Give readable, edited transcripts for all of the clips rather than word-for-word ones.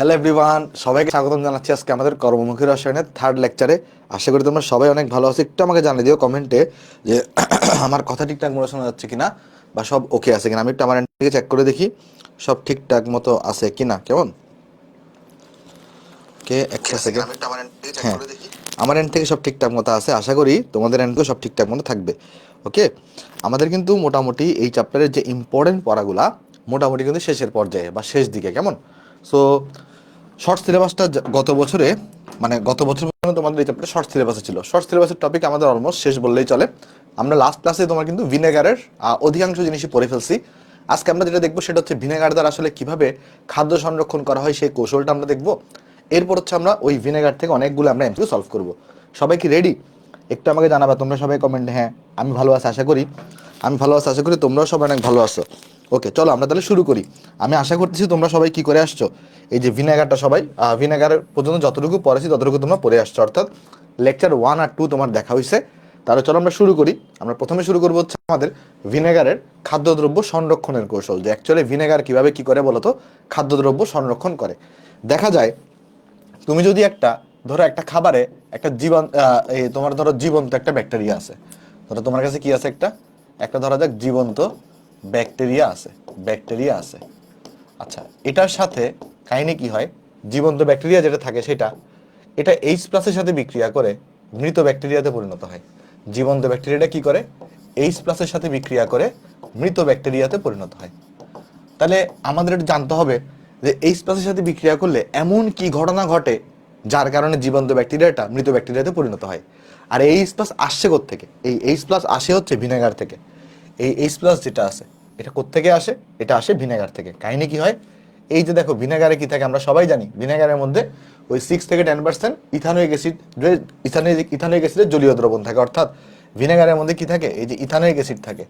Hello everyone, সবাইকে স্বাগতম জানাচ্ছি আজকে আমাদের কর্মমুখী রসায়নের থার্ড লেকচারে। আশা করি তোমরা সবাই অনেক ভালো আছো। একটু আমাকে জানিয়ে দিও কমেন্টে যে আমার কথা ঠিকঠাক মতো শোনা যাচ্ছে কিনা বা সব ওকে আছে কিনা। আমি একটু আমার এন্ড থেকে চেক করে দেখি সব ঠিকঠাক মতো আছে কিনা। কেমন কে একটা সেকেন্ড। হ্যাঁ, আমার এন্ড থেকে সব ঠিকঠাক মতো আছে, আশা করি তোমাদের এন্ড থেকেও সব ঠিকঠাক মতো থাকবে। ওকে, আমাদের কিন্তু মোটামুটি এই চ্যাপ্টারের যে ইম্পর্টেন্ট পড়াগুলা মোটামুটি কিন্তু শেষের পর্যায়ে বা শেষ দিকে। কেমন সো শর্ট সিলেবাসটা গত বছরে মানে গত বছর পর্যন্ত তোমাদের এই চ্যাপ্টারে শর্ট সিলেবাসে ছিল। শর্ট সিলেবাসের টপিক আমাদের অলমোস্ট শেষ বললেই চলে। আমরা লাস্ট ক্লাসে তোমার কিন্তু ভিনেগারের অধিকাংশ জিনিসই পড়ে ফেলছি। আজকে আমরা যেটা দেখবো সেটা হচ্ছে ভিনেগার দ্বারা আসলে কিভাবে খাদ্য সংরক্ষণ করা হয় সেই কৌশলটা আমরা দেখবো। এরপর হচ্ছে আমরা ওই ভিনেগার থেকে অনেকগুলো আমরা এমসিকিউ সলভ করবো। সবাই কি রেডি? একটু আমাকে জানাবা তোমরা সবাই কমেন্টে। হ্যাঁ, আমি ভালো আছি আশা করি। আমি ভালো আছি আশা করি তোমরাও সবাই অনেক ভালো আছো। ওকে, চলো আমরা তাহলে শুরু করি। আমি আশা করতেছি তোমরা সবাই কি করে আসছো, এই যে ভিনেগারটা সবাই ভিনেগার পর্যন্ত যতটুকু পড়েছি ততটুকু তোমরা পড়ে আসছো, অর্থাৎ লেকচার 1 আর 2 তোমার দেখা হয়েছে। তাহলে চলো আমরা শুরু করি। আমরা প্রথমে শুরু করবো হচ্ছে আমাদের ভিনেগারের খাদ্যদ্রব্য সংরক্ষণের কৌশল, যে অ্যাকচুয়ালি ভিনেগার কিভাবে কি করে বলতো খাদ্যদ্রব্য সংরক্ষণ করে। দেখা যায় তুমি যদি ধরো একটা খাবারে একটা তোমার ধরো জীবন্ত একটা ব্যাকটেরিয়া আছে। ধরো তোমার কাছে কি আছে, একটা একটা ধরা যাক জীবন্ত ব্যাকটেরিয়া আছে। আচ্ছা, এটার সাথে কাহিনী কি হয়, জীবন্ত ব্যাকটেরিয়া যেটা থাকে এটা H+ সাথে বিক্রিয়া করে মৃত ব্যাকটেরিয়াতে পরিণত হয়। জীবন্ত ব্যাকটেরিয়াটা কি করে, H+ সাথে বিক্রিয়া করে মৃত ব্যাকটেরিয়াতে পরিণত হয়। তাহলে আমাদের এটা জানতে হবে যে H+ সাথে বিক্রিয়া করলে এমন কি ঘটনা ঘটে যার কারণে জীবন্ত ব্যাকটেরিয়াটা মৃত ব্যাকটেরিয়াতে পরিণত হয়। আর H+ আসছে কোত্থেকে? এই H+ আসে হচ্ছে ভিনেগার থেকে। এই H+ যেটা আছে এটা কোত্থেকে আসে? এটা আসে ভিনেগার থেকে। কাহিনী কি হয়, এই যে দেখো ভিনেগারে কি থাকে আমরা সবাই জানি, ভিনেগারের মধ্যে ওই 6 থেকে 10% ইথানোয়িক অ্যাসিড, ইথানোয়িক অ্যাসিডের জলীয় দ্রবণ থাকে। অর্থাৎ ভিনেগারের মধ্যে কি থাকে, এই যে ইথানোয়িক অ্যাসিড থাকে।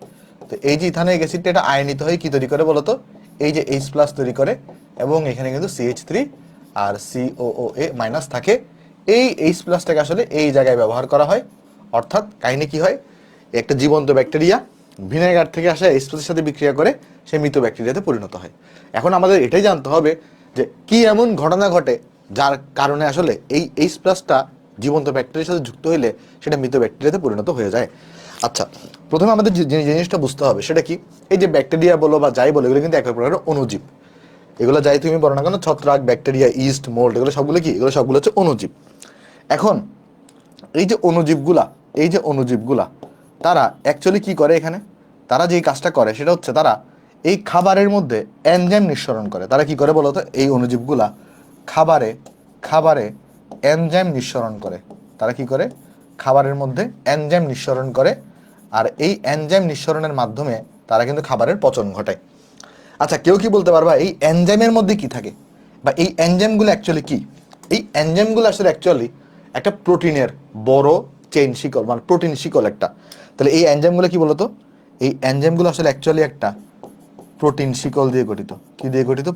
তো এই যে ইথানোয়িক অ্যাসিডটা এটা আয়নিত হয়ে কি তৈরি করে বলতো, এই যে H+ তৈরি করে, এবং এখানে কিন্তু CH3 আর COOA- থাকে। এই H+টাকে আসলে এই জায়গায় ব্যবহার করা হয়। অর্থাৎ কাহিনী কি হয়, একটা জীবন্ত ব্যাকটেরিয়া ভিনেগার থেকে আসা H+ সাথে বিক্রিয়া করে সে মৃত ব্যাকটেরিয়াতে পরিণত হয়। এখন আমাদের এটাই জানতে হবে যে কি এমন ঘটনা ঘটে যার কারণে আসলে এই H+টা জীবন্ত ব্যাকটেরিয়ার সাথে যুক্ত হইলে সেটা মৃত ব্যাকটেরিয়াতে পরিণত হয়ে যায়। আচ্ছা, প্রথমে আমাদের যে জিনিসটা বুঝতে হবে সেটা কি, এই যে ব্যাকটেরিয়া বলো বা যাই বলো এগুলো কিন্তু এক প্রকারের অণুজীব। এগুলো যাই তুমি বলো না কেন, ছত্রাক, ব্যাকটেরিয়া, ইস্ট, মোল্ড, এগুলো সবগুলো কি, এগুলো সবগুলো হচ্ছে অণুজীব। এখন এই যে অণুজীবগুলা তারা অ্যাকচুয়ালি কি করে এখানে, তারা যেই কাজটা করে সেটা হচ্ছে তারা এই খাবারের মধ্যে এনজাইম নিঃসরণ করে। তারা কি করে বলতো, এই অণুজীবগুলা খাবারে খাবারে এনজাইম নিঃসরণ করে। তারা কি করে, খাবারের মধ্যে এনজাইম নিঃসরণ করে, আর এই এনজাইম নিঃসরণের মাধ্যমে তারা কিন্তু খাবারের পচন ঘটায়। আচ্ছা, কেউ কি বলতে পারবা এই এনজাইমের মধ্যে কি থাকে, বা এই এনজাইমগুলো অ্যাকচুয়ালি কি? এই এনজাইমগুলো আসলে অ্যাকচুয়ালি একটা প্রোটিনের বড় চেইন শিকল, মানে প্রোটিন শিকল একটা। তাহলে এই এনজাইমগুলো কি বলতো, এই এনজাইমগুলো আসলে অ্যাকচুয়ালি একটা প্রোটিন শিকল দিয়ে গঠিত। কি দিয়ে গঠিত?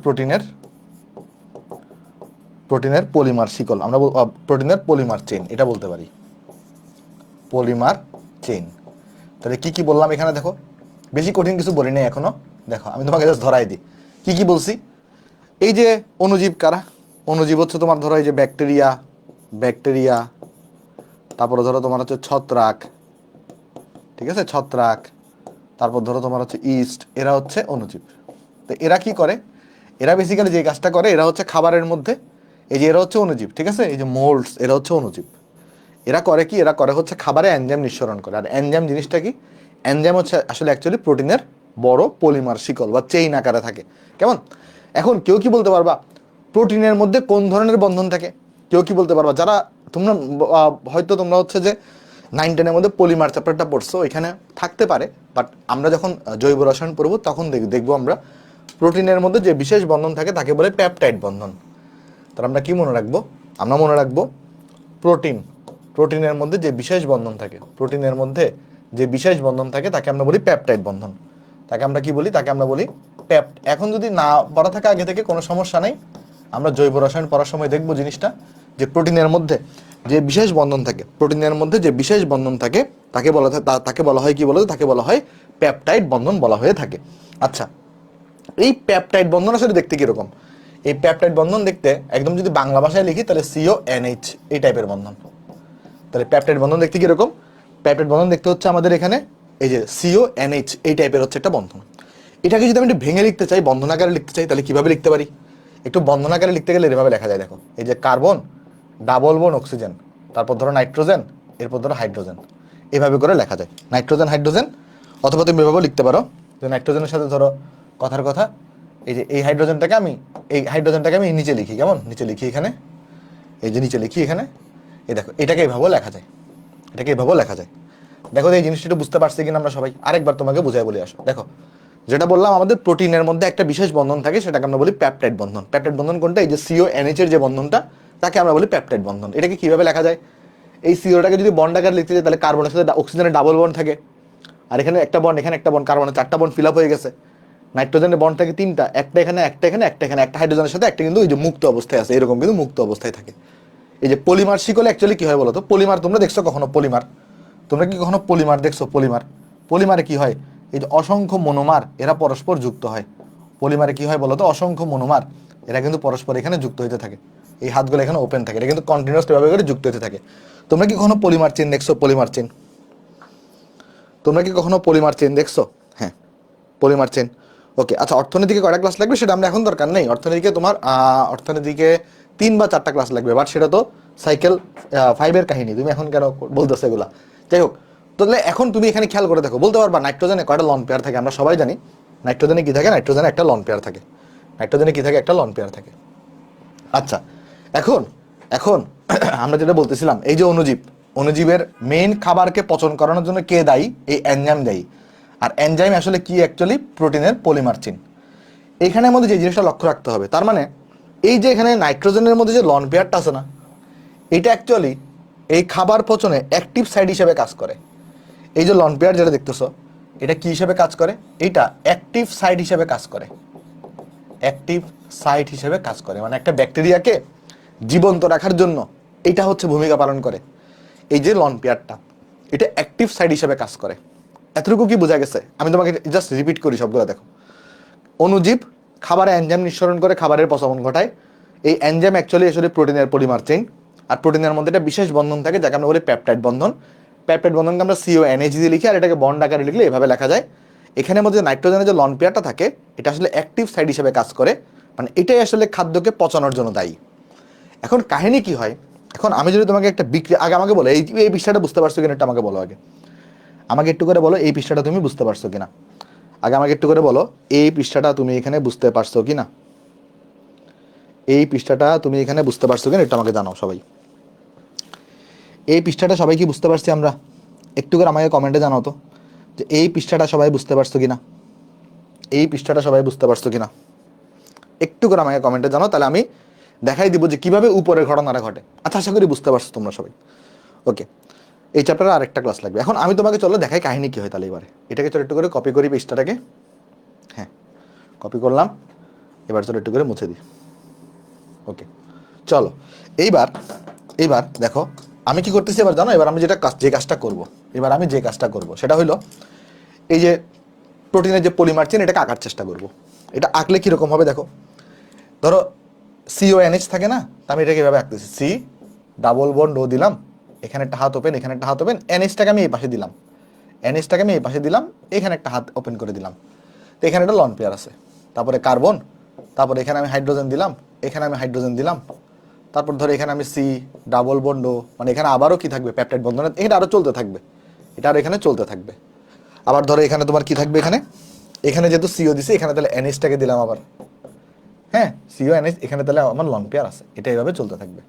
প্রোটিনের পলিমার শিকল। আমরা প্রোটিনের পলিমার চেইন এটা বলতে পারি, পলিমার চেইন। তাহলে কি কি বললাম এখানে দেখো, বেশি কঠিন কিছু বলি নাই এখনো। দেখো আমি তোমাকে জাস্ট ধরাই দিই কি কি বলছি। এই যে অণুজীব কারা, অণুজীব হচ্ছে তোমার ধরো এই যে ব্যাকটেরিয়া, তারপরে ধরো তোমার হচ্ছে ছত্রাক, ঠিক আছে, ছত্রাক, তারপর ধরো তোমার হচ্ছে ইস্ট, এরা হচ্ছে অণুজীব। তো এরা কি করে, এরা বেসিক্যালি যে কাজটা করে, এরা হচ্ছে খাবারের মধ্যে, এই যে এরা হচ্ছে অণুজীব, ঠিক আছে, এই যে মোল্ডস এরা হচ্ছে অণুজীব। এরা করে কি, এরা করে হচ্ছে খাবারে এনজাইম নিঃসরণ করে। আর এনজাইম জিনিসটা কি, এনজাইম হচ্ছে আসলে অ্যাকচুয়ালি প্রোটিনের বড় পলিমার শিকল বা চেইন আকারে থাকে। কেমন? এখন কেউ কি বলতে পারবা প্রোটিনের মধ্যে কোন ধরনের বন্ধন থাকে? কেউ কি বলতে পারবা? যারা তোমরা হয়তো তোমরা হচ্ছে যে 9-10-এর মধ্যে পলিমার চ্যাপ্টারটা পড়ছো, এখানে থাকতে পারে, বাট আমরা যখন জৈব রসায়ন পড়বো তখন দেখবো আমরা প্রোটিনের মধ্যে যে বিশেষ বন্ধন থাকে তাকে বলে পেপটাইড বন্ধন। তাহলে আমরা কি মনে রাখবো? আমরা মনে রাখবো প্রোটিনের মধ্যে যে বিশেষ বন্ধন থাকে, প্রোটিনের মধ্যে যে বিশেষ বন্ধন থাকে তাকে আমরা বলি পেপটাইড বন্ধন। তাকে আমরা কি বলি? তাকে আমরা বলি এখন যদি না পড়া থাকে আগে থেকে কোনো সমস্যা নেই, আমরা জৈব রসায়ন পড়ার সময় দেখবো জিনিসটা, যে প্রোটিনের মধ্যে যে বিশেষ বন্ধন থাকে, প্রোটিনের মধ্যে যে বিশেষ বন্ধন থাকে তাকে বলা হয় কি বলতো, তাকে বলা হয় পেপটাইড বন্ধন বলা হয়ে থাকে। আচ্ছা, এই পেপটাইড বন্ধন আসলে দেখতে কিরকম? এই পেপটাইড বন্ধন দেখতে একদম যদি বাংলা ভাষায় লিখি তাহলে সিও এনএইচ এই টাইপের বন্ধন। তাহলে পেপটাইড বন্ধন দেখতে কিরকম? পেপটাইড বন্ধন দেখতে হচ্ছে আমাদের এখানে এই যে সিও এনএইচ এই টাইপের হচ্ছে একটা বন্ধন। এটাকে যদি আমি একটু ভেঙে লিখতে চাই, বন্ধন আকারে লিখতে চাই, তাহলে কিভাবে লিখতে পারি? একটু বন্ধন আকারে লিখতে গেলে এভাবে লেখা যায়, দেখো এই যে কার্বন, ডাবল বোন অক্সিজেন, তারপর ধরো নাইট্রোজেন, এরপর ধরো হাইড্রোজেন, এভাবে করে লেখা যায় নাইট্রোজেন হাইড্রোজেন। অথবা তুমি এভাবেও লিখতে পারো যে নাইট্রোজেনের সাথে ধরো কথার কথা এই যে এই হাইড্রোজেনটাকে আমি নিচে লিখি, কেমন নিচে লিখি এখানে, এই যে নিচে লিখি এখানে, এই দেখো এটাকে এইভাবেও লেখা যায়, এটাকে এইভাবেও লেখা যায়। দেখো এই জিনিসটা একটু বুঝতে পারছি কিনা আমরা সবাই? আরেকবার তোমাকে বুঝাই বলে আসো। দেখো যেটা বললাম, আমাদের প্রোটিনের মধ্যে একটা বিশেষ বন্ধন থাকে, সেটাকে আমরা বলি পেপটাইড বন্ধন। পেপটাইড বন্ধন কোনটা? এই যে সিও এনএইচ এর যে বন্ধনটা, তাকে আমরা বলি পেপটাইড বন্ধন। এটাকে কিভাবে লেখা যায়? এই সিওটাকে যদি বন্ড আকারে লিখতে যাই তাহলে কার্বনের সাথে অক্সিজেনের ডাবল বন্ড থাকে, আর এখানে একটা বন্ড, এখানে একটা বন্ড, কার্বনের 4টা বন্ড ফিল আপ হয়ে গেছে। নাইট্রোজেনের বন্ড থাকে 3টা, একটা এখানে, একটা এখানে, একটা এখানে, একটা হাইড্রোজেনের সাথে একটা কিন্তু এই যে মুক্ত অবস্থায় আছে, এরকম কিন্তু মুক্ত অবস্থায় থাকে। এই যে পলিমার শিকলে অ্যাকচুয়ালি কি হয় বলো তো? পলিমার তোমরা দেখছো কখনো? পলিমার তোমরা কি কখনো পলিমার দেখছো? পলিমারে কি হয়? এই যে অসংখ্য মনোমার এরা পরস্পর যুক্ত হয়। পলিমারে কি হয় বলো তো? অসংখ্য মনোমার এরা কিন্তু পরস্পর এখানে যুক্ত হতে থাকে, এই হাতগুলো এখানে ওপেন থাকে, এটা কিন্তু কন্টিনিউয়াস ভাবে করে যুক্ত হতে থাকে। তোমরা কি কখনো পলিমার চেন দেখছো? পলিমার চেন তোমরা কি কখনো পলিমার চেন দেখছো? হ্যাঁ, পলিমার চেন। ওকে, আচ্ছা অর্থনীতিকে কয়টা ক্লাস লাগবে সেটা আমরা এখন দরকার নেই। অর্থনীতিকে তোমার অর্থনীতিকে 3 বা 4টা ক্লাস লাগবে, বাট সেটা তো সাইকেল 5-এর কাহিনী, তুমি এখন কেন বলতেছো এগুলা? যাই হোক, তাহলে এখন তুমি এখানে খেয়াল করে দেখো, বলতে পারবা নাইট্রোজেনে কয়টা লন পেয়ার থাকে? আমরা সবাই জানি নাইট্রোজেনে কি থাকে, নাইট্রোজেনে একটা লন পেয়ার থাকে, নাইট্রোজেনে কি থাকে? একটা লন পেয়ার থাকে। আচ্ছা, এখন এখন আমরা যেটা বলতেছিলাম, এই যে অনুজীবের মেইন খাবারকে পচন করানোর জন্য কে দায়ী? এই এনজাইম দায়ী। আর এনজাইম আসলে কি? অ্যাকচুয়ালি প্রোটিনের পলিমার চেইন। এখানে আমাদের যে জিনিসটা লক্ষ্য রাখতে হবে, তার মানে এই যে এখানে নাইট্রোজেনের মধ্যে যে লন পেয়ারটা আছে না, এটা অ্যাকচুয়ালি এই খাবার পচনে অ্যাক্টিভ সাইড হিসেবে কাজ করে। এই যে লন পেয়ার যেটা দেখতেছো, এটা কি হিসেবে কাজ করে? এটা অ্যাক্টিভ সাইড হিসেবে কাজ করে, অ্যাক্টিভ সাইট হিসেবে কাজ করে। মানে একটা ব্যাকটেরিয়াকে জীবন্ত রাখার জন্য এটা হচ্ছে ভূমিকা পালন করে। এই যে লন পেয়ারটা, এটা অ্যাক্টিভ সাইট হিসেবে কাজ করে। এতটুকু কি বোঝা গেছে? আমি তোমাকে জাস্ট রিপিট করি সবগুলো। দেখো, অণুজীব খাবারে এনজাইম নিঃসরণ করে খাবারের পচন ঘটায়। এই এনজাইম অ্যাকচুয়ালি আসলে প্রোটিনের পলিমার চেইন, আর প্রোটিনের মধ্যে একটা বিশেষ বন্ধন থাকে যাকে আমরা বলি পেপটাইড বন্ধন। পেপটাইড বন্ধনকে আমরা সিও এনএইচ দিয়ে লিখি, আর এটাকে বন্ড আকারে লিখলে এভাবে লেখা যায়। এখানের মধ্যে নাইট্রোজেনের যে লন পেয়ারটা থাকে, এটা আসলে অ্যাক্টিভ সাইড হিসেবে কাজ করে, মানে এটাই আসলে খাদ্যকে পচানোর জন্য দায়ী। এখন কাহিনী কি হয়? এখন আমি যদি তোমাকে একটা বিক্রিয়া, আগে আমাকে বলো এই পৃষ্ঠাটা বুঝতে পারছো কিনা, এটা আমাকে বলো আগে। আমাকে একটু করে বলো এই পৃষ্ঠাটা তুমি বুঝতে পারছো কিনা, আগে আমাকে একটু করে বলো এই পৃষ্ঠাটা তুমি এখানে বুঝতে পারছো কিনা, এই পৃষ্ঠাটা তুমি এখানে বুঝতে পারছো কিনা, এটা আমাকে জানাও সবাই। এই পৃষ্ঠাটা সবাই কি বুঝতে পারছি আমরা? একটু করে আমাকে কমেন্টে জানাও তো যে এই পৃষ্ঠাটা সবাই বুঝতে পারছো কিনা, এই পৃষ্ঠাটা সবাই বুঝতে পারছো কিনা, একটু করে আমাকে কমেন্টে জানাও, তাহলে আমি দেখাই দিব যে কিভাবে উপরের ঘটনাটা ঘটে। আচ্ছা, আশা করি বুঝতে পারছো তোমরা সবাই। ওকে, এই চ্যাপ্টারে আরেকটা ক্লাস লাগবে। এখন আমি তোমাকে চলো দেখাই কাহিনী কি হয়। তাহলে এবারে এটাকে চলো একটু করে কপি করি পৃষ্ঠাটাকে। হ্যাঁ, কপি করলাম, এবার চলো একটু করে মুছে দিই। ওকে, চলো এইবার এইবার দেখো আমি কি করতেছি এবার জানো? এবার আমি যে কাজটা করব, এবার আমি যে কাজটা করব সেটা হলো এই যে প্রোটিনের যে পলিমার চেইন, এটাকে আঁকার চেষ্টা করব। এটা আঁকলে কিরকম হবে দেখো, ধরো CONH থাকে না, আমি এটাকে এভাবে আঁকতেছি, সি ডাবল বন্ড ও দিলাম, এখানে একটা হাত ওপেন, এখানে একটা হাত ওপেন, NHটাকে আমি এই পাশে দিলাম, NHটাকে আমি এই পাশে দিলাম, এখানে একটা হাত ওপেন করে দিলাম, তো এখানে একটা লন পেয়ার আছে, তারপরে কার্বন, তারপরে এখানে আমি হাইড্রোজেন দিলাম, এখানে আমি হাইড্রোজেন দিলাম, তারপর ধরো এখানে আমি সি ডাবল বন্ড ও, মানে এখানে আবারও কি থাকবে? পেপটাইড বন্ধন, এটা আরো চলতে থাকবে, এটা আর এখানে চলতে থাকবে। আবার ধরো এখানে তোমার কি থাকবে? এখানে এখানে যেহেতু সিও দিছে, এখানে তাহলে NHটাকে দিলাম আবার, হ্যাঁ CONH, এখানে তাহলে আমার লন পেয়ার আছে, এটা এইভাবে চলতে থাকবে।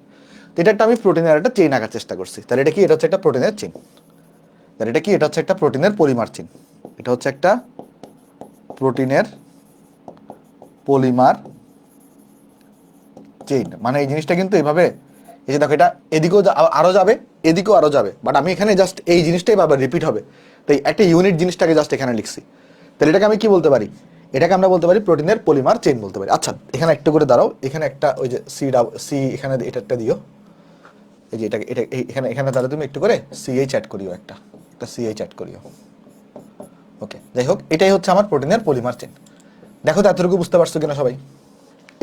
তো এটা একটা আমি প্রোটিনের একটা চেইন আঁকার চেষ্টা করছি। তাহলে এটা কি? এটা হচ্ছে একটা প্রোটিনের চেইন। তাহলে এটা কি? এটা হচ্ছে একটা প্রোটিনের পলিমার চেইন। এটা হচ্ছে একটা প্রোটিনের পলিমার চেইন। মানে এই জিনিসটা কিন্তু এইভাবে, এই যে দেখো এটা এদিকেও আরো যাবে, এদিকেও আরো যাবে, বাট আমি এখানে জাস্ট এই জিনিসটাই বারবার রিপিট হবে, তাই একটা ইউনিট জিনিসটাকে জাস্ট এখানে লিখছি। তাহলে এটাকে আমি কি বলতে পারি? এটাকে আমরা বলতে পারি প্রোটিনের পলিমার চেইন বলতে পারি। আচ্ছা, এখানে একটু করে দাঁড়াও, এখানে একটা ওই যে সি এখানে এটা একটা দিও, এই যে এটাকে এটা এখানে এখানে তাহলে তুমি একটু করে CH অ্যাড করিও, একটা CH অ্যাড করিও। ওকে, যাই হোক, এটাই হচ্ছে আমার প্রোটিনের পলিমার চেইন। দেখো তো এতটুকু বুঝতে পারছো কিনা সবাই?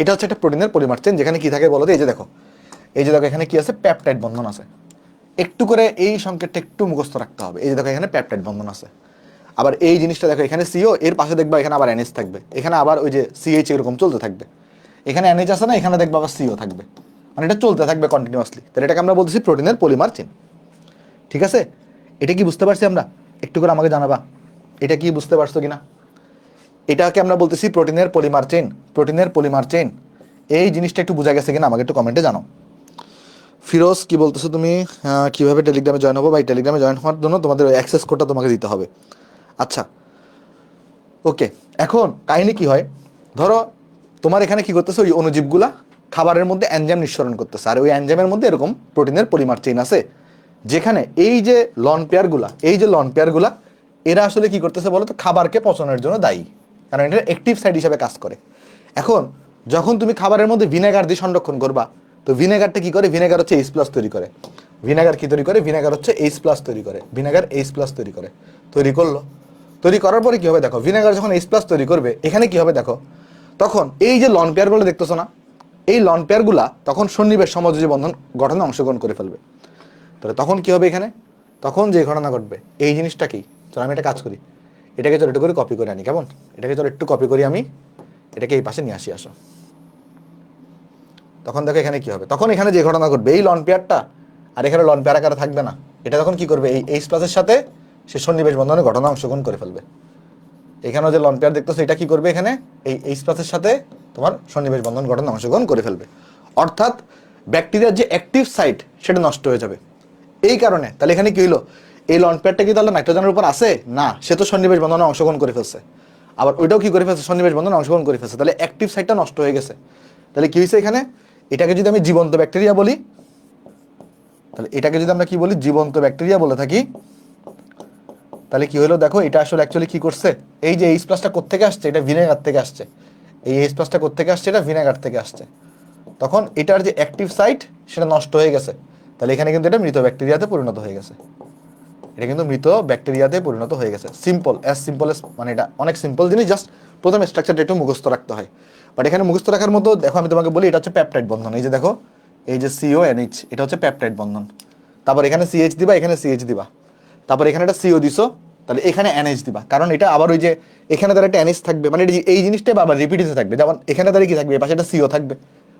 এটা হচ্ছে একটা প্রোটিনের পলিমার চেন, যেখানে কি থাকে বলো তো, এই যে দেখো এখানে কি আছে, পেপটাইড বন্ধন আছে। একটু করে এই সংকেতটা একটু মুখস্থ রাখতে হবে। এই যে দেখো এখানে পেপটাইড বন্ধন আছে। আবার এই জিনিসটা দেখো, এখানে সিও, এর পাশে দেখবা এখানে আবার এনএইচ থাকবে, এখানে আবার ওই যে সিএইচ এরকম চলতে থাকবে। এখানে এনএইচ আছে না, এখানে দেখবা আবার সিও থাকবে, মানে এটা চলতে থাকবে কন্টিনিউয়াসলি। তাহলে এটাকে আমরা বলতেছি প্রোটিনের পলিমার চেন। ঠিক আছে, এটা কি বুঝতে পারছি আমরা? একটু করে আমাকে জানাবা এটা কি বুঝতে পারছো কিনা। এটাকে আমরা বলতেছি প্রোটিনের পলিমার চেন। প্রোটিনের পলিমার চেন, এই জিনিসটা একটু বোঝা গেছে কিনা আমাকে একটু কমেন্টে জানাও। ফিরোজ কি বলতেছো তুমি, কিভাবে টেলিগ্রামে জয়েন হবো? ভাই টেলিগ্রামে জয়েন হওয়ার জন্য তোমাদের অ্যাক্সেস কোডটা তোমাকে দিতে হবে। আচ্ছা ওকে, এখন কাহিনী কি হয়, ধরো তোমার এখানে কি করতেছে, ওই অণুজীবগুলা খাবারের মধ্যে এনজাইম নিঃসরণ করতেছে, আর ওই এনজাইমের মধ্যে এরকম প্রোটিনের পলিমার চেইন আছে, যেখানে এই যে লন পেয়ারগুলা এরা আসলে কি করতেছে বলো তো, খাবারকে পচনের জন্য দায়ী, কারণ এটা অ্যাক্টিভ সাইড হিসেবে কাজ করে। এখন যখন তুমি খাবারের মধ্যে ভিনেগার দিয়ে সংরক্ষণ করবা, তো ভিনেগারটা কি করে, ভিনেগার হচ্ছে H+ তৈরি করে। ভিনেগার কি তৈরি করে, ভিনেগার হচ্ছে H+ তৈরি করে, ভিনেগার H+ তৈরি করে। তৈরি করলো, তৈরি করার পরে কি হবে দেখো, ভিনেগার যখন H+ তৈরি করবে, এখানে কি হবে দেখো, তখন এই যে লন পেয়ারগুলো দেখতেছো না, এই লন পেয়ারগুলা তখন সন্নিবেশ সমযোজী বন্ধন গঠনে অংশগ্রহণ করে ফেলবে। তাহলে তখন কি হবে এখানে, তখন যে ঘটনা ঘটবে এই জিনিসটা কি, চলো আমি একটা কাজ করি, এটাকে চলো একটু করে কপি করে আনি, কেমন? এটাকে চলো একটু কপি করি আমি, এটাকে এই পাশে নিয়ে আসো। তখন দেখো এখানে কি হবে, তখন এখানে যে ঘটনা ঘটবে, এই লন পেয়ারটা আর এখানে লন পেয়ার আকারে থাকবে না, এটা তখন কি করবে, এই H+ এর সাথে সে সন্নিবেশ বন্ধনে ঘটনা অংশগ্রহণ করে ফেলবে। এখানেও যে লন পেয়ার দেখতেছো, এটা কি করবে, এখানে এই H+ এর সাথে তোমার সন্নিবেশ বন্ধন ঘটনা অংশগ্রহণ করে ফেলবে। অর্থাৎ ব্যাকটেরিয়ার যে অ্যাক্টিভ সাইট সেটা নষ্ট হয়ে যাবে। এই কারণে তাহলে এখানে কি হলো, এই লন পেয়ারটা কি তাহলে নাইট্রোজেনের উপর আছে না, সে তো সন্নিবেশ বন্ধনে অংশগ্রহণ করে ফেলছে, আবার ওইটাও কি করে ফেলছে, সন্নিবেশ বন্ধনে অংশগ্রহণ করে ফেলছে, তাহলে অ্যাক্টিভ সাইটটা নষ্ট হয়ে গেছে। তাহলে কি হয়েছে এখানে, এটাকে যদি আমি জীবন্ত ব্যাকটেরিয়া বলি, তাহলে এটাকে যদি আমরা কি বলি, জীবন্ত ব্যাকটেরিয়া বলে থাকি, তাহলে কি হলো দেখো, এটা আসলে অ্যাকচুয়ালি কি করছে, এই যে H+টা কোত্থেকে আসছে, এটা ভিনেগার থেকে আসছে, এই H+টা কোত্থেকে আসছে, এটা ভিনেগার থেকে আসছে। তখন এটার যে অ্যাক্টিভ সাইট সেটা নষ্ট হয়ে গেছে, তাহলে এখানে কিন্তু এটা মৃত ব্যাকটেরিয়াতে পরিণত হয়ে গেছে। এটা কিন্তু মৃত ব্যাকটেরিয়াতে পরিণত হয়ে গেছে। সিম্পল এস, মানে এটা অনেক সিম্পল জিনিস, জাস্ট প্রথম স্ট্রাকচারটা একটু মুখস্থ রাখতে হয়। বাট এখানে মুখস্থ রাখার মতো দেখো, আমি তোমাকে বলি এটা হচ্ছে পেপটাইড বন্ধন। এই যে দেখো, এই যে CONH, এটা হচ্ছে পেপটাইড বন্ধন। তারপর এখানে CH দিবা, এখানে CH দিবা, তারপর এখানে একটা CO দিছো, তাহলে এখানে NH দিবা, কারণ এটা আবার ওই যে এখানে তার একটা NH থাকবে, মানে এই জিনিসটাই বাবা রিপিট হতে থাকবে, যেমন এখানে তার কি থাকবে, পাশে একটা CO থাকবে,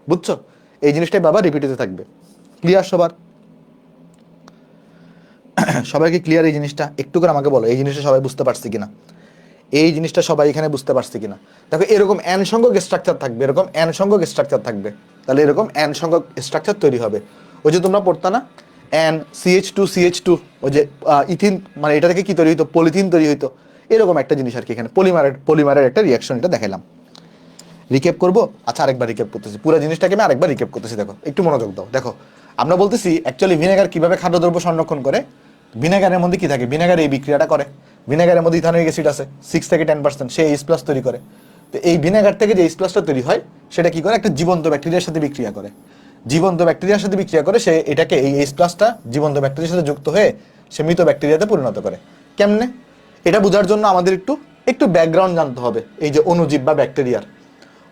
বুঝছো? এই জিনিসটাই বাবা রিপিট হতে থাকবে। ক্লিয়ার সবার? সবাইকে ক্লিয়ার এই জিনিসটা? একটু করে আমাকে বলো এই জিনিসটা সবাই বুঝতে পারছি কিনা, এই জিনিসটা সবাই এখানে বুঝতে পারছি কিনা। দেখো এরকম n সংখ্যক স্ট্রাকচার থাকবে, এরকম n সংখ্যক স্ট্রাকচার থাকবে, তাহলে এরকম n সংখ্যক স্ট্রাকচার তৈরি হবে। ওই যে তোমরা পড়তা না NCH2CH2, ওই যে ইথিন, মানে এটা থেকে কি তৈরি হইতো, পলিথিন তৈরি হইতো, এরকম একটা জিনিস আর কি। এখানে পলিমারের একটা রিয়াকশন, এটা দেখাইলাম। রিক্যাপ করবো, আচ্ছা আরেকবার রিক্যাপ করতেছি, পুরো জিনিসটাকে আমি আরেকবার রিক্যাপ করতেছি। দেখো একটু মনোযোগ দাও। দেখো আমরা বলতেছি অ্যাকচুয়ালি ভিনেগার কিভাবে খাদ্যদ্রব্য সংরক্ষণ করে। ভিনেগারের মধ্যে কি থাকে, ভিনেগার এই বিক্রিয়াটা করে, ভিনেগারের মধ্যে ইথানোয়িক অ্যাসিড আছে 6 থেকে 10%, সে H+ তৈরি করে। তো এই ভিনেগার থেকে যে H+টা তৈরি হয়, সেটা কি করে, একটা জীবন্ত ব্যাকটেরিয়ার সাথে বিক্রিয়া করে। জীবন্ত ব্যাকটেরিয়ার সাথে বিক্রিয়া করে সে এটাকে, এই H+টা জীবন্ত ব্যাকটেরিয়ার সাথে যুক্ত হয়ে সে মৃত ব্যাকটেরিয়াতে পরিণত করে। কেমনে, এটা বোঝার জন্য আমাদের একটু একটু ব্যাকগ্রাউন্ড জানতে হবে। এই যে অণুজীব বা ব্যাকটেরিয়ার,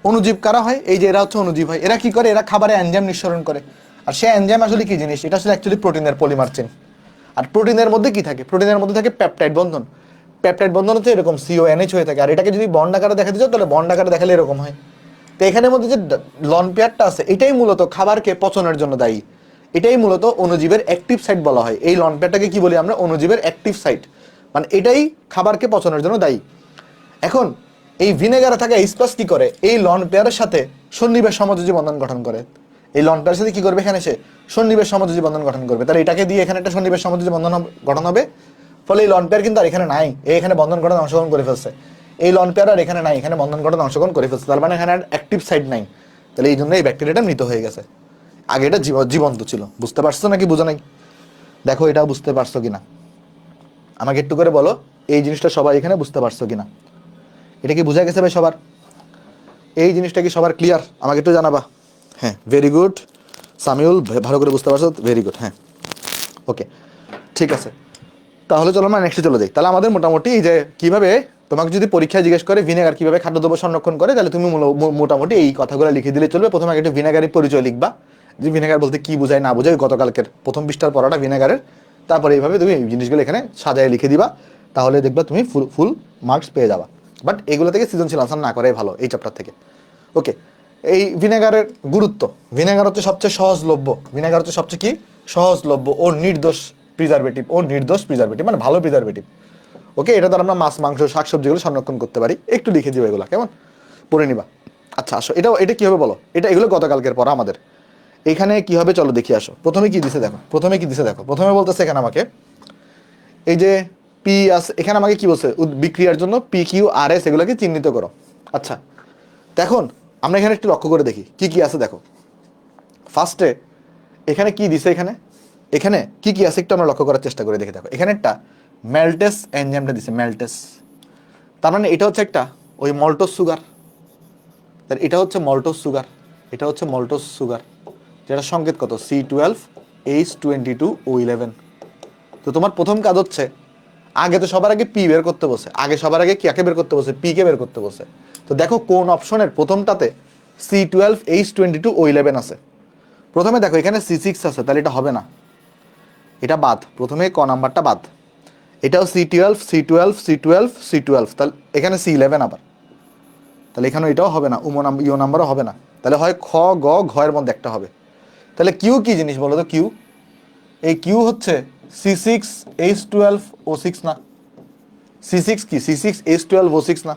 অণুজীব কারা হয়, এই যে এরা হচ্ছে অণুজীব হয়। এরা কি করে, এরা খাবারে এনজাইম নিঃসরণ করে। আর সে এনজাইম আসলে কি জিনিস, এটা আসলে অ্যাকচুয়ালি প্রোটিনের পলিমার চেন। আর প্রোটিনের মধ্যে কি থাকে, প্রোটিনের মধ্যে থাকে পেপটাইড বন্ধন। পেপটাইড বন্ধন হচ্ছে এরকম CONH হয়ে থাকে। আর এটাকে যদি বন্ড আকারে দেখাতে চাও, তাহলে বন্ড আকারে দেখালে এরকম হয়। তো এখানের মধ্যে যে লন পেয়ারটা আছে, এটাই মূলত খাবারকে পচনের জন্য দায়ী। এটাই মূলত অণুজীবের অ্যাক্টিভ সাইট বলা হয়। এই লন পেয়ারটাকে কি বলি আমরা, অণুজীবের অ্যাক্টিভ সাইট, মানে এটাই খাবারকে পচনের জন্য দায়ী। এখন এই ভিনেগারে থাকা H+ কি করে, এই লন পেয়ারের সাথে সন্নিবেশ সমযোজী বন্ধন গঠন করে। এই লন পেয়ারের সাথে কি করবে, এখানে সে সন্নিবেশ সমযোজী বন্ধন গঠন করবে। তাহলে এটাকে দিয়ে এখানে একটা সন্নিবেশ সমযোজী বন্ধন গঠন হবে। ফলে এই লন পেয়ার কিন্তু আর এখানে নাই, এখানে বন্ধন গঠন অংশগ্রহণ করে ফেলছে। এই লন পেয়ার আর এখানে নাই, এখানে বন্ধন গঠন অংশগ্রহণ করে ফেলছে, তার মানে এখানে অ্যাক্টিভ সাইট নাই। তাহলে এই জন্য এই ব্যাকটেরিয়াটা মৃত হয়ে গেছে। আগে এটা জীবন্ত ছিল। বুঝতে পারছো নাকি বুঝো নাই? দেখো এটা বুঝতে পারছো কিনা আমাকে একটু করে বলো, এই জিনিসটা সবাই এখানে বুঝতে পারছো কিনা। এটা কি বোঝা গেছে ভাই সবার? এই জিনিসটা কি সবার ক্লিয়ার? আমাকে একটু জানাবা। হ্যাঁ ভেরি গুড সামিউল, ভালো করে বুঝতে পারছো, ভেরি গুড। হ্যাঁ ওকে ঠিক আছে, তাহলে চলো আমরা নেক্সটে চলে যাই। তাহলে আমাদের মোটামুটি এই যে কীভাবে তোমাকে যদি পরীক্ষায় জিজ্ঞেস করে ভিনেগার কিভাবে খাদ্যদ্রব্য সংরক্ষণ করে, তাহলে তুমি মোটামুটি এই কথাগুলো লিখে দিলে চলবে। প্রথমে একটা ভিনেগারের পরিচয় লিখবা, যে ভিনেগার বলতে কি বোঝায় না বোঝায়, গতকালকের প্রথম পৃষ্ঠার পড়াটা ভিনেগারের। তারপরে এইভাবে তুমি এই জিনিসগুলো এখানে সাজায় লিখে দিবা, তাহলে দেখবা তুমি ফুল মার্কস পেয়ে যাবা। বাট এগুলো থেকে সৃজনশীল আনসার না করাই ভালো এই চ্যাপ্টার থেকে। ওকে, এই ভিনেগারের গুরুত্ব, ভিনেগার হচ্ছে সবচেয়ে সহজলভ্য, ভিনেগার হচ্ছে সবচেয়ে কি সহজলভ্য ও নির্দোষ প্রিজারভেটিভ, মানে ভালো প্রিজারভেটিভ। ওকে, এটা দ্বারা আমরা মাছ, মাংস, শাকসবজিগুলো সংরক্ষণ করতে পারি। একটু লিখে দিও এগুলো, কেমন পড়ে নিবা। আচ্ছা আসো, এটা কি হবে বলো, এগুলো গতকালকের পড়া আমাদের। এখানে কি হবে চলো দেখি আসো। প্রথমে কি দিছে দেখো, প্রথমে বলতেছে এখানে আমাকে এই যে পি আছে, এখানে আমাকে কি বলছে বিক্রিয়ার জন্য পি কিউ আর এস এগুলোকে চিহ্নিত করো। আচ্ছা দেখুন, আমরা এখানে একটু লক্ষ্য করে দেখি কি কি আছে। দেখো ফার্স্টে এখানে কি দিছে, এখানে কি আছে একটু আমরা লক্ষ্য করার চেষ্টা করে দেখি। দেখো এখানে একটা ম্যালটেস এনজাইমটা দিছে, ম্যালটেস, তার মানে এটা হচ্ছে একটা ওই মল্টোস সুগার। এটা হচ্ছে মল্টোস সুগার, যেটা সংকেত কত C12H22O11। তো তোমার প্রথম কাজ হচ্ছে আগে তো সবার আগে পি বের করতে বসে, কাকে বের করতে বসে, পি কে বের করতে বসে। তো দেখো কোন অপশনের প্রথমটাতে C12H22O11 আছে। প্রথমে দেখো এখানে C6 আছে, তাহলে এটা হবে না, এটা বাদ। প্রথমে ক নাম্বারটা বাদ, এটাও C12, তাহলে এখানে C11 আবার, তাহলে এখানে এটাও হবে না, ইও নাম্বারও হবে না। তাহলে হয় খ গ ঘ এর মধ্যে একটা হবে। তাহলে কিউ কি জিনিস বলো তো? কিউ, এই কিউ হচ্ছে C6H12O6 না? C6 কি C6H12O6 না?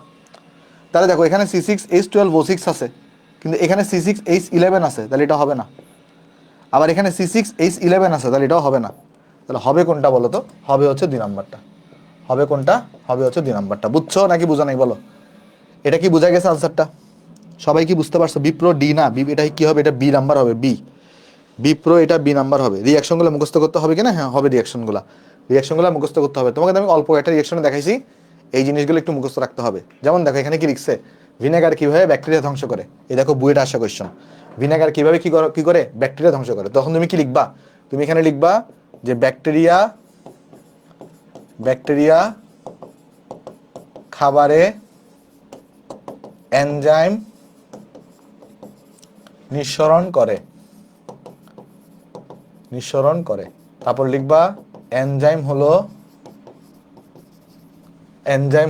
তাহলে দেখো এখানে C6H12O6 আছে, কিন্তু এখানে C6H11 আছে, তাহলে এটা হবে না। আবার এখানে C6H11 আছে, তাহলে এটাও হবে না। তাহলে হবে কোনটা বলো তো? হবে হচ্ছে 2 নাম্বারটা। হবে কোনটা? হবে হচ্ছে 2 নাম্বারটা। বুঝছো নাকি বুঝো নাই বলো? এটা কি বোঝা গেছে আনসারটা? সবাই কি বুঝতে পারছো? বিপ্রো ডি না, এটা কি হবে? এটা বি নাম্বার হবে, বিপ্রো এটা বি নাম্বার হবে। রিয়াকশনগুলো মুখস্থ করতে হবে কিনা? হ্যাঁ হবে, রিয়াকশনগুলো মুখস্থ করতে হবে। তোমাকে আমি অল্প একটা রিয়াকশনে দেখাইছি, এই জিনিসগুলো একটু মুখস্থ রাখতে হবে। যেমন দেখো এখানে কি লিখছে, ভিনেগার কিভাবে ব্যাকটেরিয়া ধ্বংস করে। এই দেখো বুয়েটে আসা কোয়েশ্চন, ভিনেগার কিভাবে কি করে ব্যাকটেরিয়া ধ্বংস করে। তখন তুমি কি লিখবা? তুমি এখানে লিখবা যে ব্যাকটেরিয়া খাবারে এনজাইম নিঃসরণ করে। তারপর লিখবা এনজাইম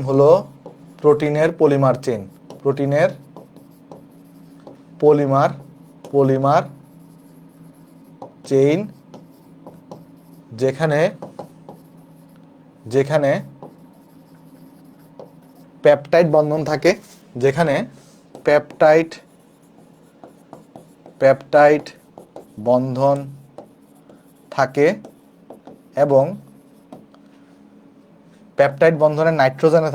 হলো প্রোটিনের পলিমার চেইন, যেখানে পেপটাইড বন্ধন থাকে, এবং পেপটাইড বন্ধনের নাইট্রোজেনে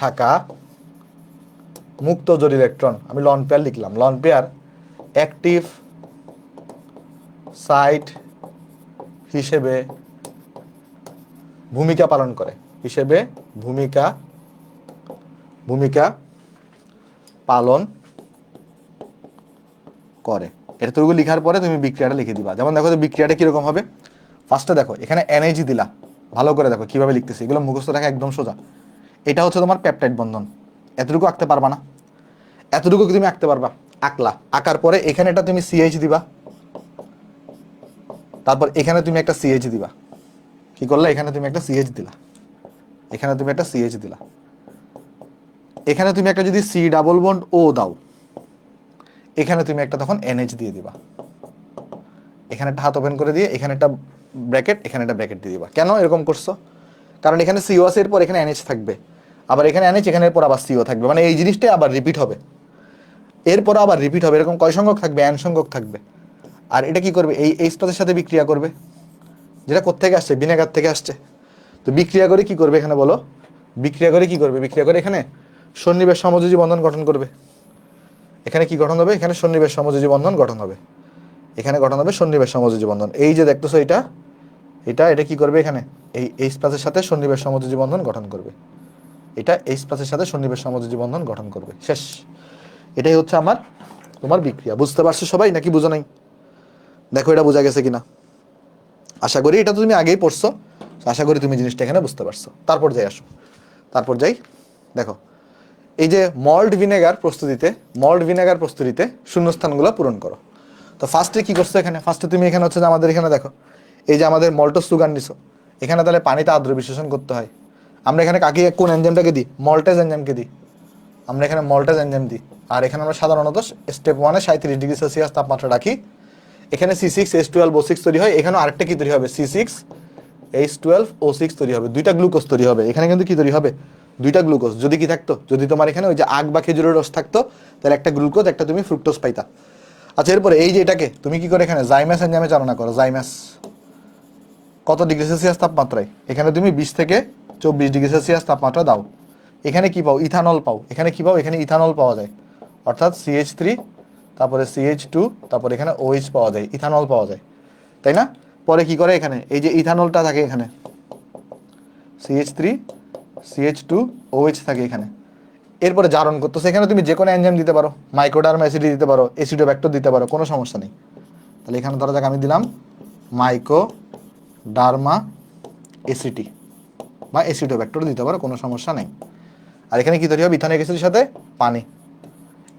থাকা মুক্ত জোড় ইলেকট্রন, আমি লন পেয়ার লিখলাম, লন পেয়ার অ্যাক্টিভ সাইট হিসেবে ভূমিকা পালন করে, এটা তো লেখার পরে তুমি বিক্রিয়াটা লিখে দিবা। যেমন দেখো তো বিক্রিয়াটা কিরকম হবে। ফার্স্টে দেখো এখানে এনএইচি দিলা, ভালো করে দেখো কিভাবে লিখতেছি, এগুলো মুখস্থ রাখা একদম সোজা। এটা হচ্ছে তোমার পেপটাইড বন্ধন, এতটুকু আঁকতে পারবা না, এতটুকু তুমি আঁকতে পারবা, আঁকার পরে এখানে এটা তুমি সিএইচ দিবা, তারপর এখানে তুমি একটা সিএইচ দিবা। কি করলে? এখানে তুমি একটা সিএইচ দিলা, এখানে তুমি একটা যদি সি ডাবল বন্ড ও দাও, এখানে তুমি একটা তখন এনএইচ দিয়ে দিবা। এখানে একটা হাত ওপেন করে দিয়ে এখানে একটা ব্র্যাকেট, এখানে একটা ব্র্যাকেট দিয়ে দিবা। কেন এরকম করছো? কারণ এখানে সিও আছে, এরপর এখানে এনএইচ থাকবে, আবার এখানে এনএইচ, এখানের পর আবার সিও থাকবে, মানে এই জিনিসটাই আবার রিপিট হবে, এরপর আবার রিপিট হবে। এরকম কয় সংখ্যক থাকবে? এন সংখ্যক থাকবে। আর এটা কি করবে? এই H+ এর সাথে বিক্রিয়া করবে, যেটা কোত্থেকে আসছে? ভিনেগার থেকে আসছে। তো বিক্রিয়া করে কি করবে এখানে বলো? বিক্রিয়া করে এখানে সন্নিবেশ সমযোজী বন্ধন গঠন করবে। এখানে কি গঠন হবে? এখানে সন্নিবেশ সমযোজী বন্ধন গঠন হবে, সন্নিবেশ সমযোজী বন্ধন। এই যে দেখতেছো এটা কি করবে? এখানে এই H+ এর সাথে সন্নিবেশ সমযোজী বন্ধন গঠন করবে, এটা H+ এর সাথে সন্নিবেশ সমযোজী বন্ধন গঠন করবে। শেষ। এটাই হচ্ছে তোমার বিক্রিয়া। বুঝতে পারছো সবাই নাকি বুঝো নাই? দেখো এটা বোঝা গেছে কিনা, আশা করি এটা তো তুমি আগেই পড়ছো, আশা করি তুমি জিনিসটা এখানে বুঝতে পারছো। তারপর যাই আসো, তারপর যাই দেখো এই যে মল্ট ভিনেগার প্রস্তুতিতে শূন্যস্থানগুলো পূরণ করো। তো ফার্স্টে কি করছো এখানে, ফার্স্টে তুমি এখানে হচ্ছে যে আমাদের এখানে দেখো এই যে আমাদের মল্টস সুগার নিছো, এখানে তাহলে পানিতে আদ্র বিশ্লেষণ করতে হয়। আমরা এখানে কাকে কোন এনজাইমটাকে দিই, মল্টেজ এনজাইমকে দিই, আমরা এখানে মল্টেজ এনজাইম দিই। আর এখানে আমরা সাধারণত স্টেপ 1-এ 37°C তাপমাত্রা রাখি। এখানে C6H12O6 তৈরি হয়, এখানে আরেকটা কি তৈরি হবে, C6H12O6 তৈরি হবে, দুইটা গ্লুকোজ তৈরি হবে। এখানে কিন্তু কি তৈরি হবে, দুইটা গ্লুকোজ। যদি কি থাকতো, যদি তোমার এখানে ওই যে আখ বা খেজুরের রস থাকতো, তাহলে একটা গ্লুকোজ একটা তুমি ফ্রুক্টোজ পাইতা। আচ্ছা এরপরে এই যে এটাকে তুমি কি করে এখানে জাইমাস এনজাইমে চালনা করো, জাইমাস কত ডিগ্রি সেলসিয়াস তাপমাত্রায়, এখানে তুমি 20 থেকে 24°C তাপমাত্রা দাও। এখানে কি পাও, ইথানল পাও। এখানে কি পাও, এখানে ইথানল পাওয়া যায়, অর্থাৎ CH3, তারপরে CH2, তারপরে এখানে OH পাওয়া যায়, ইথানল পাওয়া যায়, তাই না? পরে কি করে এখানে এই যে ইথানলটা থাকে, এখানে CH3 CH2OH থাকে এখানে। এরপরে জারণ করতেছে, এখানে তুমি যে কোনো এনজাইম দিতে পারো, মাইক্রোডার্মা অ্যাসিডি দিতে পারো, অ্যাসিডোব্যাক্টর দিতে পারো, কোনো সমস্যা নেই। তাহলে এখানে ধরা যাক আমি দিলাম মাইক্রোডার্মা অ্যাসিডি বা অ্যাসিডোব্যাক্টর দিতে পারো, কোনো সমস্যা নেই। আর এখানে কি তৈরি হবে, ইথানিক অ্যাসিডের সাথে পানি,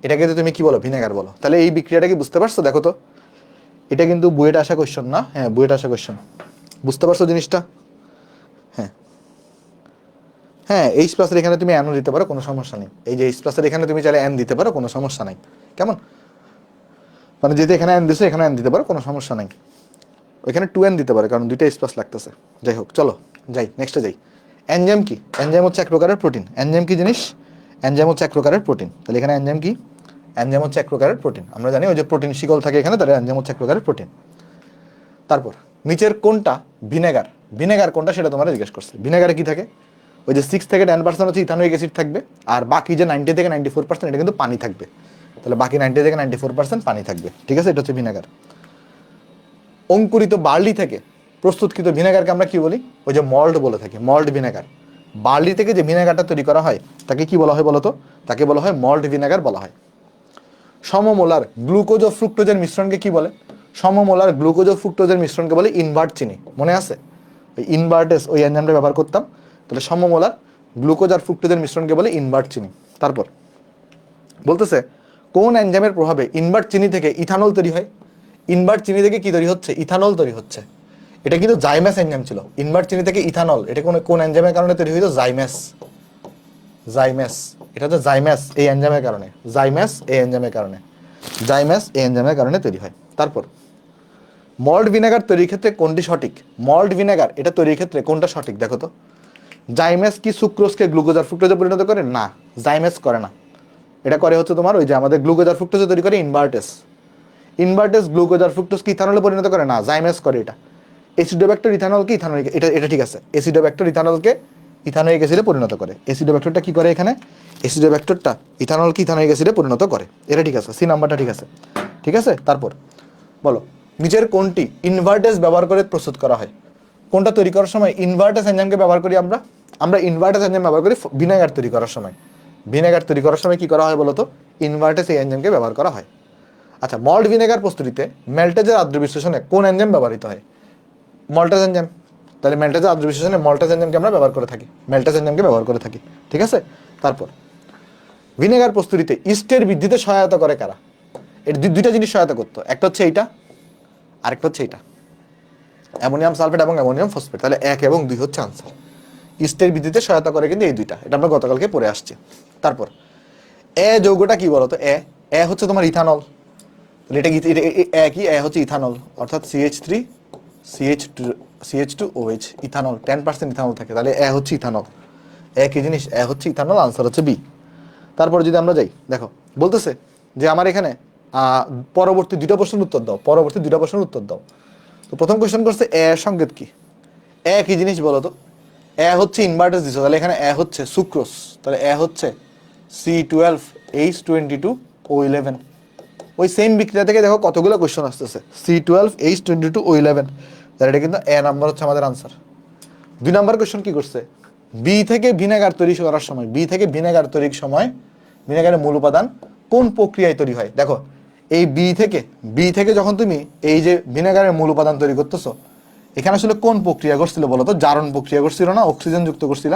এটাকে তো তুমি কি বলো, ভিনেগার বলো। তাহলে এই বিক্রিয়াটা কি বুঝতে পারছো? দেখো তো এটা কিন্তু বুয়েটে আসা কোয়েশ্চন না, হ্যাঁ বুয়েটে আসা কোয়েশ্চন, বুঝতে পারছো জিনিসটা? হ্যাঁ হ্যাঁ, H প্লাসের এখানে তুমি অ্যানও দিতে পারো, কোনো সমস্যা নেই। এই যে H প্লাসের এখানে তুমি চাইলে অ্যান দিতে পারো, কোনো সমস্যা নাই। কেমন, মানে যেহেতু এখানে অ্যান দিছো এখানে অ্যান দিতে পারো, কোনো সমস্যা নাই। ওইখানে 2N দিতে পারে, কারণ দুইটা H প্লাস লাগতেছে। যাই হোক, চলো যাই নেক্সটে যাই। এনজাইম কি, এনজাইম হচ্ছে এক প্রকারের প্রোটিন। এনজাইম কি জিনিস, এনজাইম হচ্ছে এক প্রকারের প্রোটিন। তাহলে এখানে এনজাইম কি, এনজাইম হচ্ছে এক প্রকারের প্রোটিন। আমরা জানি ওই যে প্রোটিন শিকল থাকে এখানে, তাহলে এনজাইম হচ্ছে এক প্রকারের প্রোটিন। তারপর নিচের কোনটা ভিনেগার, ভিনেগার কোনটা সেটা তোমার জিজ্ঞেস করছে। ভিনেগারে কি থাকে, ওই যে 6 থেকে 10% হচ্ছে ইথানোয়িক অ্যাসিড থাকবে, আর বাকি যে 90 থেকে 94% এটা কিন্তু পানি থাকবে। তাহলে বাকি 90 থেকে 94% পানি থাকবে, ঠিক আছে? এটা হচ্ছে ভিনেগার। অঙ্কুরিত বার্লি থেকে প্রস্তুতকৃত ভিনেগারকে আমরা কি বলি, ওই যে মল্ট বলে থাকি, মল্ট ভিনেগার। বার্লি থেকে যে ভিনেগারটা তৈরি করা হয় তাকে কি বলা হয় বলো তো, তাকে বলা হয় মল্ট ভিনেগার বলা হয়। সমমোলার গ্লুকোজ ও ফ্রুক্টোজের মিশ্রণকে কি বলে, সমমোলার গ্লুকোজ ও ফ্রুক্টোজের মিশ্রণকে বলে ইনভার্ট চিনি। মনে আছে ওই ইনভার্টেস, ওই এনজাইমটা ব্যবহার করতাম। তাহলে সমমোলার গ্লুকোজ আর ফ্রুক্টোজের মিশ্রণকে বলে ইনভার্ট চিনি। তারপর বলতেছে কোন এনজাইমের প্রভাবে ইনভার্ট চিনি থেকে ইথানল তৈরি হয়, ইনভার্ট চিনি থেকে কি তৈরি হচ্ছে, ইথানল তৈরি হচ্ছে। এটা কিন্তু জাইমাস এনজাইম ছিল, ইনভার্ট চিনি থেকে ইথানল, এটা কোন এনজাইমের কারণে তৈরি হইতো, জাইমাস, জাইমাস, এটা হচ্ছে জাইমাস এই এনজাইমের কারণে, জাইমাস এই এনজাইমের কারণে, জাইমাস এই এনজাইমের কারণে তৈরি হয়। তারপর মল্ট ভিনেগার তৈরির ক্ষেত্রে কোনটি সঠিক, মল্ট ভিনেগার এটা তৈরির ক্ষেত্রে কোনটা সঠিক দেখো তো। জাইমাস কি সুক্রোজকে গ্লুকোজ আর ফ্রুক্টোজে পরিণত করে, না জাইমাস করে না। এটা করে হচ্ছে তোমার ওই যে আমাদের গ্লুকোজ আর ফ্রুক্টোজে তৈরি করে ইনভার্টেস, ইনভার্টেস গ্লুকোজ আর ফ্রুক্টোজকে ইথানলে পরিণত করে, না জাইমাস করে এটা। অ্যাসিডোব্যাক্টর ইথানলকে ইথানোয়িক, এটা ঠিক আছে, অ্যাসিডোব্যাক্টর ইথানলকে ইথানোয়িক অ্যাসিডে পরিণত করে। অ্যাসিডোব্যাক্টরটা কি করে এখানে, অ্যাসিডোব্যাক্টরটা ইথানলকে ইথানোয়িক অ্যাসিডে পরিণত করে, এটা ঠিক আছে, সি নাম্বারটা ঠিক আছে, ঠিক আছে। তারপর বলো নিচের কোনটি ইনভার্টেস ব্যবহার করে প্রস্তুত করা হয়, কোনটা তৈরি করার সময় ইনভার্টেস এনজাইমকে ব্যবহার করি আমরা, আমরা ইনভার্টেস এনজাইম ব্যবহার করি ভিনেগার তৈরি করার সময়। ভিনেগার তৈরি করার সময় কি করা হয় বলতো, ইনভার্টেস এই এনজাইমকে ব্যবহার করা হয়। আচ্ছা মল্ট ভিনেগার প্রস্তুতিতে মেল্টেজের আদ্র বিশ্লেষণে কোন এনজাইম ব্যবহৃত হয়, মল্টেজ এনজাইম। তাহলে মেল্টেজের আদ্র বিশ্লেষণে মল্টেজ এনজাইমকে আমরা ব্যবহার করে থাকি, মেল্টেজ এনজাইমকে ব্যবহার করে থাকি, ঠিক আছে। তারপর ভিনেগার প্রস্তুতিতে ইস্টের বৃদ্ধিতে সহায়তা করে কারা, এর দুইটা জিনিস সহায়তা করতো, একটা হচ্ছে এইটা, আরেকটা হচ্ছে এইটা, অ্যামোনিয়াম সালফেট এবং অ্যামোনিয়াম ফসফেট। তাহলে 1 এবং 2 হচ্ছে আনসার। ইস্টের বৃদ্ধিতে সহায়তা করে কিন্তু এই দুইটা, এটা আমরা গতকালকে পড়ে আসছি। তারপর এ যৌগটা কি বলতো, এ হচ্ছে তোমার ইথানল। তাহলে এটা কি, এ হচ্ছে ইথানল, অর্থাৎ CH3 CH2OH, ইথানল 10% ইথানল থাকে, তাহলে এ হচ্ছে ইথানল। কি জিনিস, এ হচ্ছে ইথানল, আনসার হচ্ছে বি। তারপর যদি আমরা যাই দেখো বলতেছে যে আমার এখানে পরবর্তী দুইটা প্রশ্নের উত্তর দাও, পরবর্তী দুইটা প্রশ্নের উত্তর দাও। তো প্রথম কোয়েশ্চেন করছে এ এর সংকেত কি, কি জিনিস বলো তো। হচ্ছে ইনভার্টেস দিছো, তাহলে এখানে হচ্ছে সুক্রোজ, তাহলে হচ্ছে C12H22O11। ওই সেম বিক্রিয়া থেকে দেখো কতগুলো কোয়েশ্চন আসতেছে, C12H22O11, তাহলে এটা কিন্তু নাম্বার হচ্ছে আমাদের আনসার। 2 নাম্বার কোয়েশ্চন কি করছে, বি থেকে ভিনেগার তৈরি করার সময়, বি থেকে ভিনেগার তৈরির সময় ভিনেগারের মূল উপাদান কোন প্রক্রিয়ায় তৈরি হয়। দেখো এই বি থেকে যখন তুমি এই যে ভিনেগারের মূল উপাদান তৈরি করতেছো, এখানে আসলে কোন প্রক্রিয়া ঘটছিল বলো তো? জারণ প্রক্রিয়া ঘটছিল না? অক্সিজেন যুক্ত করছিল।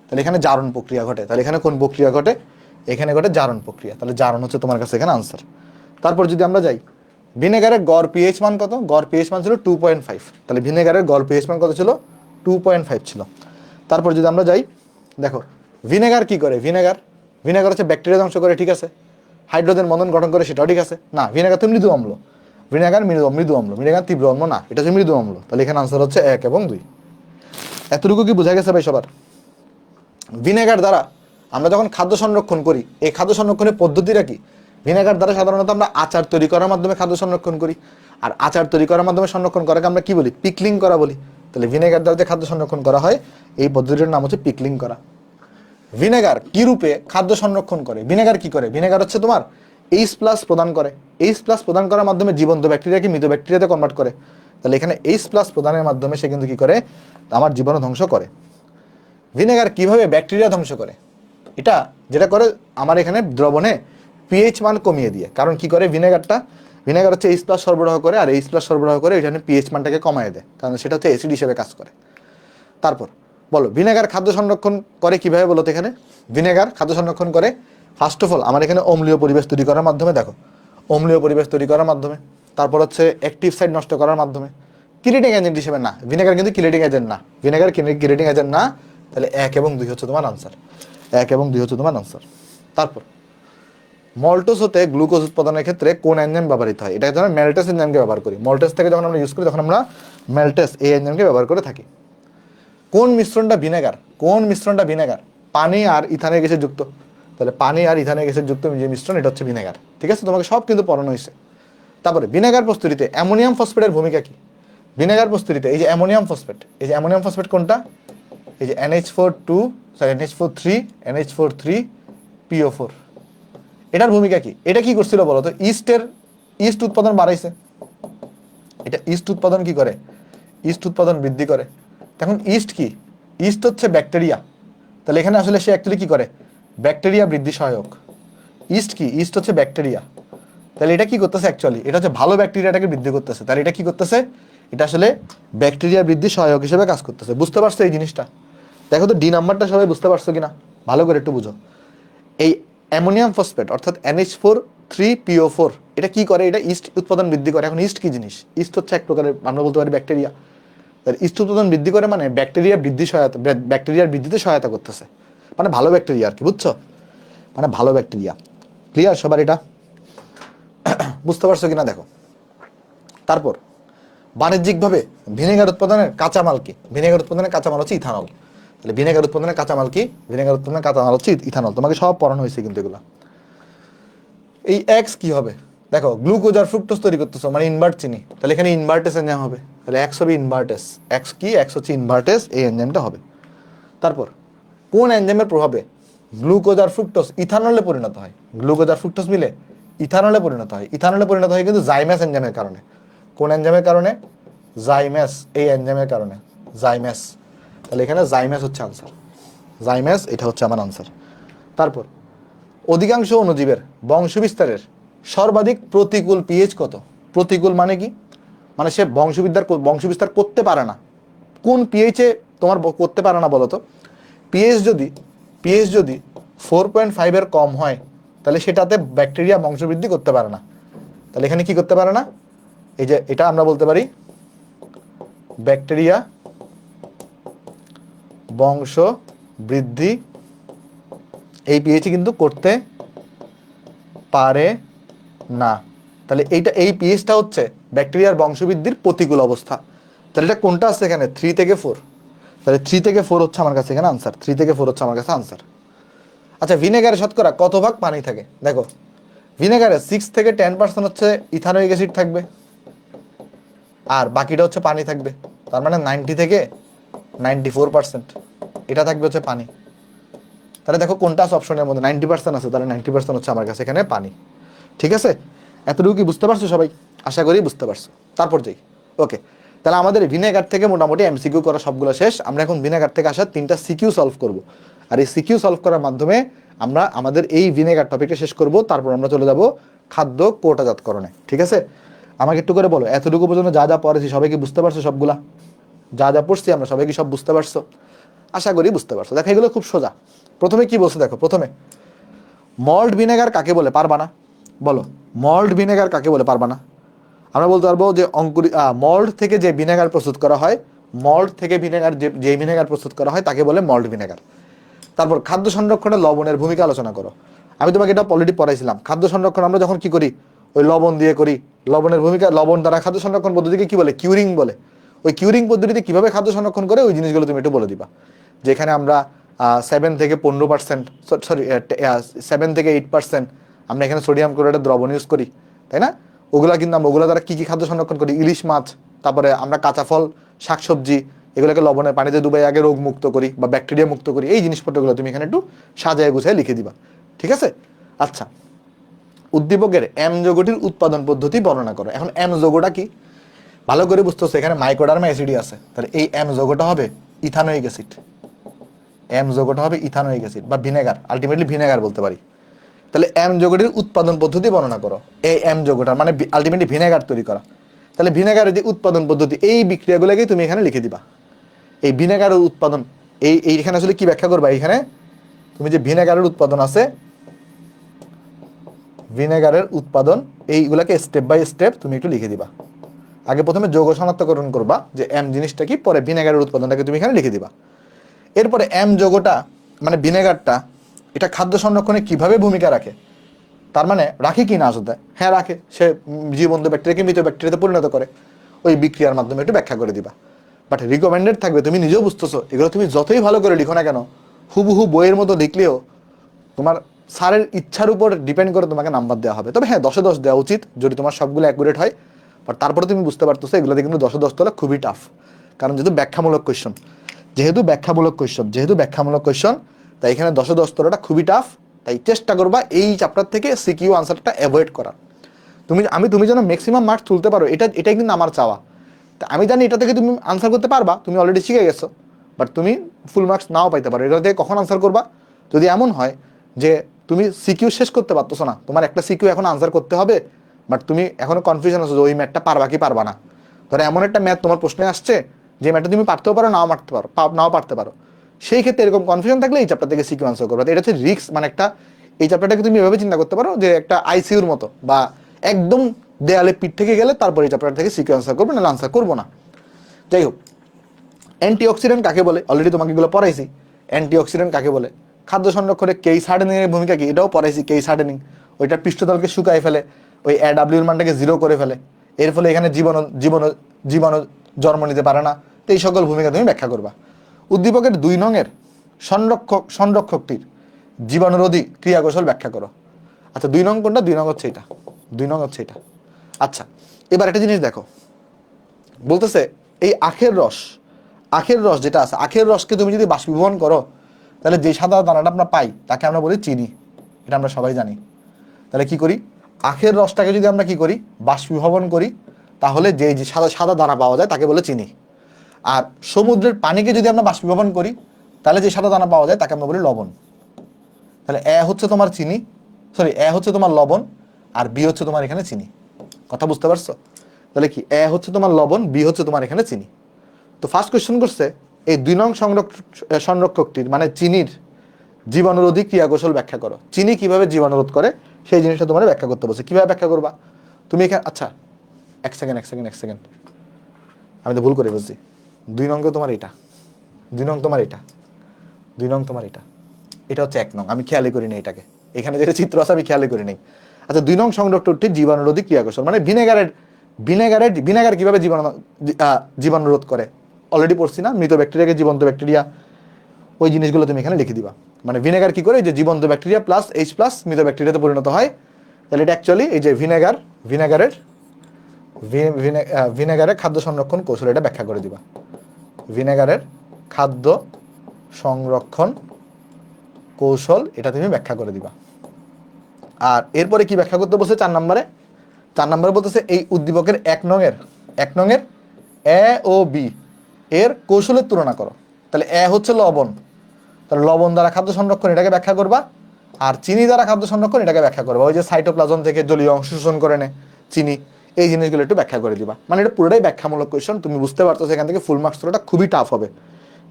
তাহলে এখানে জারণ প্রক্রিয়া ঘটে। তাহলে এখানে কোন প্রক্রিয়া ঘটে? এখানে ঘটে জারণ প্রক্রিয়া। তাহলে জারণ হচ্ছে তোমার কাছে এখানে আনসার। তারপর যদি আমরা যাই, ভিনেগারের গড় পিএইচ মান কত? গড় পিএইচ মান ছিল 2.5। তাহলে ভিনেগারের গড় পিএইচ মান কত ছিল? 2.5 ছিল। তারপর যদি আমরা যাই, দেখো ভিনেগার কি করে? ভিনেগার হচ্ছে ব্যাকটেরিয়া ধ্বংস করে, ঠিক আছে। হাইড্রোজেন বন্ধন গঠন করে, সেটাও ঠিক আছে। না, ভিনেগার তো মৃদু অম্ল। ভিনেগার মৃদু অম্ল, ভিনেগার তীব্র অম্ল না, এটা হচ্ছে মৃদু অম্ল। তাহলে এখানে আনসার হচ্ছে 1 এবং 2। এতটুকু কি বোঝা গেছে ভাই সবার? ভিনেগার দ্বারা আমরা যখন খাদ্য সংরক্ষণ করি, এই খাদ্য সংরক্ষণের পদ্ধতিটা কি? ভিনেগার দ্বারা সাধারণত আমরা আচার তৈরি করার মাধ্যমে খাদ্য সংরক্ষণ করি। আর আচার তৈরি করার মাধ্যমে সংরক্ষণ করাকে আমরা কি বলি? পিকলিং করা বলি। তাহলে ভিনেগার দ্বারা যে খাদ্য সংরক্ষণ করা হয়, এই পদ্ধতির নাম হচ্ছে পিকলিং করা। ভিনেগার কি রূপে খাদ্য সংরক্ষণ করে? ভিনেগার কি করে? ভিনেগার হচ্ছে তোমার H+ প্রদান করে। H+ প্রদান করার মাধ্যমে জীবন্ত ব্যাকটেরিয়াকে মৃত ব্যাকটেরিয়াতে কনভার্ট করে। তাহলে এখানে H+ প্রদানের মাধ্যমে সে কিন্তু কি করে? আমার জীবাণু ধ্বংস করে। ভিনেগার কিভাবে ব্যাকটেরিয়া ধ্বংস করে? এটা যেটা করে আমার এখানে দ্রবণে পিএইচ মান কমিয়ে দিয়ে। কারণ কি করে ভিনেগার হচ্ছে H+ সরবরাহ করে, আর H+ সরবরাহ করে এখানে পিএইচ মানটাকে কমায় দেয়, কারণ সেটা হচ্ছে অ্যাসিড হিসেবে কাজ করে। তারপর বলো, ভিনেগার খাদ্য সংরক্ষণ করে কিভাবে বলো তো? এখানে ভিনেগার খাদ্য সংরক্ষণ করে ফার্স্ট অফ অল আমার এখানে অম্লীয় পরিবেশ তৈরি করার মাধ্যমে। দেখো, অম্লীয় পরিবেশ তৈরি করার মাধ্যমে। তারপর হচ্ছে অ্যাক্টিভ সাইড নষ্ট করার মাধ্যমে। কিলেটিং এজেন্ট হিসেবে না, ভিনেগার কিন্তু কিলেটিং এজেন্ট না। ভিনেগার কিলেটিং এজেন্ট না। তাহলে 1 এবং 2 হচ্ছে তোমার আনসার। 1 এবং 2 হচ্ছে তোমার আনসার। তারপর মল্টোজ হতে গ্লুকোজ উৎপাদনের ক্ষেত্রে কোন এনজাইম ব্যবহৃত হয়? এটা আমরা ম্যালটেস এনজাইমকে ব্যবহার করি। মল্টোজ থেকে যখন আমরা ইউজ করি, তখন আমরা ম্যালটেস এই এনজাইমকে ব্যবহার করে থাকি। কোন মিশ্রণটা ভিনেগার? পানি আর ইথানের গ্যাসের যুক্ত। তাহলে পানি আর ইথানের গ্যাসের যুক্ত যে মিশ্রণ, এটা হচ্ছে ভিনেগার। ঠিক আছে, তোমাকে সব কিন্তু পড়ানো হয়েছে। তারপরে ভিনেগার প্রস্তুতিতে অ্যামোনিয়াম ফসফেটের ভূমিকা কি? ভিনেগার প্রস্তুতিতে এই যে অ্যামোনিয়াম ফসফেট কোনটা? এই যে NH4 3PO4, এটার ভূমিকা কি? এটা কি করছিল বলো তো? ইস্ট উৎপাদন বাড়াইছে। এটা ইস্ট উৎপাদন কি করে? ইস্ট উৎপাদন বৃদ্ধি করে। এখন ইস্ট কি? ইস্ট হচ্ছে ব্যাকটেরিয়া। তাহলে এখানে আসলে সে অ্যাকচুয়ালি কি করে? ব্যাকটেরিয়া বৃদ্ধি সহায়ক। ইস্ট কি? ইস্ট হচ্ছে ব্যাকটেরিয়া। তাহলে এটা কি করতেছে? অ্যাকচুয়ালি এটা হচ্ছে ভালো ব্যাকটেরিয়াটাকে বৃদ্ধি করতেছে। তাহলে এটা কি করতেছে? এটা আসলে ব্যাকটেরিয়া বৃদ্ধি সহায়ক হিসেবে কাজ করতেছে। বুঝতে পারছো এই জিনিসটা? দেখো তো ডি নাম্বারটা সবাই বুঝতে পারছো কিনা, ভালো করে একটু বুঝো। এই অ্যামোনিয়াম ফসফেট অর্থাৎ NH4 3PO4, এটা কি করে? এটা ইস্ট উৎপাদন বৃদ্ধি করে। এখন ইস্ট কি জিনিস? ইস্ট হচ্ছে এক প্রকারের, আমরা বলতে পারি, ব্যাকটেরিয়া। ইস্ট উৎপাদন বৃদ্ধি করে মানে ব্যাকটেরিয়ার বৃদ্ধিতে সহায়তা করতেছে। মানে ভালো ব্যাকটেরিয়া আর কি, বুঝছো? মানে ভালো ব্যাকটেরিয়া। ক্লিয়ার সবার এটা? বুঝতে পারছো কিনা দেখো। তারপর বাণিজ্যিকভাবে ভিনেগার উৎপাদনের কাঁচামাল কি? ভিনেগার উৎপাদনের কাঁচামাল হচ্ছে ইথানল। তাহলে ভিনেগার উৎপাদনের কাঁচামাল কি? ভিনেগার উৎপাদনের কাঁচামাল হচ্ছে ইথানল। তোমাকে সব পড়ানো হয়েছে কিন্তু এগুলো। এই এক্স কি হবে? দেখো, গ্লুকোজ আর ফ্রুক্টোজ তৈরি করতেছো, মানে ইনভার্ট চিনি। তাহলে এখানে ইনভার্টেস এনজাইম হবে। তাহলে এক্স হবে ইনভার্টেস। এক্স কি? এক্স হচ্ছে ইনভার্টেস, এই এনজাইমটা হবে। তারপর কোন এনজাইমের প্রভাবে গ্লুকোজ আর ফ্রুক্টোজ ইথানলে পরিণত হয়? গ্লুকোজ আর ফ্রুক্টোজ মিলে ইথানলে পরিণত হয়। ইথানলে পরিণত হয় কিন্তু জাইম্যাস এনজাইমের কারণে। কোন এনজাইমের কারণে? জাইম্যাস, এই এনজাইমের কারণে। জাইম্যাস। তাহলে এখানে জাইম্যাস হচ্ছে আনসার। জাইম্যাস, এটা হচ্ছে আমার আনসার। তারপর অধিকাংশ অণুজীবের বংশবিস্তারের সর্বাধিক প্রতিকূল পিএইচ কত? প্রতিকূল মানে কি? মানে সে বংশবিস্তার করতে পারে না। কোন পিএইচে তোমার করতে পারে না বলো তো? পিএইচ যদি 4.5 কম হয়, তাহলে সেটাতে ব্যাকটেরিয়া বংশবৃদ্ধি করতে পারে না। তাহলে এখানে কি করতে পারে না? এই যে এটা আমরা বলতে পারি ব্যাকটেরিয়া বংশ বৃদ্ধি এই পিএইচে কিন্তু করতে পারে না। তাহলে এই পিএইচটা হচ্ছে ব্যাকটেরিয়ার বংশবৃদ্ধির প্রতিকূল অবস্থা। তাহলে এটা কোনটা আছে এখানে? 3 থেকে 4। তাহলে 3 থেকে 4 হচ্ছে আমার কাছে এখানে আনসার। 3 থেকে 4 হচ্ছে আমার কাছে আনসার। আচ্ছা, ভিনেগারে শতকরা কত ভাগ পানি থাকে? দেখো, ভিনেগারে 6 থেকে 10% হচ্ছে ইথানোয়িক অ্যাসিড থাকবে, আর বাকিটা হচ্ছে পানি থাকবে। তার মানে 90 থেকে 94% এটা থাকবে হচ্ছে পানি। তাহলে দেখো কোনটা আছে অপশনের মধ্যে? 90% আছে। তাহলে 90% হচ্ছে আমার কাছে এখানে পানি। ঠিক আছে, এতটুকু কি বুঝতে পারছো সবাই? আশা করি বুঝতে পারছো। তারপর যাই। ওকে, তাহলে আমাদের ভিনেগার থেকে মোটামুটি এমসিকিউ করা সবগুলো শেষ। আমরা এখন ভিনেগার থেকে আসা 3টা সিকিউ সলভ করব। আর এই সিকিউ সলভ করার মাধ্যমে আমরা আমাদের এই ভিনেগার টপিকটা শেষ করব। তারপর আমরা চলে যাব খাদ্য কোটাজাতকরণে। ঠিক আছে, আমাকে একটু করে বলো, এতটুকু পর্যন্ত যা যা পড়েছি সবাই কি বুঝতে পারছো? সবগুলা যা যা পড়ছি আমরা সবাই কি সব বুঝতে পারছো? আশা করি বুঝতে পারছো। দেখো এগুলো খুব সোজা। প্রথমে কি বলছে দেখো, প্রথমে মল্ট ভিনেগার কাকে বলে? পারবা না? বলো, মল্ট ভিনেগার কাকে বলে? পারবা না? আমরা বলতে পারবো যে মল্ট থেকে যে ভিনেগার প্রস্তুত করা হয়, মল্ট থেকে ভিনেগার যে ভিনেগার প্রস্তুত করা হয় তাকে বলে মল্ট ভিনেগার। তারপর খাদ্য সংরক্ষণে লবণের ভূমিকা আলোচনা করো। আমি তোমাকে এটা অলরেডি পড়াইছিলাম। খাদ্য সংরক্ষণ আমরা যখন কি করি, ওই লবণ দিয়ে করি। লবণের ভূমিকা, লবণ দ্বারা খাদ্য সংরক্ষণ পদ্ধতিকে কি বলে? কিউরিং বলে। ওই কিউরিং পদ্ধতিতে কিভাবে খাদ্য সংরক্ষণ করে ওই জিনিসগুলো তুমি একটু বলে দিবা। যেখানে আমরা 7 থেকে 15%, সরি 7 থেকে 8% আমরা এখানে সোডিয়াম ক্লোরাইডের দ্রবণ ইউজ করি, তাই না? ওগুলা কিন্তু আমরা ওগুলো দ্বারা কী কী খাদ্য সংরক্ষণ করি? ইলিশ মাছ, তারপরে আমরা কাঁচা ফল, শাকসবজি, এগুলোকে লবণের পানিতে ডুবাই আগে রোগ মুক্ত করি বা ব্যাকটেরিয়া মুক্ত করি। এই জিনিসপত্রগুলো তুমি এখানে একটু সাজায় গুছায় লিখে দিবা। ঠিক আছে? আচ্ছা, উদ্দীপকের এম যৌগটির উৎপাদন পদ্ধতি বর্ণনা করো। এখন এম যৌগটা কি ভালো করে বুঝতেছো, এখানে মাইক্রোডার্মা অ্যাসিডই আছে, তাহলে এই এম যৌগটা হবে ইথানোয়িক অ্যাসিড। এম যৌগটা হবে ইথানোয়িক অ্যাসিড বা ভিনেগার, আলটিমেটলি ভিনেগার বলতে পারি। তাহলে এম যৌগটির উৎপাদন পদ্ধতি বর্ণনা করো। এই এম যৌগটার মানে আলটিমেটলি ভিনেগার তৈরি করা। তাহলে ভিনেগারের যে উৎপাদন পদ্ধতি, এই বিক্রিয়াগুলোকেই তুমি এখানে লিখে দিবা। এই ভিনেগারের উৎপাদন, এইখানে আসলে কি ব্যাখ্যা করবা? এইখানে তুমি যে ভিনেগারের উৎপাদন আছে, ভিনেগারের উৎপাদন, এইগুলাকে স্টেপ বাই স্টেপ তুমি একটু লিখে দিবা। আগে প্রথমে যৌগ শনাক্তকরণ করবা যে এম জিনিসটা কি, পরে ভিনেগারের উৎপাদনটাকে তুমি এখানে লিখে দিবা। এরপরে এম যৌগটা মানে ভিনেগারটা, এটা খাদ্য সংরক্ষণে কিভাবে ভূমিকা রাখে, তার মানে রাখে কি না আসলে? হ্যাঁ রাখে, সে জীবন্ত ব্যাকটেরিয়াকে মৃত ব্যাকটেরিয়াতে পরিণত করে। ওই বিক্রিয়ার মাধ্যমে একটু ব্যাখ্যা করে দিবা। বাট রিকমেন্ডেড থাকবে, তুমি নিজেও বুঝতেছো, এগুলো তুমি যতই ভালো করে লিখো না কেন, হুবহু বইয়ের মতো লিখলেও তোমার স্যারের ইচ্ছার উপর ডিপেন্ড করে তোমাকে নাম্বার দেওয়া হবে। তবে হ্যাঁ 10-এ 10 দেওয়া উচিত যদি তোমার সবগুলো অ্যাকুরেট হয়। বাট তারপরে তুমি বুঝতে পারতেছো এগুলোতে কিন্তু 10-এ 10 তোলা খুবই টাফ। কারণ যেহেতু ব্যাখ্যামূলক কোয়েশ্চন, তাই এখানে 10-এ 10 তোলাটা খুবই টাফ। তাই চেষ্টা করবা এই চ্যাপ্টার থেকে সিকিউ আনসারটা অ্যাভয়েড করার। তুমি যেন ম্যাক্সিমাম মার্কস তুলতে পারো, এটাই কিন্তু আমার চাওয়া। তা আমি জানি এটা থেকে তুমি আনসার করতে পারবা, তুমি অলরেডি শিখে গেছো। বাট তুমি ফুল মার্কস নাও পাইতে পারো। এটা থেকে কখন আনসার করবা? যদি এমন হয় যে তুমি সিকিউ শেষ করতে পারতেছো না, তোমার একটা সিকিউ এখন আনসার করতে হবে, বাট তুমি এখনো কনফিউশন আছো যে ওই ম্যাথটা পারবা কি পারবা না। ধরো এমন একটা ম্যাথ তোমার প্রশ্নে আসছে যে ম্যাথটা তুমি পারতেও পারো, নাও পারতে পারো। সেই ক্ষেত্রে এরকম কনফিউশন থাকলে এই চ্যাপ্টার থেকে সিকিউ আনসার করবা। এটা হচ্ছে রিস্ক, মানে একটা, এই চ্যাপ্টারটাকে তুমি এভাবে চিন্তা করতে পারো যে একটা আইসিইউর মতো, বা একদম দেয়ালে পিঠ থেকে গেলে তারপর এই চ্যাপ্টার থেকে সিকিউ আনসার করবো, না আনসার করবো না। যাই হোক, অ্যান্টিঅক্সিডেন্ট কাকে বলে? অলরেডি তোমাকে এগুলো পড়াইছি। অ্যান্টিঅক্সিডেন্ট কাকে বলে? খাদ্য সংরক্ষণে কেইস হার্ডেনিং এর ভূমিকা কি, এটাও পড়াইছি। কেইস হার্ডেনিং ওইটা পৃষ্ঠতলকে শুকায় ফেলে, ওই এর মানটাকে 0 করে ফেলে। এর ফলে এখানে জীবাণু জন্ম নিতে পারে না। তো এই সকল ভূমিকা তুমি ব্যাখ্যা করবা। উদ্দীপকের 2 নংয়ের সংরক্ষকটির জীবাণুরোধী ক্রিয়াকৌশল ব্যাখ্যা করো। আচ্ছা 2 নং কোনটা? 2 নং হচ্ছে এটা, 2 নং হচ্ছে এটা। আচ্ছা এবার একটা জিনিস দেখো, বলতেছে এই আখের রস যেটা আছে, আখের রসকে তুমি যদি বাষ্পীভবন করো, তাহলে যে সাদা দানাটা আমরা পাই তাকে আমরা বলি চিনি। এটা আমরা সবাই জানি। তাহলে কি করি, আখের রসটাকে যদি আমরা কি করি, বাষ্পীভবন করি, তাহলে যে সাদা সাদা দানা পাওয়া যায় তাকে বলে চিনি। আর সমুদ্রের পানিকে যদি আমরা বাষ্পীভবন করি, তাহলে যে সাদা দানা পাওয়া যায় তাকে আমরা বলি লবণ। তাহলে এ হচ্ছে তোমার চিনি, সরি এ হচ্ছে তোমার লবণ, আর বি হচ্ছে তোমার এখানে চিনি। কথা বুঝতে পারছো? তাহলে কি, এ হচ্ছে তোমার লবণ, বি হচ্ছে তোমার এখানে চিনি। তো ফার্স্ট কোয়েশ্চেন করছে এই 2 নং সংরক্ষকটির মানে চিনির জীবাণুরোধী ক্রিয়াকৌশল ব্যাখ্যা করো। চিনি কিভাবে জীবাণুরোধ করে সেই জিনিসটা তোমার ব্যাখ্যা করতে বলছে। কিভাবে ব্যাখ্যা করবা তুমি এখানে? আচ্ছা এক সেকেন্ড, আমি তো ভুল করে বলছি। 2 নং তোমার এটা, 2 নং তোমার এটা, 2 নং তোমার এটা, এটা হচ্ছে 1 নং। আমি খেয়ালই করি নাই এটাকে, এখানে যেটা চিত্র আছে আমি খেয়ালই করি নাই। আচ্ছা 2 নং সংরক্ষকটির জীবাণুরোধী ক্রিয়াকৌশল মানে ভিনেগার কিভাবে জীবাণুরোধ করে অলরেডি পড়ছি না? মৃত ব্যাকটেরিয়াকে জীবন্ত ব্যাকটেরিয়া, ওই জিনিসগুলো তুমি এখানে লিখে দিবা। মানে ভিনেগার কি করে, যে জীবন্ত ব্যাকটেরিয়া প্লাস H+ মৃত ব্যাকটেরিয়াতে পরিণত হয়। তাহলে এটা অ্যাকচুয়ালি এই যে ভিনেগারের খাদ্য সংরক্ষণ কৌশল, এটা ব্যাখ্যা করে দিবা। ভিনেগারের খাদ্য সংরক্ষণ কৌশল এটা তুমি ব্যাখ্যা করে দিবা। আর এরপরে কি ব্যাখ্যা করতে বলছে 4 নম্বরে বলতেছে এই উদ্দীপকের 1 নংয়ের এ ও বি এর কৌশলের তুলনা করো। তাহলে এ হচ্ছে লবণ, তাহলে লবণ দ্বারা খাদ্য সংরক্ষণ এটাকে ব্যাখ্যা করবা। আর চিনি দ্বারা খাদ্য সংরক্ষণ এটাকে ব্যাখ্যা করবে, ওই যে সাইটোপ্লাজম থেকে জলীয় অংশ শোষণ করে নেয় চিনি, এই জিনিসগুলো একটু ব্যাখ্যা করে দিবা। মানে এটা পুরোটাই ব্যাখ্যামূলক কোয়েশ্চন, তুমি বুঝতে পারছো সেখান থেকে ফুল মার্কস তোলাটা খুবই টাফ হবে,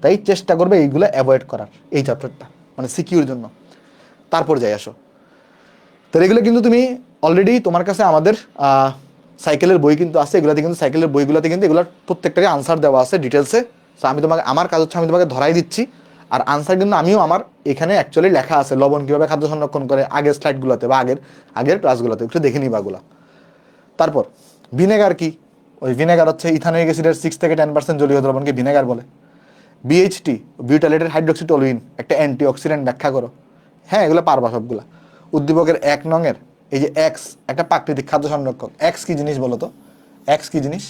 তাই চেষ্টা করবে এইগুলো অ্যাভয়েড করার এই চ্যাপ্টারটা, মানে সিকিউর জন্য। তারপর যাই আসো, তো এগুলো কিন্তু তুমি অলরেডি তোমার কাছে আমাদের সাইকেলের বই কিন্তু আছে, এগুলোতে কিন্তু সাইকেলের বইগুলোতে কিন্তু এগুলোর প্রত্যেকটাকে আনসার দেওয়া আছে ডিটেলসে। তো আমি তোমাকে, আমার কাজ হচ্ছে আমি তোমাকে ধরাই দিচ্ছি, আর আনসার কিন্তু আমিও আমার এখানে অ্যাকচুয়ালি লেখা আছে, লবণ কীভাবে খাদ্য সংরক্ষণ করে আগের স্লাইডগুলোতে বা আগের ক্লাসগুলোতে, একটু দেখে নিবা এগুলো। তারপর ভিনেগার কি, ওই ভিনেগার হচ্ছে ইথানোয়িক অ্যাসিডের 6 থেকে 10% জলীয় দ্রবণকে ভিনেগার বলে। বিএইচটি, বিউটাইলেটেড হাইড্রোক্সিটোলুইন, একটা অ্যান্টিঅক্সিডেন্ট, ব্যাখ্যা করো। হ্যাঁ, এগুলো পারবা সবগুলা। উদ্দীপকের 1 নংয়ের এই যে এক্স, একটা প্রাকৃতিক খাদ্য সংরক্ষক। এক্স কি জিনিস বলো তো? এক্স কি জিনিস?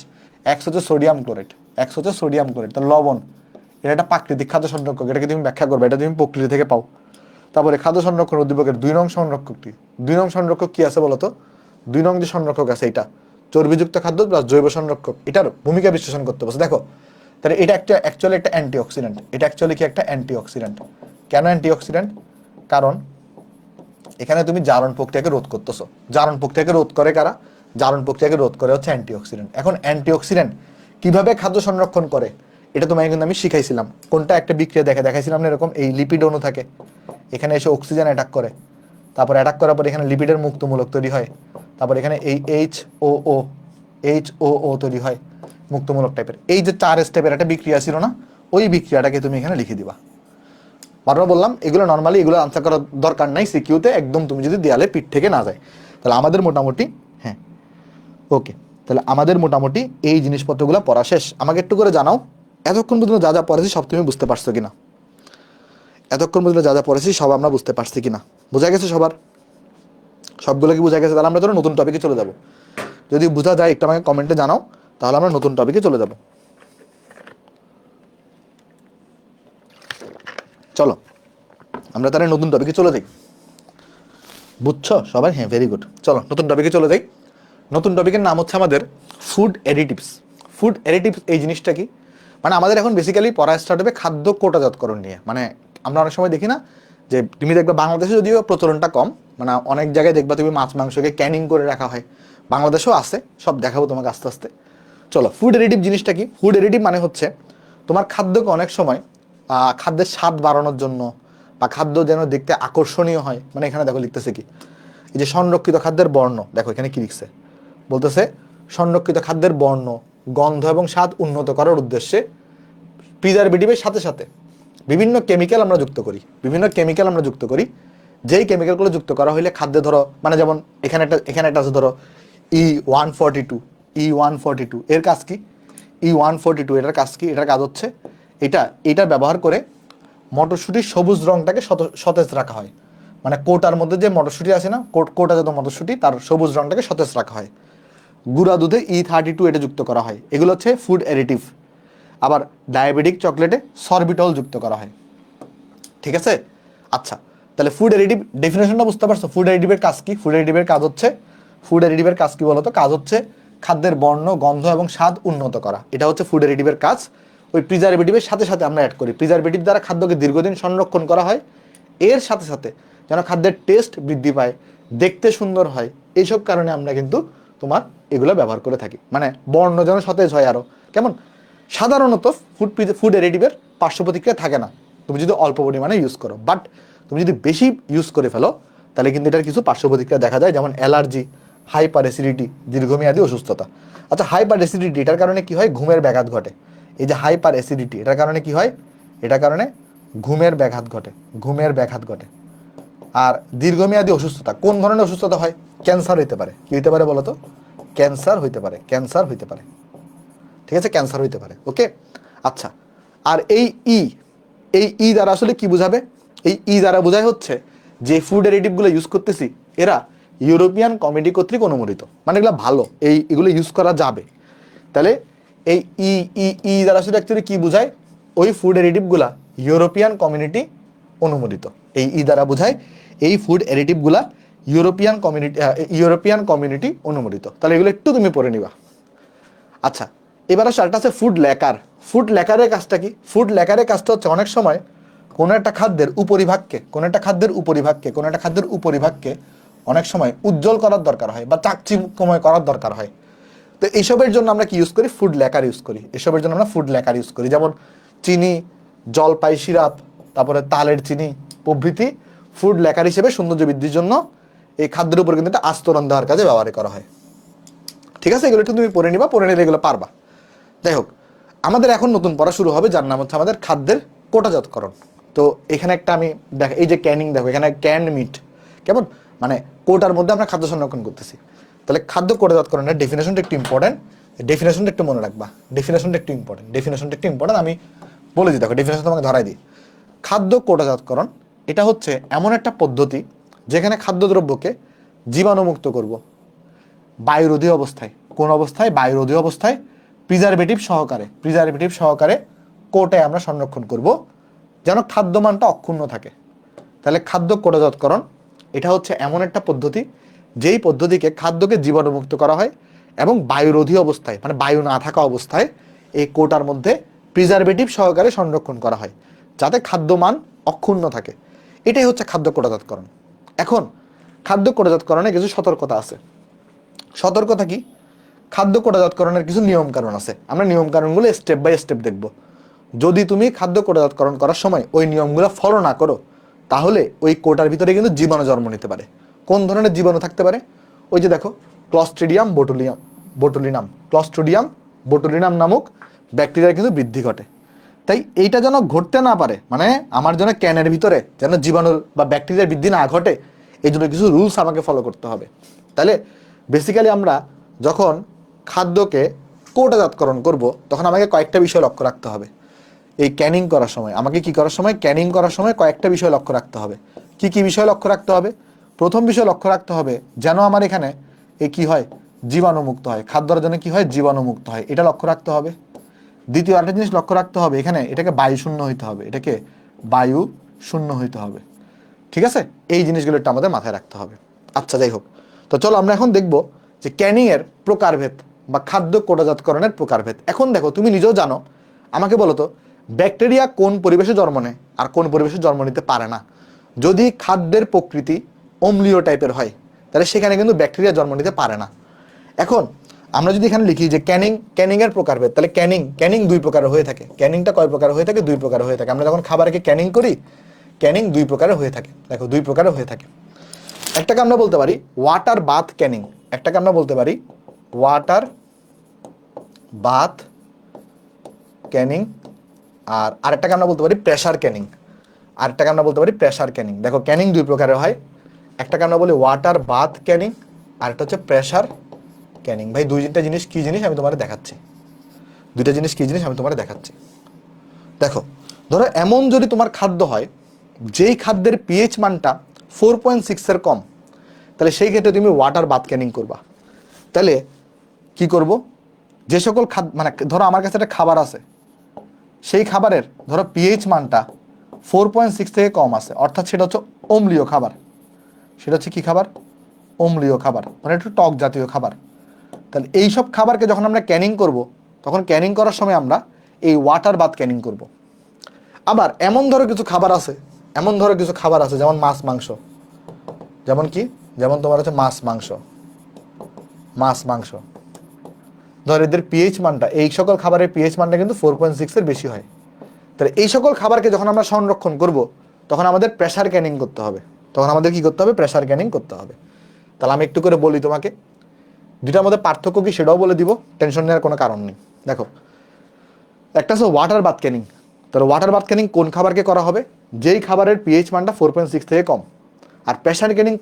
এক্স হচ্ছে সোডিয়াম ক্লোরাইড, এক্স হচ্ছে সোডিয়াম ক্লোরাইড, তো লবণ, এটা একটা প্রাকৃতিক খাদ্য সংরক্ষক, এটাকে তুমি ব্যাখ্যা করবে, এটা তুমি প্রকৃতি থেকে পাও। তারপরে খাদ্য সংরক্ষণ উদ্দীপকের 2 নং সংরক্ষকটি, 2 নং সংরক্ষক কি আছে বলো তো? 2 নং যে সংরক্ষক আছে এটা চর্বিযুক্ত খাদ্য প্লাস জৈব সংরক্ষক, এটার ভূমিকা বিশ্লেষণ করতে বলছে। দেখো তাহলে এটা একটা অ্যাকচুয়ালি একটা অ্যান্টিঅক্সিডেন্ট, এটা অ্যাকচুয়ালি কি একটা অ্যান্টিঅক্সিডেন্ট। কেন অ্যান্টিঅক্সিডেন্ট? কারণ এখানে তুমি জারণ প্রক্রিয়াকে রোধ করতেছো। জারণ প্রক্রিয়াকে রোধ করে কারা? জারণ প্রক্রিয়াকে রোধ করে হচ্ছে অ্যান্টিঅক্সিডেন্ট। এখন অ্যান্টিঅক্সিডেন্ট কিভাবে খাদ্য সংরক্ষণ করে এটা তোমাকে কিন্তু আমি শিখাইছিলাম। কোনটা একটা বিক্রিয়া দেখাইছিলাম না, এরকম এই লিপিড অণু থাকে, এখানে এসে অক্সিজেন অ্যাটাক করে, তারপর অ্যাটাক করার পর এখানে লিপিডের মুক্তমূলক তৈরি হয়, তারপর এখানে এই এইচ ও তৈরি হয় মুক্তমূলক টাইপের। এই যে 4 স্টেপের একটা বিক্রিয়া ছিল না, ওই বিক্রিয়াটাকে তুমি এখানে লিখে দিবা। বারবার বললাম এগুলো নর্মালি এগুলো আনসার করার দরকার নাই সিকিউতে, একদম তুমি যদি দেয়ালে পিঠ থেকে না যায়। তাহলে আমাদের মোটামুটি, হ্যাঁ ওকে, তাহলে আমাদের মোটামুটি এই জিনিসপত্রগুলো পড়া শেষ। আমাকে একটু করে জানাও এতক্ষণ পর্যন্ত যা যা পড়েছি সব তুমি বুঝতে পারছো কিনা, এতক্ষণ পর্যন্ত যা যা পড়েছি সব আমরা বুঝতে পারছি কিনা, বোঝা গেছে সবার? সবগুলো কি বোঝা গেছে? তাহলে আমরা ধরো নতুন টপিকে চলে যাব। যদি বোঝা যায় একটু আমাকে কমেন্টে জানাও, তাহলে আমরা নতুন টপিকে চলে যাব। চলো আমরা তাহলে নতুন টপিকে চলে যাই। বুঝছো সবাই? হ্যাঁ, ভেরি গুড। চলো নতুন টপিকে চলে যাই। নতুন টপিকের নাম হচ্ছে আমাদের ফুড অ্যাডিটিভস। ফুড অ্যাডিটিভস এই জিনিসটা কি? মানে আমাদের এখন বেসিক্যালি পড়া স্টার্ট হবে খাদ্য কোটাজাতকরণ নিয়ে। মানে আমরা অনেক সময় দেখি না যে, তুমি দেখবে বাংলাদেশে যদিও প্রচলনটা কম, মানে অনেক জায়গায় দেখবা তুমি মাছ মাংসকে ক্যানিং করে রাখা হয়, বাংলাদেশেও আছে, সব দেখাবো তোমাকে আস্তে আস্তে। চলো, ফুড অ্যাডিটিভ জিনিসটা কি? ফুড অ্যাডিটিভ মানে হচ্ছে তোমার খাদ্যকে অনেক সময় খাদ্যের স্বাদ বাড়ানোর জন্য বা খাদ্য যেন দেখতে আকর্ষণীয় হয়, মানে এখানে দেখো লিখতেছে কি, এই যে সংরক্ষিত খাদ্যের বর্ণ, দেখো এখানে কি লিখছে, বলতেছে সংরক্ষিত খাদ্যের বর্ণ, গন্ধ এবং স্বাদ উন্নত করার উদ্দেশ্যে প্রিজারভেটিভের সাথে সাথে বিভিন্ন কেমিক্যাল আমরা যুক্ত করি, যেই কেমিক্যালগুলো যুক্ত করা হলে খাদ্যে ধরো, মানে যেমন এখানে একটা আছে ধরো E142 এর কাজ কি? E142 এটার কাজ কি? এটার কাজ হচ্ছে এটা ব্যবহার করে মটরশুঁটির সবুজ রংটাকে সতেজ রাখা হয়। মানে কোটার মধ্যে যে মটরশুঁটি আছে না, কোটাজাত মটরশুঁটি, তার সবুজ রংটাকে সতেজ রাখা হয়। গুঁড়া দুধে E32 এটা যুক্ত করা হয়, এগুলো হচ্ছে ফুড অ্যাডিটিভ। আবার ডায়াবেটিক চকলেটে সরবিটল যুক্ত করা হয়। ঠিক আছে? আচ্ছা, তাহলে ফুড অ্যাডিটিভ ডেফিনেশনটা বুঝতে পারছো? ফুড অ্যাডিটিভের কাজ কি? ফুড অ্যাডিটিভের কাজ কি বলতো? কাজ হচ্ছে খাদ্যের বর্ণ, গন্ধ এবং স্বাদ উন্নত করা, এটা হচ্ছে ফুড অ্যাডিটিভের কাজ। ওই প্রিজারভেটিভের সাথে সাথে আমরা অ্যাড করি, প্রিজারভেটিভ দ্বারা খাদ্যকে দীর্ঘদিন সংরক্ষণ করা হয়, এর সাথে সাথে যেন খাদ্যের টেস্ট বৃদ্ধি পায়, দেখতে সুন্দর হয়, এইসব কারণে আমরা কিন্তু তোমার এগুলো ব্যবহার করে থাকি। মানে বর্ণ যেন সতেজ হয় আরও। কেমন? সাধারণত ফুড অ্যাডিটিভের পার্শ্ব প্রতিক্রিয়া থাকে না তুমি যদি অল্প পরিমাণে ইউজ করো, বাট তুমি যদি বেশি ইউজ করে ফেলো তাহলে কিন্তু এটার কিছু পার্শ্ব প্রতিক্রিয়া দেখা যায়, যেমন অ্যালার্জি, হাইপার অ্যাসিডিটি, দীর্ঘমেয়াদী অসুস্থতা। আচ্ছা, হাইপার অ্যাসিডিটি এটার কারণে কি হয়? ঘুমের ব্যাঘাত ঘটে। এই যে হাইপার অ্যাসিডিটি এটার কারণে কি হয়? এটার কারণে ঘুমের ব্যাঘাত ঘটে। আর দীর্ঘমেয়াদী অসুস্থতা, কোন ধরনের অসুস্থতা হয়? ক্যান্সার হইতে পারে। কি হইতে পারে বলো তো? ক্যান্সার হইতে পারে। ঠিক আছে, ক্যান্সার হইতে পারে। ওকে, আচ্ছা। আর এই দ্বারা আসলে কি বোঝাবে? এই দ্বারা বোঝায় হচ্ছে যে ফুড অ্যাডিটিভগুলো ইউজ করতেছি এরা ইউরোপিয়ান কমিটি কর্তৃক অনুমোদিত, মানে এগুলো ভালো, এগুলো ইউজ করা যাবে। তাহলে এই দ্বারা আসলে অ্যাকচুয়ালি কি বোঝায়? ওই ফুড অ্যাডিটিভগুলা ইউরোপিয়ান কমিউনিটি অনুমোদিত। এই দ্বারা বোঝায় এই ফুড অ্যাডিটিভগুলা ইউরোপিয়ান কমিউনিটি অনুমোদিত। তাহলে এগুলো একটু তুমি পড়ে নিবা। আচ্ছা, এবার আসলে একটা আছে ফুড ল্যাকার। ফুড ল্যাকারের কাজটা কি? ফুড ল্যাকারের কাজটা হচ্ছে অনেক সময় কোনো একটা খাদ্যের উপরিভাগকে অনেক সময় উজ্জ্বল করার দরকার হয় বা চাকচিক্যময় করার দরকার হয়। তো এইসবের জন্য আমরা কি ইউজ করি? ফুড ল্যাকার ইউজ করি। এসবের জন্য আমরা ফুড ল্যাকার ইউজ করি, যেমন চিনি, জলপাই সিরাপ, তারপরে তালের চিনি প্রভৃতি ফুড ল্যাকার হিসেবে সৌন্দর্য বৃদ্ধির জন্য এই খাদ্যের উপর কিন্তু একটা আস্তরণ দেওয়ার কাজে ব্যবহার করা হয়। ঠিক আছে, এগুলো একটু তুমি পড়ে নিবা, পড়ে নিলে এগুলো পারবা। যাই হোক, আমাদের এখন নতুন পড়া শুরু হবে, যার নাম হচ্ছে আমাদের খাদ্যের কোটাজাতকরণ। তো এখানে একটা আমি দেখ, এই যে ক্যানিং, দেখো এখানে ক্যান্ড মিট, কেমন মানে কোটার মধ্যে আমরা খাদ্য সংরক্ষণ করতেছি। তাহলে খাদ্য কোটাজাতকরণের ডেফিনেশনটা একটু ইম্পর্টেন্ট, ডেফিনেশনটা একটু মনে রাখবা, ডেফিনেশনটা একটু ইম্পর্টেন্ট। আমি বলে দিই, দেখো ডেফিনেশন তোমাকে ধরাই দিই। খাদ্য কোটাজাতকরণ এটা হচ্ছে এমন একটা পদ্ধতি যেখানে খাদ্যদ্রব্যকে জীবাণুমুক্ত করব বায়ুরোধী অবস্থায়। কোন অবস্থায়? বায়ুরোধী অবস্থায় প্রিজারভেটিভ সহকারে কোটায় আমরা সংরক্ষণ করব যেন খাদ্যমানটা অক্ষুণ্ণ থাকে। তাহলে খাদ্য কোটাজাতকরণ এটা হচ্ছে এমন একটা পদ্ধতি যেই পদ্ধতিকে খাদ্যকে জীবাণুমুক্ত করা হয় এবং বায়ুরোধী অবস্থায়, মানে বায়ু না থাকা অবস্থায় এই কোটার মধ্যে প্রিজারভেটিভ সহকারে সংরক্ষণ করা হয় যাতে খাদ্যমান অক্ষুণ্ণ থাকে। এটাই হচ্ছে খাদ্য কোটাজাতকরণ। এখন খাদ্য কোটাজাতকরণে কিছু সতর্কতা আছে। সতর্কতা কি? খাদ্য কোটাজাতকরণের কিছু নিয়ম কানুন আছে, আমরা নিয়ম কানুনগুলো স্টেপ বাই স্টেপ দেখব। যদি তুমি খাদ্য কোটাজাতকরণ করার সময় ওই নিয়মগুলো ফলো না করো তাহলে ওই কোটার ভিতরে কিন্তু জীবাণু জন্ম নিতে পারে। কোন ধরনের জীবাণু থাকতে পারে? ওই যে দেখো, ক্লস্ট্রিডিয়াম বোটুলিনাম নামক ব্যাকটেরিয়ার কিন্তু বৃদ্ধি ঘটে। তাই এইটা যেন ঘটতে না পারে, মানে আমার যেন ক্যানের ভিতরে যেন জীবাণু বা ব্যাকটেরিয়ার বৃদ্ধি না ঘটে, এই জন্য কিছু রুলস আমাকে ফলো করতে হবে। তাহলে বেসিক্যালি আমরা যখন খাদ্যকে কোটাজাতকরণ করব তখন আমাকে কয়েকটা বিষয় লক্ষ্য রাখতে হবে। এই ক্যানিং করার সময় আমাকে কি করার সময়? ক্যানিং করার সময় কয়েকটা বিষয় লক্ষ্য রাখতে হবে। কি কি বিষয় লক্ষ্য রাখতে হবে? প্রথম বিষয় লক্ষ্য রাখতে হবে যেন আমার এখানে এই কি হয়? জীবাণুমুক্ত হয়, খাদ্যর জন্য কি হয়? জীবাণুমুক্ত হয়, এটা লক্ষ্য রাখতে হবে। দ্বিতীয় আরেকটা জিনিস লক্ষ্য রাখতে হবে, এখানে এটাকে বায়ু শূন্য হইতে হবে। ঠিক আছে, এই জিনিসগুলো একটু আমাদের মাথায় রাখতে হবে। আচ্ছা, যাই হোক, তো চলো আমরা এখন দেখব যে ক্যানিং এর প্রকারভেদ বা খাদ্য কোটাজাতকরণের প্রকারভেদ। এখন দেখো, তুমি নিজেও জানো, আমাকে বলো তো, ব্যাকটেরিয়া কোন পরিবেশে জন্ম নেয় আর কোন পরিবেশে জন্ম নিতে পারে না? যদি খাদ্যের প্রকৃতি অম্লীয় টাইপের হয় তাহলে সেখানে কিন্তু ব্যাকটেরিয়া জন্ম নিতে পারে না। এখন আমরা যদি এখানে লিখি যে ক্যানিং এর প্রকারভেদ, তাহলে ক্যানিং দুই প্রকারের হয়ে থাকে। ক্যানিংটা কয় প্রকার হয়ে থাকে? দুই প্রকার হয়ে থাকে। আমরা যখন খাবারকে ক্যানিং করি, ক্যানিং দুই প্রকারের হয়ে থাকে। দেখো, দুই প্রকারের হয়ে থাকে। একটাকে আমরা বলতে পারি ওয়াটার বাথ ক্যানিং, আর আরেকটাকে আমরা বলতে পারি প্রেসার ক্যানিং। দেখো, ক্যানিং দুই প্রকারের হয়, একটাকে আমরা বলি ওয়াটার বাথ ক্যানিং, আর একটা হচ্ছে প্রেসার ক্যানিং। ভাই, দুইটা জিনিস কি জিনিস আমি তোমাদের দেখাচ্ছি। দেখো, ধরো এমন যদি তোমার খাদ্য হয় যেই খাদ্যের পিএইচ মানটা 4.6 কম, তাহলে সেই ক্ষেত্রে তুমি ওয়াটার বাথ ক্যানিং করবা। তাহলে কি করব? যে সকল খাদ্য, মানে ধরো আমার কাছে একটা খাবার আছে, সেই খাবারের ধরো পিএইচ মানটা 4.6 থেকে কম আছে, অর্থাৎ সেটা হচ্ছে অম্লীয় খাবার। কি খাবার? অম্লীয় খাবার, মানে একটু টক জাতীয় খাবার। তাহলে এই সব খাবারকে যখন আমরা ক্যানিং করব তখন ক্যানিং করার সময় আমরা এই ওয়াটার বাথ ক্যানিং করব। আবার এমন ধরো কিছু খাবার আছে, যেমন মাছ মাংস, যেমন তোমার হচ্ছে মাছ মাংস, ধর এদের পিএইচ মানটা, এই সকল খাবারের পিএইচ মানটা কিন্তু 4.6 বেশি হয়। তাহলে এই সকল খাবারকে যখন আমরা সংরক্ষণ করব তখন আমাদের প্রেসার ক্যানিং করতে হবে। তাহলে আমি একটু করে বলি তোমাকে, দুটার মধ্যে পার্থক্য কি সেটাও বলে দিব, টেনশন নেওয়ার কোনো কারণ নেই। দেখো, একটা হচ্ছে ওয়াটার বাথ ক্যানিং। তাহলে ওয়াটার বাথ ক্যানিং কোন খাবারকে করা হবে? যেই খাবারের পিএইচ মানটা 4.6 থেকে কম। আর প্রেসার ক্যানিং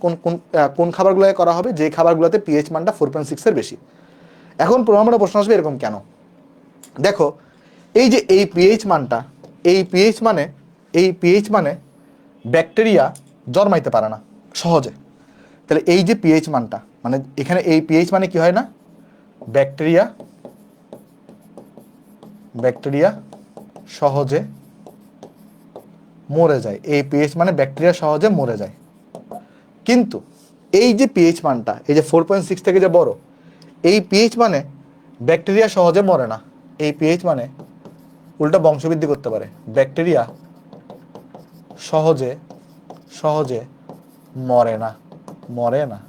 কোন খাবারগুলোকে করা হবে? যেই খাবারগুলোতে পিএইচ মানটা 4.6 বেশি। এখন প্রমাণের প্রশ্ন আসবে এরকম কেন? দেখো, এই যে এই পিএইচ মানে ব্যাকটেরিয়া জন্মাইতে পারে না সহজে। তাহলে এই যে পিএইচ মানটা, মানে এখানে এই পিএইচ মানে কি হয় না? ব্যাকটেরিয়া সহজে মরে যায়। এই পিএইচ মানে ব্যাকটেরিয়া সহজে মরে যায়। কিন্তু এই যে পিএইচ মানটা, এই যে 4.6 থেকে যে বড়, এই পিএইচ মানে ব্যাকটেরিয়া সহজে মরে না। এই পিএইচ মানে উল্টা বংশবৃদ্ধি করতে পারে। ব্যাকটেরিয়া সহজে সহজে মরে না, মরে না।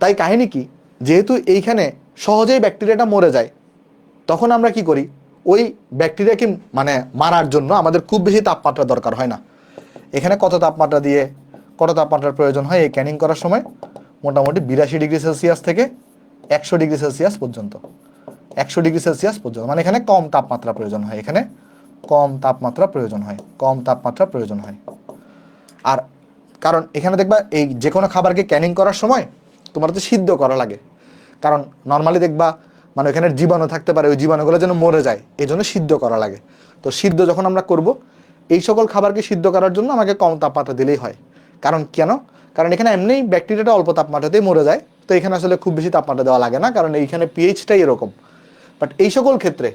তাই কাহিনী কি, যেহেতু এইখানে সহজেই ব্যাকটেরিয়াটা মরে যায়, তখন আমরা কি করি, ওই ব্যাকটেরিয়াকে মানে মারার জন্য আমাদের খুব বেশি তাপমাত্রা দরকার হয় না। এখানে কত তাপমাত্রার প্রয়োজন হয় এই ক্যানিং করার সময়? মোটামুটি 82°C থেকে 100°C পর্যন্ত, 100°C পর্যন্ত, মানে এখানে কম তাপমাত্রা প্রয়োজন হয়, এখানে কম তাপমাত্রা প্রয়োজন হয়, কম তাপমাত্রা প্রয়োজন হয়। আর কারণ এখানে দেখবা এই যে কোনো খাবারকে ক্যানিং করার সময় তোমার তো সিদ্ধ করা লাগে, কারণ নর্মালি দেখবা মানে এখানে জীবাণু থাকতে পারে, ওই জীবাণুগুলো যেন মরে যায়, এই জন্য সিদ্ধ করা লাগে। তো সিদ্ধ যখন আমরা করব, এই সকল খাবারকে সিদ্ধ করার জন্য আমাকে কম তাপমাত্রা দিলেই হয়। কারণ কেন? কারণ এখানে এমনিই ব্যাকটেরিয়াটা অল্প তাপমাত্রাতেই মরে যায়, তো এখানে আসলে খুব বেশি তাপমাত্রা দেওয়া লাগে না, কারণ এইখানে পিএইচটাই এরকম। বাট এই সকল ক্ষেত্রে,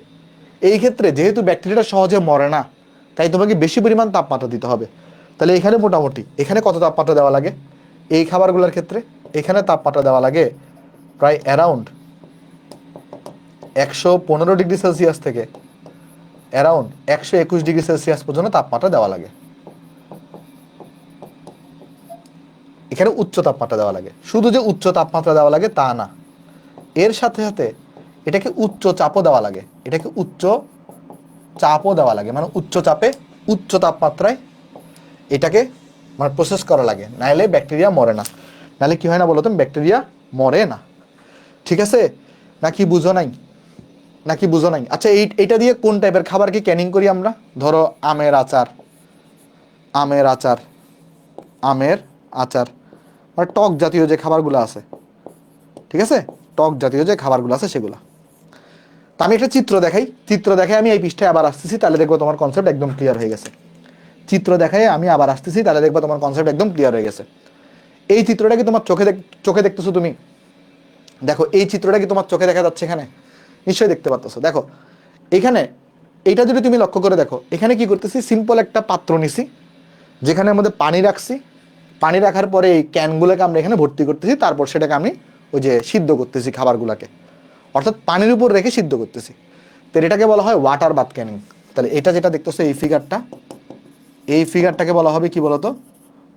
এই ক্ষেত্রে যেহেতু ব্যাকটেরিয়াটা সহজে মরে না, তাই তোমাকে বেশি পরিমাণ তাপমাত্রা দিতে হবে। তাহলে এখানে মোটামুটি এখানে কত তাপমাত্রা দেওয়া লাগে এই খাবারগুলোর ক্ষেত্রে? এখানে তাপমাত্রা দেওয়া লাগে প্রায় অ্যারাউন্ড 115°C থেকে অ্যারাউন্ড 121°C পর্যন্ত তাপমাত্রা দেওয়া লাগে। এখানে উচ্চ তাপমাত্রা দেওয়া লাগে। শুধু যে উচ্চ তাপমাত্রা দেওয়া লাগে তা না, এর সাথে সাথে এটাকে উচ্চ চাপও দেওয়া লাগে, এটাকে উচ্চ চাপও দেওয়া লাগে, মানে উচ্চ চাপে উচ্চ তাপমাত্রায় এটাকে মানে প্রসেস করা লাগে, নাহলে ব্যাকটেরিয়া মরে না। নাহলে কি হয় না বলো তো, ব্যাকটেরিয়া মরে না। ঠিক আছে, নাকি বুঝো নাই? নাকি বুঝো নাই? আচ্ছা, এইটা দিয়ে কোন টাইপের খাবার কি ক্যানিং করি আমরা? ধরো আমের আচার, আমের আচার, আমের আচার, মানে টক জাতীয় যে খাবারগুলো আছে, ঠিক আছে, টক জাতীয় যে খাবারগুলো আছে সেগুলো। তা আমি একটা চিত্র দেখাই, চিত্র দেখাই আমি এই পৃষ্ঠায় আবার আসতেছি, তাহলে দেখবো তোমার কনসেপ্ট একদম ক্লিয়ার হয়ে গেছে। চিত্র দেখাই আমি আবার আসতেছি, তাহলে দেখবো তোমার কনসেপ্ট একদম ক্লিয়ার হয়ে গেছে। এই চিত্রটা কি তোমার চোখে দেখতেছো তুমি? দেখো এই চিত্রটা কি তোমার চোখে দেখা যাচ্ছে? এখানে নিশ্চয়ই দেখতে পাচ্ছ। দেখো এখানে এইটা যদি তুমি লক্ষ্য করে দেখো, এখানে কি করতেছি, সিম্পল একটা পাত্র নিছি, যেখানে মধ্যে পানি রাখছি, পানি রাখার পরে এই ক্যানগুলোকে আমরা এখানে ভর্তি করতেছি, তারপর সেটাকে আমি ওই যে সিদ্ধ করতেছি খাবারগুলোকে, অর্থাৎ পানির উপর রেখে সিদ্ধ করতেছি। তো এটাকে বলা হয় ওয়াটার বাথ ক্যানিং। তাহলে এটা যেটা দেখতেছো এই ফিগারটা, এই ফিগারটাকে বলা হবে কি বলতো?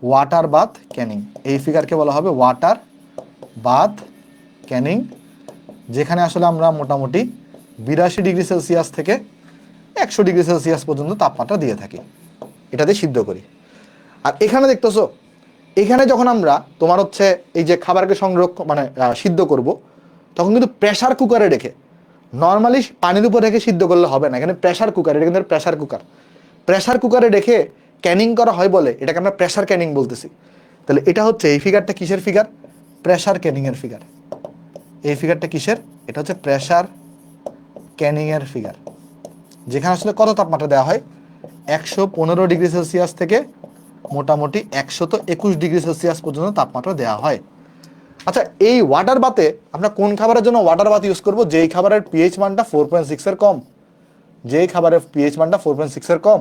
Water bath canning. এই ফিগারকে বলা হবে ওয়াটার বাথ ক্যানিং, যেখানে আসলে আমরা মোটামুটি 82°C থেকে 100°C পর্যন্ত তাপমাত্রা দিয়ে থাকি, এটাতে সিদ্ধ করি। আর এখানে দেখতেছো, এখানে যখন আমরা তোমার হচ্ছে এই যে খাবারকে সংরক্ষণ মানে সিদ্ধ করব, তখন কিন্তু প্রেসার কুকারে রেখে, নর্মালি পানির উপর রেখে সিদ্ধ করলে হবে না, এখানে প্রেসার কুকার, এটা কিন্তু প্রেসার কুকার, প্রেসার কুকারে রেখে ক্যানিং করা হয় বলে এটাকে আমরা প্রেসার ক্যানিং বলতেছি। তাহলে এটা হচ্ছে এই ফিগারটা কিসের ফিগার? প্রেসার ক্যানিং এর ফিগার। এই ফিগারটা কিসের? এটা হচ্ছে প্রেসার ক্যানিং এর ফিগার, যেখানে আসলে কত তাপমাত্রা দেওয়া হয়? 115°C থেকে মোটামুটি 121°C পর্যন্ত তাপমাত্রা দেওয়া হয়। আচ্ছা, এই ওয়াটার বাথে আমরা কোন খাবারের জন্য ওয়াটার বাথ ইউজ করব? যেই খাবারের পিএইচ মানটা 4.6 এর কম, যেই খাবারের পিএইচ মানটা 4.6 এর কম,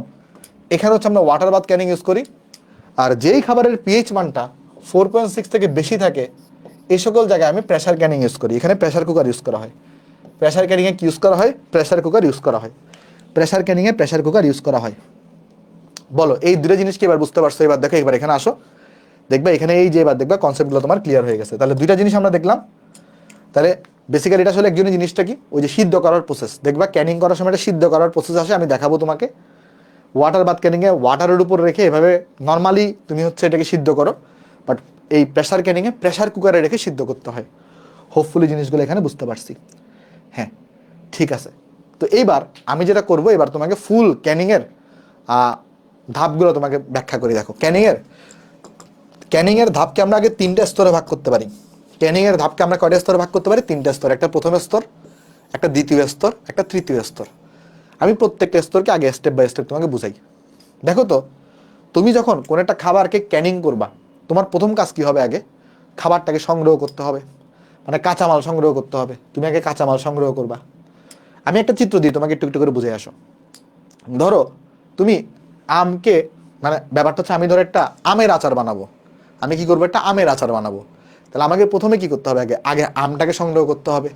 এখানে হচ্ছে আমরা ওয়াটার বাথ ক্যানিং ইউজ করি। আর যেই খাবারের পিএইচ মানটা 4.6 থেকে বেশি থাকে, এই সকল জায়গায় আমি প্রেসার ক্যানিং ইউজ করি। এখানে প্রেসার কুকার ইউজ করা হয়। প্রেসার ক্যানিংয়ে কি ইউজ করা হয়? প্রেসার কুকার ইউজ করা হয়। প্রেসার ক্যানিংয়ে প্রেসার কুকার ইউজ করা হয়। বলো এই দুটো জিনিস কি এবার বুঝতে পারছো? এবার দেখো, এবার এখানে আসো, দেখবা এখানে এই যে এবার দেখবা কনসেপ্টগুলো তোমার ক্লিয়ার হয়ে গেছে। তাহলে দুইটা জিনিস আমরা দেখলাম। তাহলে বেসিক্যালি এটা আসলে একজনের জিনিসটা কি, ওই যে সিদ্ধ করার প্রসেস। দেখবা ক্যানিং করার সময় একটা সিদ্ধ করার প্রসেস আসে, আমি দেখাবো তোমাকে। ওয়াটার বাথ ক্যানিংয়ে ওয়াটারের উপর রেখে এভাবে নর্মালি তুমি হচ্ছে এটাকে সিদ্ধ করো, বাট এই প্রেসার ক্যানিংয়ে প্রেসার কুকারে রেখে সিদ্ধ করতে হয়। হোপফুলি জিনিসগুলো এখানে বুঝতে পারছি। হ্যাঁ, ঠিক আছে। তো এইবার আমি যেটা করব, এবার তোমাকে ফুল ক্যানিংয়ের ধাপগুলো তোমাকে ব্যাখ্যা করে দেখো। ক্যানিংয়ের ধাপকে আমরা আগে 3টে স্তরে ভাগ করতে পারি। ক্যানিংয়ের ধাপকে আমরা কয়টা স্তরে ভাগ করতে পারি? 3টে স্তর। একটা প্রথম স্তর, একটা দ্বিতীয় স্তর, একটা তৃতীয় স্তর। আমি প্রত্যেকটা স্তরকে আগে স্টেপ বাই স্টেপ তোমাকে বুঝাই। দেখো তো, তুমি যখন কোনো একটা খাবারকে ক্যানিং করবা, তোমার প্রথম কাজ কি হবে? আগে খাবারটাকে সংগ্রহ করতে হবে, মানে কাঁচামাল সংগ্রহ করতে হবে। তুমি আগে কাঁচামাল সংগ্রহ করবা। আমি একটা চিত্র দিই তোমাকে, একটু একটু করে বুঝে আসো। ধরো তুমি আমকে, মানে ব্যাপারটা হচ্ছে আমি ধরো একটা আমের আচার বানাবো। আমি কি করবো? একটা আমের আচার বানাবো। তাহলে আমাকে প্রথমে কি করতে হবে? আগে আগে আমটাকে সংগ্রহ করতে হবে।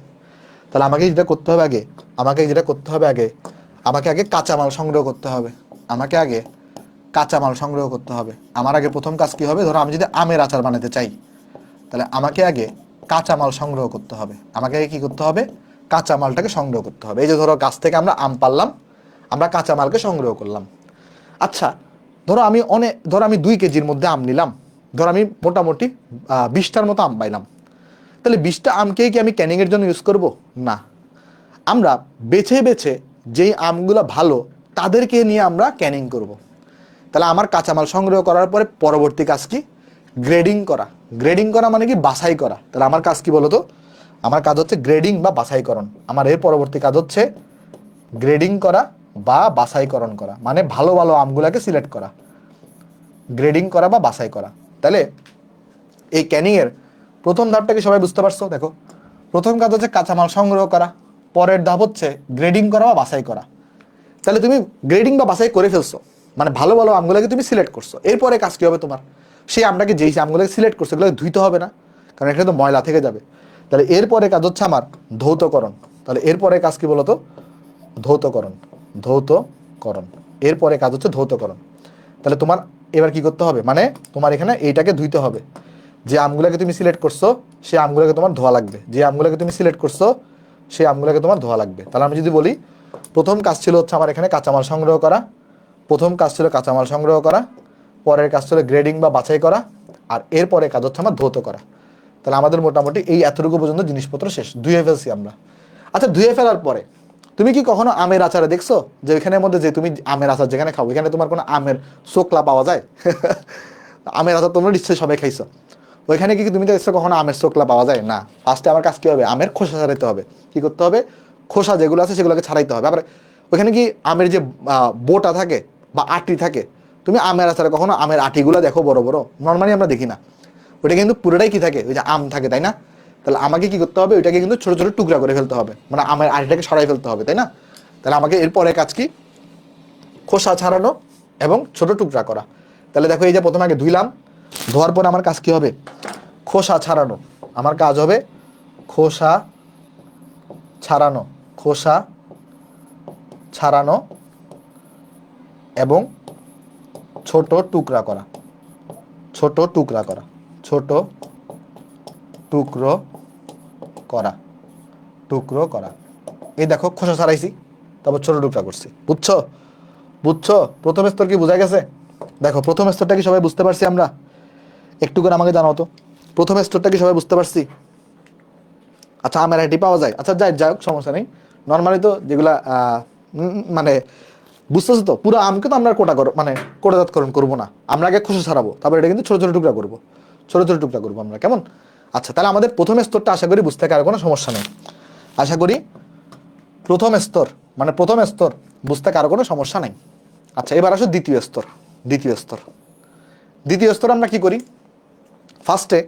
তাহলে আমাকে যেটা করতে হবে আগে আমাকে আগে কাঁচামাল সংগ্রহ করতে হবে। আমাকে আগে কাঁচামাল সংগ্রহ করতে হবে। আমার আগে প্রথম কাজ কি হবে, ধরো আমি যদি আমের আচার বানাতে চাই, তাহলে আমাকে আগে কাঁচামাল সংগ্রহ করতে হবে। আমাকে আগে কি করতে হবে, কাঁচামালটাকে সংগ্রহ করতে হবে। এই যে ধরো গাছ থেকে আমরা আম পারলাম, আমরা কাঁচামালকে সংগ্রহ করলাম। আচ্ছা, ধরো আমি 2 কেজির মধ্যে আম নিলাম, ধরো আমি মোটামুটি 20টার মতো আম পাইলাম। তাহলে 20টা আমকেই কি আমি ক্যানিংয়ের জন্য ইউজ করব? না, আমরা বেছে বেছে যেই আমগুলো ভালো তাদেরকে নিয়ে আমরা ক্যানিং করব। তাহলে আমার কাঁচামাল সংগ্রহ করার পরে পরবর্তী কাজ কি, গ্রেডিং করা। গ্রেডিং করা মানে কি, বাছাই করা। তাহলে আমার কাজ কি বলতো, আমার কাজ হচ্ছে গ্রেডিং বা বাছাইকরণ। আমার এর পরবর্তী কাজ হচ্ছে গ্রেডিং করা বা বাছাইকরণ করা, মানে ভালো ভালো আমগুলোকে সিলেক্ট করা, গ্রেডিং করা বা বাছাই করা। তাহলে এই ক্যানিং এর প্রথম ধাপটা কি সবাই বুঝতে পারছো? দেখো, প্রথম কাজ হচ্ছে কাঁচামাল সংগ্রহ করা, পরের ধাপ হচ্ছে গ্রেডিং করা বা বাছাই করা। তাহলে তুমি গ্রেডিং বা বাছাই করে ফেলছো, মানে ভালো ভালো আমগুলোকে তুমি সিলেক্ট করছো। এরপরে কাজ কি হবে তোমার, সেই আমটাকে যেই আমগুলোকে সিলেক্ট করছো এগুলোকে ধুইতে হবে না, কারণ এখানে তো ময়লা থেকে যাবে। তাহলে এরপরে কাজ হচ্ছে আমার ধৌতকরণ। তাহলে এরপরে কাজ কি বলতো, ধৌতকরণ। ধৌতকরণ, এরপরে কাজ হচ্ছে ধৌতকরণ। তাহলে তোমার এবার কি করতে হবে, মানে তোমার এখানে এইটাকে ধুইতে হবে। যে আমগুলোকে তুমি সিলেক্ট করছো সেই আমগুলোকে তোমার ধোয়া লাগবে, যে আমগুলোকে তুমি সিলেক্ট করছো সেই আমগুলোকে তোমার ধোয়া লাগবে। তাহলে আমি যদি বলি, প্রথম কাজ ছিল হচ্ছে আমার এখানে কাঁচামাল সংগ্রহ করা, প্রথম কাজ ছিল কাঁচামাল সংগ্রহ করা, পরের কাজ ছিল গ্রেডিং বা বাছাই করা, আর এরপরে কাজ হচ্ছে আমার ধৌত করা। তাহলে আমাদের মোটামুটি এই এতটুকু পর্যন্ত জিনিসপত্র শেষ, ধুয়ে ফেলছি আমরা। আচ্ছা, ধুয়ে ফেলার পরে তুমি কি কখনো আমের আচারে দেখছো যে ওইখানের মধ্যে যে তুমি আমের আচার যেখানে খাও ওইখানে তোমার কোনো আমের শোকলা পাওয়া যায়? আমের আচার তোমরা নিশ্চয়ই সবাই খাইছো, ওইখানে কি তুমি দেখছো কখনো আমের শোকলা পাওয়া যায়? না। ফার্স্টে আমার কাজ কি হবে, আমের খোসা ছাড়াইতে হবে। কি করতে হবে, খোসা যেগুলো আছে সেগুলোকে ছাড়াইতে হবে। আবার ওইখানে কি আমের যে বোটা থাকে বা আটি থাকে, তুমি আমের আচারে কখনো আমের আটিগুলো দেখো বড় বড়? নর্মালি আমরা দেখি না। ওইটা কিন্তু পুরোটাই কি থাকে, ওই যে আম থাকে, তাই না? তাহলে আমাকে কি করতে হবে, ওইটাকে কিন্তু ছোট ছোট টুকরা করে ফেলতে হবে, মানে আমের আটিটাকে সরাই ফেলতে হবে, তাই না? তাহলে আমাকে এরপরে কাজ কি, খোসা ছাড়ানো এবং ছোট টুকরা করা। তাহলে দেখো, এই যে প্রথমে আগে ধুইলাম, ধোয়ার পরে আমার কাজ কি হবে, খোসা ছাড়ানো। আমার কাজ হবে খোসা ছাড়ানো, খোসা ছাড়ানো এবং ছোট টুকরা করা, ছোট টুকরা করা, ছোট টুকরো করা, টুকরো করা। এই দেখো খোসা ছাড়াইছি, তারপর ছোট টুকরা করছি। বুঝছো? বুঝছো? প্রথম স্তর কি বোঝা গেছে? দেখো, প্রথম স্তরটা কি সবাই বুঝতে পারছি আমরা? একটু করে আমাকে জানাও তো, প্রথম স্তরটা কি সবাই বুঝতে পারছি? আচ্ছা, আমের আইটি পাওয়া যায়, আচ্ছা যাই হোক, সমস্যা নেই। নর্মালি তো যেগুলা মানে বুঝতেছো তো, পুরো আমকে তো আমরা মানে কোটাজাতকরণ করবো না, আমরা আগে খোসা ছাড়াবো, তারপর এটা কিন্তু ছোট ছোট টুকরা করবো, ছোট ছোট টুকরা করবো আমরা, কেমন? আচ্ছা, তাহলে আমাদের প্রথম স্তরটা আশা করি বুঝতে কারো কোনো সমস্যা নেই। আশা করি প্রথম স্তর বুঝতে কারো কোনো সমস্যা নাই। আচ্ছা, এবার আসো দ্বিতীয় স্তর। দ্বিতীয় স্তর, দ্বিতীয় স্তর আমরা কি করি, ফার্স্টে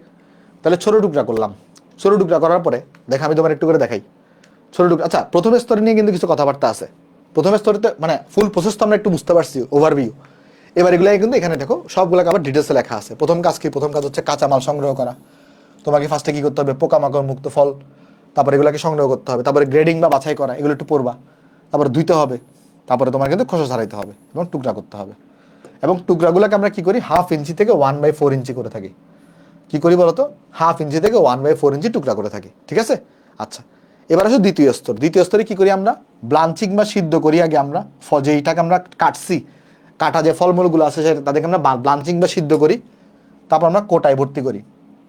তাহলে ছোট টুকরা করলাম। ছোট টুকরা করার পরে দেখা, আমি তোমার একটু করে দেখাই ছোট টুকরা। আচ্ছা, প্রথম স্তরে নিয়ে কিন্তু কিছু কথাবার্তা আছে। প্রথম স্তরেতে মানে ফুল প্রসেস তো আমরা একটু বুঝতে পারছি, ওভারভিউ। এবার এগুলো কিন্তু এখানে দেখো সবগুলোকে আবার ডিটেলসে লেখা আছে। প্রথম কাজ কি, প্রথম কাজ হচ্ছে কাঁচামাল সংগ্রহ করা। তোমাকে ফার্স্টে কি করতে হবে, পোকামাকড় মুক্ত ফল, তারপরে এগুলোকে সংগ্রহ করতে হবে, তারপরে গ্রেডিং বা বাছাই করা, এগুলো একটু পড়বা, তারপরে ধুইতে হবে, তারপরে তোমার কিন্তু খোসা ছাড়াইতে হবে এবং টুকরা করতে হবে। এবং টুকরাগুলোকে আমরা কি করি, 1/2 ইঞ্চি থেকে 1/4 ইঞ্চি করে থাকি। কি করি বলতো, 1/2 ইঞ্চি থেকে 1/4 ইঞ্চি টুকরা করে থাকি, ঠিক আছে? আচ্ছা, এবার আসো দ্বিতীয় স্তর। দ্বিতীয় স্তরে কি করি আমরা, ব্লাঞ্চিং বা সিদ্ধ করি আগে আমরা। যেইটাকে আমরা কাটছি, কাটা যে ফলমূলগুলো আছে তাদেরকে আমরা ব্লাঞ্চিং বা সিদ্ধ করি, তারপর আমরা কোটায় ভর্তি করি,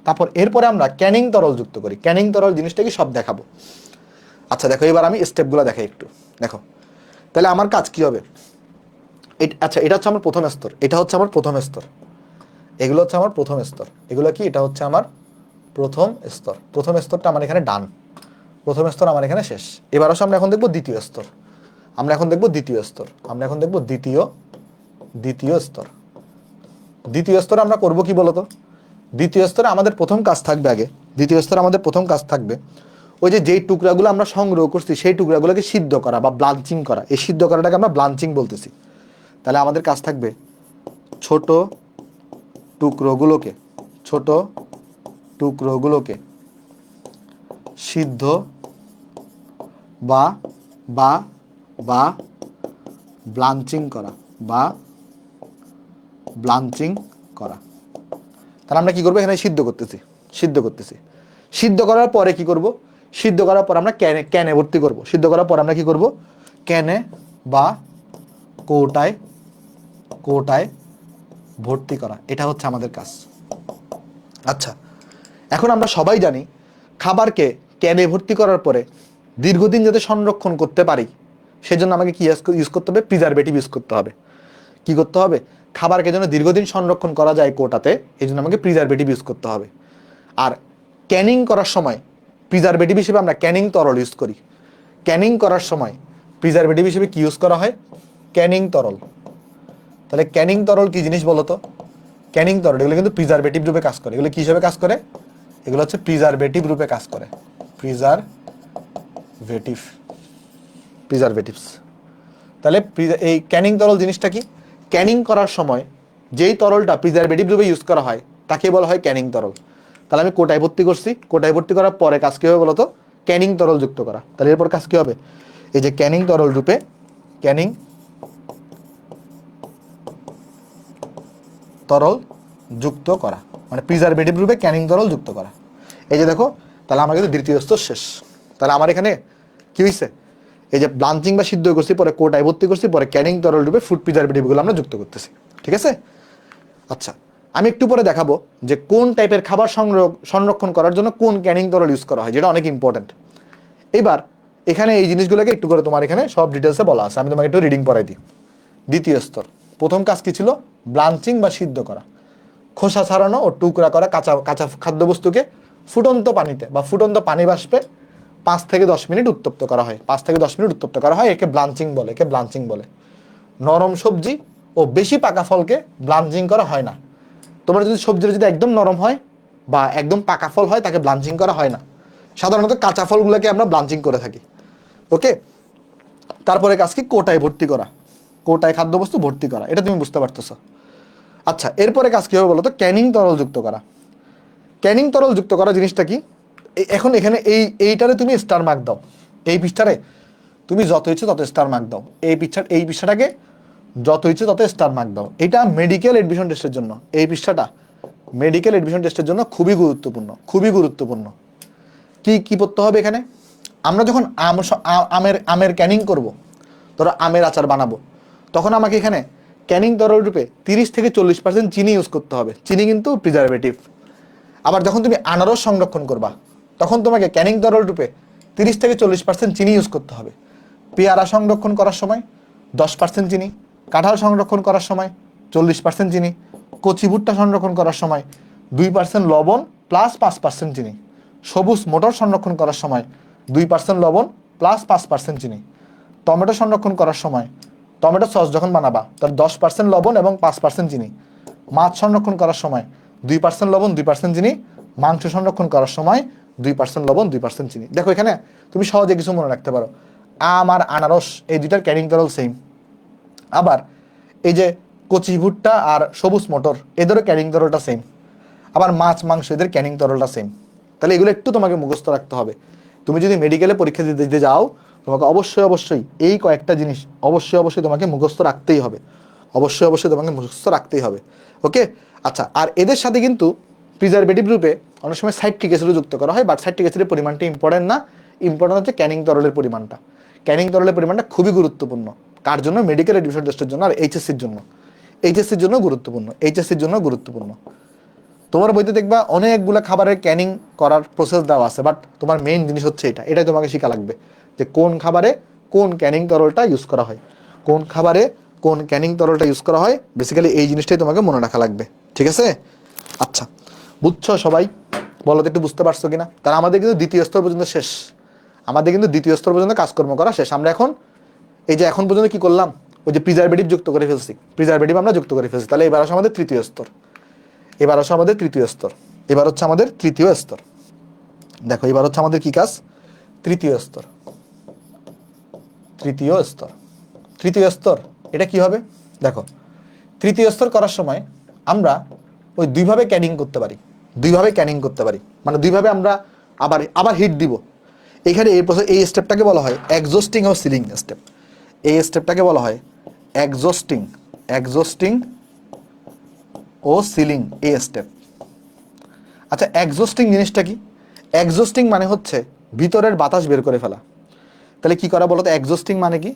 তারপর এরপরে আমরা ক্যানিং তরল যুক্ত করি। ক্যানিং তরল জিনিসটা কি সব দেখাবো। আচ্ছা দেখো, এবার আমি স্টেপগুলো দেখাই একটু, দেখো। তাহলে আমার কাজ কি হবে, আচ্ছা এটা হচ্ছে আমার প্রথম স্তর, এটা হচ্ছে আমার প্রথম স্তর, এগুলো হচ্ছে আমার প্রথম স্তর, এগুলো কি, এটা হচ্ছে আমার প্রথম স্তর। প্রথম স্তরটা আমার এখানে ডান, প্রথম স্তর আমার এখানে শেষ। এবার আসলে আমরা এখন দেখবো দ্বিতীয় স্তর, আমরা এখন দেখবো দ্বিতীয় স্তর, আমরা এখন দেখবো দ্বিতীয় স্তর। দ্বিতীয় স্তরে আমরা করব কি বলতো, দ্বিতীয় স্তরে আমাদের প্রথম কাজ থাকবে আগে, দ্বিতীয় স্তরে আমাদের প্রথম কাজ থাকবে ওই যে যেই টুকরাগুলো আমরা সংগ্রহ করছি সেই টুকরাগুলোকে সিদ্ধ করা বা ব্লাঞ্চিং করা। এই সিদ্ধ করাটাকে আমরা ব্লাঞ্চিং বলতেছি। তাহলে আমাদের কাজ থাকবে ছোট টুকরোগুলোকে, ছোট টুকরোগুলোকে সিদ্ধ বা বা বা ব্লাঞ্চিং করা, বা ব্লাঞ্চিং করা। তাহলে আমরা কি করবো, এখানে সিদ্ধ করতেছি। সিদ্ধ করার পরে কি করব, সিদ্ধ করার পর আমরা ক্যানে ভর্তি করব। সিদ্ধ করার পর আমরা কি করব, ক্যানে বা কৌটায় ভর্তি করা। এটা হচ্ছে আমাদের কাজ। আচ্ছা, এখন আমরা সবাই জানি খাবারকে ক্যানে ভর্তি করার পরে দীর্ঘদিন যাতে সংরক্ষণ করতে পারি সেজন্য আমাকে কি ইউজ করতে হবে, প্রিজারভেটিভ ইউজ করতে হবে। কি করতে হবে, খাবারকে যেন দীর্ঘদিন সংরক্ষণ করা যায় কোটাতে, এই জন্য আমাকে প্রিজারভেটিভ ইউজ করতে হবে। আর ক্যানিং করার সময় প্রিজারভেটিভ হিসেবে আমরা ক্যানিং তরল ইউজ করি। ক্যানিং করার সময় প্রিজারভেটিভ হিসেবে কি ইউজ করা হয়, ক্যানিং তরল। তাহলে ক্যানিং তরল কি জিনিস বলো তো, ক্যানিং তরল এগুলো কিন্তু প্রিজারভেটিভ রূপে কাজ করে। এগুলো কি হিসেবে কাজ করে, এগুলো হচ্ছে প্রিজারভেটিভ রূপে কাজ করে। প্রিজারভেটিভস। তাহলে এই ক্যানিং তরল জিনিসটা কি, ক্যানিং করার সময় যেই তরলটা প্রিজারভেটিভ রূপে ইউজ করা হয় তাকে বলা হয় ক্যানিং তরল। তাহলে আমি কোটায় ভর্তি করছি, কোটায় ভর্তি করার পরে কাজ কি হবে বলতো, ক্যানিং তরল যুক্ত করা। তাহলে এরপর কাজ কি হবে, এই যে ক্যানিং তরল রূপে ক্যানিং তরল যুক্ত করা, মানে প্রিজারভেটিভ রূপে ক্যানিং তরল যুক্ত করা। এই যে দেখো, তাহলে আমার কিন্তু দ্বিতীয় স্তর শেষ। তাহলে আমার এখানে কি হয়েছে, এই যে ব্লাঞ্চিং বা সিদ্ধ করছি, পরে কোটায় ভর্তি করছি, পরে ক্যানিং তরল রূপে ফুড প্রিজারভেটিভগুলো আমরা যুক্ত করতেছি। ঠিক আছে। আচ্ছা, আমি একটু পরে দেখাবো যে কোন টাইপের খাবার সংরক্ষণ করার জন্য কোন ক্যানিং তরল ইউজ করা হয়, যেটা অনেক ইম্পর্টেন্ট। এবার এখানে এই জিনিসগুলোকে একটু করে তোমার এখানে সব ডিটেলসে বলা আছে, আমি তোমাকে একটু রিডিং পড়াই দিই। দ্বিতীয় স্তর, প্রথম কাজ কি ছিল, ব্লাঞ্চিং বা সিদ্ধ করা, খোসা ছাড়ানো ও টুকরা করা কাঁচা খাদ্যবস্তুকে ফুটন্ত পানিতে বা ফুটন্ত পানি বাষ্পে 5 থেকে 10 মিনিট উত্তপ্ত করা হয়। 5 থেকে 10 মিনিট উত্তপ্ত করা হয়, একে ব্লাঞ্চিং বলে। নরম সবজি ও বেশি পাকা ফলকে ব্লাঞ্চিং করা হয় না। তোমার যদি সবজিটা যদি একদম নরম হয় বা একদম পাকা ফল হয় তাকে ব্লাঞ্চিং করা হয় না। সাধারণত কাঁচা ফলগুলোকে আমরা ব্লাঞ্চিং করে থাকি। ওকে। তারপরে কাজ কি, কোটায় ভর্তি করা, কোটায় খাদ্যবস্তু ভর্তি করা, এটা তুমি বুঝতে পারতেছ। আচ্ছা, এরপরে কাজ কি হবে বলো তো, ক্যানিং তরল যুক্ত করা। ক্যানিং তরল যুক্ত করা জিনিসটা কি, এখন এখানে এইটারে তুমি স্টার মার্ক দাও, এই পৃষ্ঠারে তুমি যত ইচ্ছে তত স্টার মার্ক দাও, এই পৃষ্ঠাটাকে যত ইচ্ছে তত স্টার মার্ক দাও। এটা মেডিকেল এডমিশন টেস্টের জন্য, এই পৃষ্ঠাটা মেডিকেল এডমিশন টেস্টের জন্য খুবই গুরুত্বপূর্ণ। কি পড়তে হবে এখানে, আমরা যখন আমের ক্যানিং করব, ধরো আমের আচার বানাবো, তখন আমাকে এখানে ক্যানিং তরল রূপে 30 থেকে 40% চিনি ইউজ করতে হবে। চিনি কিন্তু প্রিজারভেটিভ। আবার যখন তুমি আনারস সংরক্ষণ করবা, তখন তোমাকে ক্যানিং তরল রূপে 30 থেকে 40% চিনি ইউজ করতে হবে। পেয়ারা সংরক্ষণ করার সময় 10% চিনি, কাঁঠাল সংরক্ষণ করার সময় 40% চিনি, কচি ভুট্টা সংরক্ষণ করার সময় 2% লবণ প্লাস 5% চিনি, সবুজ মটর সংরক্ষণ করার সময় 2% লবণ প্লাস 5% চিনি, টমেটো সংরক্ষণ করার সময়, টমেটো সস যখন বানাবা তার 10% লবণ এবং 5% চিনি, মাছ সংরক্ষণ করার সময় 2% লবণ 2% চিনি, মাংস সংরক্ষণ করার সময় 2% লবণ 2% চিনি। দেখো এখানে তুমি সহজে কিছু মনে রাখতে পারো, আম আর আনারস এই দুইটার ক্যানিং তরল সেম। আবার এই যে কচি ভুট্টা আর সবুজ মটর এদেরও ক্যানিং তরলটা সেম। আবার মাছ মাংস এদের ক্যানিং তরলটা সেম। তাহলে এগুলো একটু তোমাকে মুখস্থ রাখতে হবে। তুমি যদি মেডিকেলে পরীক্ষা দিতে যাও, তোমাকে অবশ্যই এই কয়েকটা জিনিস অবশ্যই তোমাকে মুখস্থ রাখতেই হবে। তোমাকে মুখস্থ রাখতেই হবে। ওকে। আচ্ছা, আর এদের সাথে কিন্তু প্রিজারভেটিভ রূপে অনেক সময় সাইট্রিক অ্যাসিডও যুক্ত করা হয়, বাট সাইট্রিক অ্যাসিডের পরিমাণটা ইম্পর্টেন্ট না, ইম্পর্টেন্ট হচ্ছে ক্যানিং তরলের পরিমাণটা। ক্যানিং তরলের পরিমাণটা খুবই গুরুত্বপূর্ণ। কার জন্য, মেডিকেল এডমিশন টেস্টের জন্য আর এইচএসসির জন্য গুরুত্বপূর্ণ। তোমার বইতে দেখবা অনেকগুলো খাবারের ক্যানিং করার প্রসেস দেওয়া আছে, বাট তোমার মেইন জিনিস হচ্ছে এটাই তোমাকে শেখা লাগবে যে কোন খাবারে কোন ক্যানিং তরলটা ইউজ করা হয়, কোন খাবারে কোন ক্যানিং তরলটা ইউজ করা হয়। বেসিক্যালি এই জিনিসটাই তোমাকে মনে রাখা লাগবে। ঠিক আছে। আচ্ছা, বুঝছো সবাই? বলো তো একটু বুঝতে পারছো কিনা? তাহলে আমাদের কিন্তু দ্বিতীয় স্তর পর্যন্ত শেষ, কাজকর্ম করা শেষ। আমরা এখন এই যে এখন পর্যন্ত কি করলাম, ওই যে প্রিজারভেটিভ যুক্ত করে ফেলছি, আমরা যুক্ত করে ফেলছি। তাহলে এবার আসে আমাদের তৃতীয় স্তর। এবার হচ্ছে আমাদের তৃতীয় স্তর। দেখো এবার হচ্ছে আমাদের কি কাজ, তৃতীয় স্তর। এটা কি হবে দেখো, তৃতীয় স্তর করার সময় আমরা ওই দুইভাবে ক্যানিং করতে পারি, মানে দুইভাবে আমরা আবার হিট দিব। এখানে এই স্টেপটাকে বলা হয় এক্সস্টিং ও সিলিং স্টেপ। এই স্টেপটাকে বলা হয় এক্সস্টিং ও সিলিং, এই স্টেপ। আচ্ছা, এক্সস্টিং জিনিসটা কি? এক্সস্টিং মানে হচ্ছে ভিতরের বাতাস বের করে ফেলা। তাহলে কি করা বলো তো? এক্সস্টিং মানে কি?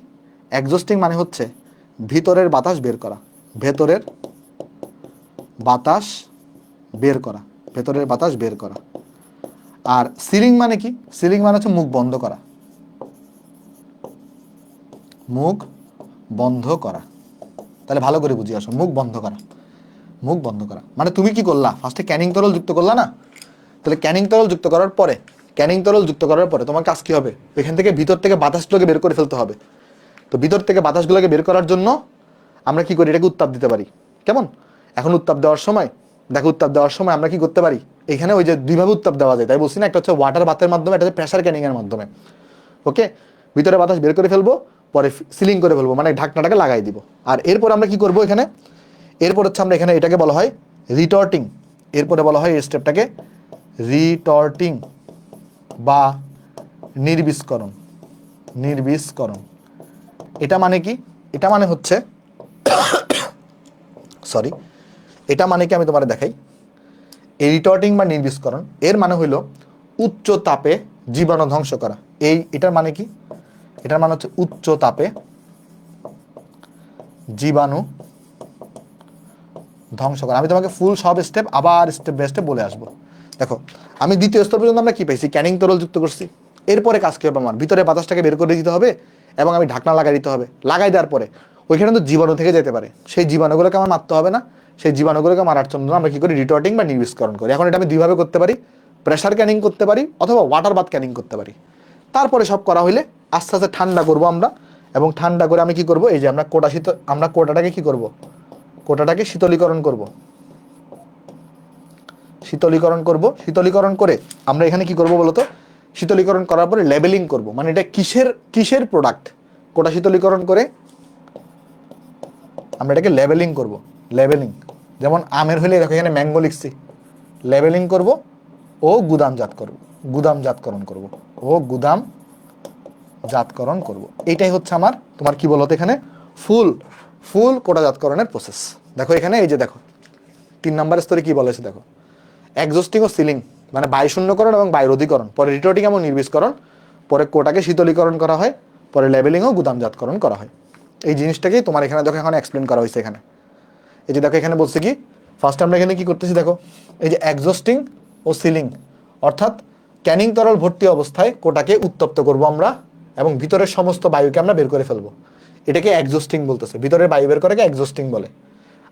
এক্সস্টিং মানে হচ্ছে ভিতরের বাতাস বের করা, ভেতরের বাতাস বের করা, ভেতরের বাতাস বের করা। আর সিলিং মানে কি? সিলিং মানে হচ্ছে মুখ বন্ধ করা, মুখ বন্ধ করা। তাহলে ভালো করে বুঝিয়ে আসো, মুখ বন্ধ করা, মুখ বন্ধ করা মানে তুমি কি করলা? ফার্স্টে ক্যানিং তরল যুক্ত করলা না? তাহলে ক্যানিং তরল যুক্ত করার পরে, ক্যানিং তরল যুক্ত করার পরে তোমার কাজ কি হবে? এখান থেকে ভিতর থেকে বাতাসগুলোকে বের করে ফেলতে হবে। তো ভিতর থেকে বাতাসগুলোকে বের করার জন্য আমরা কি করি? এটাকে উত্তাপ দিতে পারি। কেমন? এখন উত্তাপ দেওয়ার সময় দেখো, উত্তাপ দেওয়ার সময় আমরা কি করতে পারি? এখানে ওই যে দুইভাবে উত্তাপ দেওয়া যায়, তাই বলছি না? একটা হচ্ছে ওয়াটার বাথের মাধ্যমে, একটা হচ্ছে প্রেসার ক্যানিং এর মাধ্যমে। ওকে, ভিতরে বাতাস বের করে ফেলবো, পরে সিলিং করে ফেলবো, মানে ঢাকনাটাকে লাগাই দিব। আর এরপর আমরা কি করব এখানে? এরপর হচ্ছে আমরা এখানে এটাকে বলা হয় রিটর্টিং। এরপরে বলা হয় এই স্টেপটাকে রিটর্টিং বা নির্বিস্করণ। নির্বিস্করণ এটা মানে কি? এটা মানে হচ্ছে সরি, এটা মানে কি আমি তোমার দেখাই। এই রিটর্টিং বা নির্বিস্করণ এর মানে হইল উচ্চ তাপে জীবাণু ধ্বংস করা। এটার মানে কি? এটার মানে হচ্ছে উচ্চ তাপে জীবাণু ধ্বংস করা। আমি তোমাকে ফুল সব স্টেপ আবার স্টেপ বাই স্টেপ বলে আসবো। দেখো, আমি দ্বিতীয় স্তর পর্যন্ত আমরা কি পাইছি? ক্যানিং তরল যুক্ত করছি। এরপরে কাজ কি হবে? আমার ভিতরে বাতাসটাকে বের করে দিতে হবে এবং আমি ঢাকনা লাগাই দিতে হবে। লাগাই দেওয়ার পরে ওইখানে তো জীবাণু থেকে যেতে পারে, সেই জীবাণুগুলোকে আমার মারতে হবে না? সেই জীবাণুগুলোকে মারার জন্য আমরা কি করি? রিটর্টিং বা নির্বিস্করণ করি। এখন এটা আমি দুইভাবে করতে পারি, প্রেসার ক্যানিং করতে পারি অথবা ওয়াটার বাথ ক্যানিং করতে পারি। তারপরে সব করা হইলে আস্তে আস্তে ঠান্ডা করব আমরা, এবং ঠান্ডা করে আমি কি করব? এই যে আমরা আমরা কোটাটাকে কি করব? কোটাটাকে শীতলীকরণ করব। শীতলীকরণ করব, শীতলীকরণ করে আমরা এখানে কি করব বলতো? শীতলীকরণ করার পরে লেবেলিং করব, মানে এটা কিসের প্রোডাক্ট। কোটা শীতলীকরণ করে আমরা এটাকে লেবেলিং করব। লেবেলিং, যেমন আমের হলে দেখো এখানে ম্যাঙ্গো লিখছি, লেবেলিং করব ও গুদামজাত করব, গুদামজাতকরণ করব ও গুদামজাতকরণ করব। এটাই হচ্ছে আমার তোমার কি বলতো এখানে ফুল কোটাজাতকরণের প্রসেস। দেখো এখানে এই যে দেখো 3 নম্বর স্তরে কি বলেছে দেখো, এক্সস্টিং ও সিলিং মানে বায়ু শূন্যকরণ এবং বায়ুর অধিকরণ, পরে রিটর্টিং এবং নির্বিস্করণ, পরে কোটাকে শীতলীকরণ করা হয়, পরে লেবেলিং ও গুদামজাতকরণ করা হয়। এই জিনিসটাকেই তোমার এখানে দেখো এখন এক্সপ্লেন করা হয়েছে। এখানে এই যে দেখো এখানে বলছে কি, ফার্স্ট আমরা এখানে কি করতেছি দেখো, এই যে এক্সস্টিং ও সিলিং, অর্থাৎ ক্যানিং তরল ভর্তি অবস্থায় কোটাকে উত্তপ্ত করব আমরা এবং ভিতরের সমস্ত বায়ুকে আমরা বের করে ফেলবো। এটাকে এক্সস্টিং বলতেছে, ভিতরের বায়ু বের করাকে এক্সস্টিং বলে।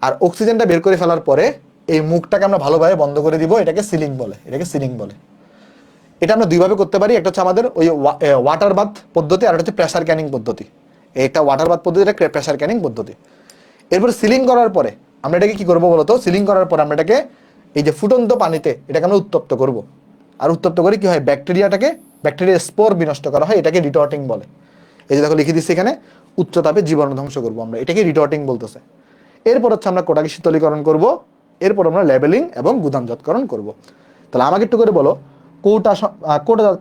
আর অক্সিজেনটা বের করে ফেলার পরে এই মুখটাকে আমরা ভালোভাবে বন্ধ করে দিব, এটাকে সিলিং বলে, এটাকে সিলিং বলে। এটা আমরা দুইভাবে করতে পারি, একটা হচ্ছে আমাদের ওই ওয়াটার বাথ পদ্ধতি, আর একটা হচ্ছে প্রেসার ক্যানিং পদ্ধতি। একটা ওয়াটার বাথ পদ্ধতি, একটা প্রেসার ক্যানিং পদ্ধতি। এরপর সিলিং করার পরে আমরা এটাকে কি করবো বলতো? সিলিং করার পরে আমরা এটাকে এই যে ফুটন্ত পানিতে এটাকে আমরা উত্তপ্ত করব। আর উত্তপ্ত করে কি হয়? ব্যাকটেরিয়া স্পোর বিনষ্ট করা হয়, এটাকে রিটর্টিং বলে। এই যে দেখো লিখে দিচ্ছি এখানে, উচ্চ তাপে জীবাণু ধ্বংস করবো আমরা, এটাকে রিটর্টিং বলতেছে। এরপর হচ্ছে আমরা কোটাকে শীতলীকরণ করব, এরপর আমরা লেবেলিং এবং গুদামজাতকরণ করব। তাহলে আমাকে একটু করে বলো,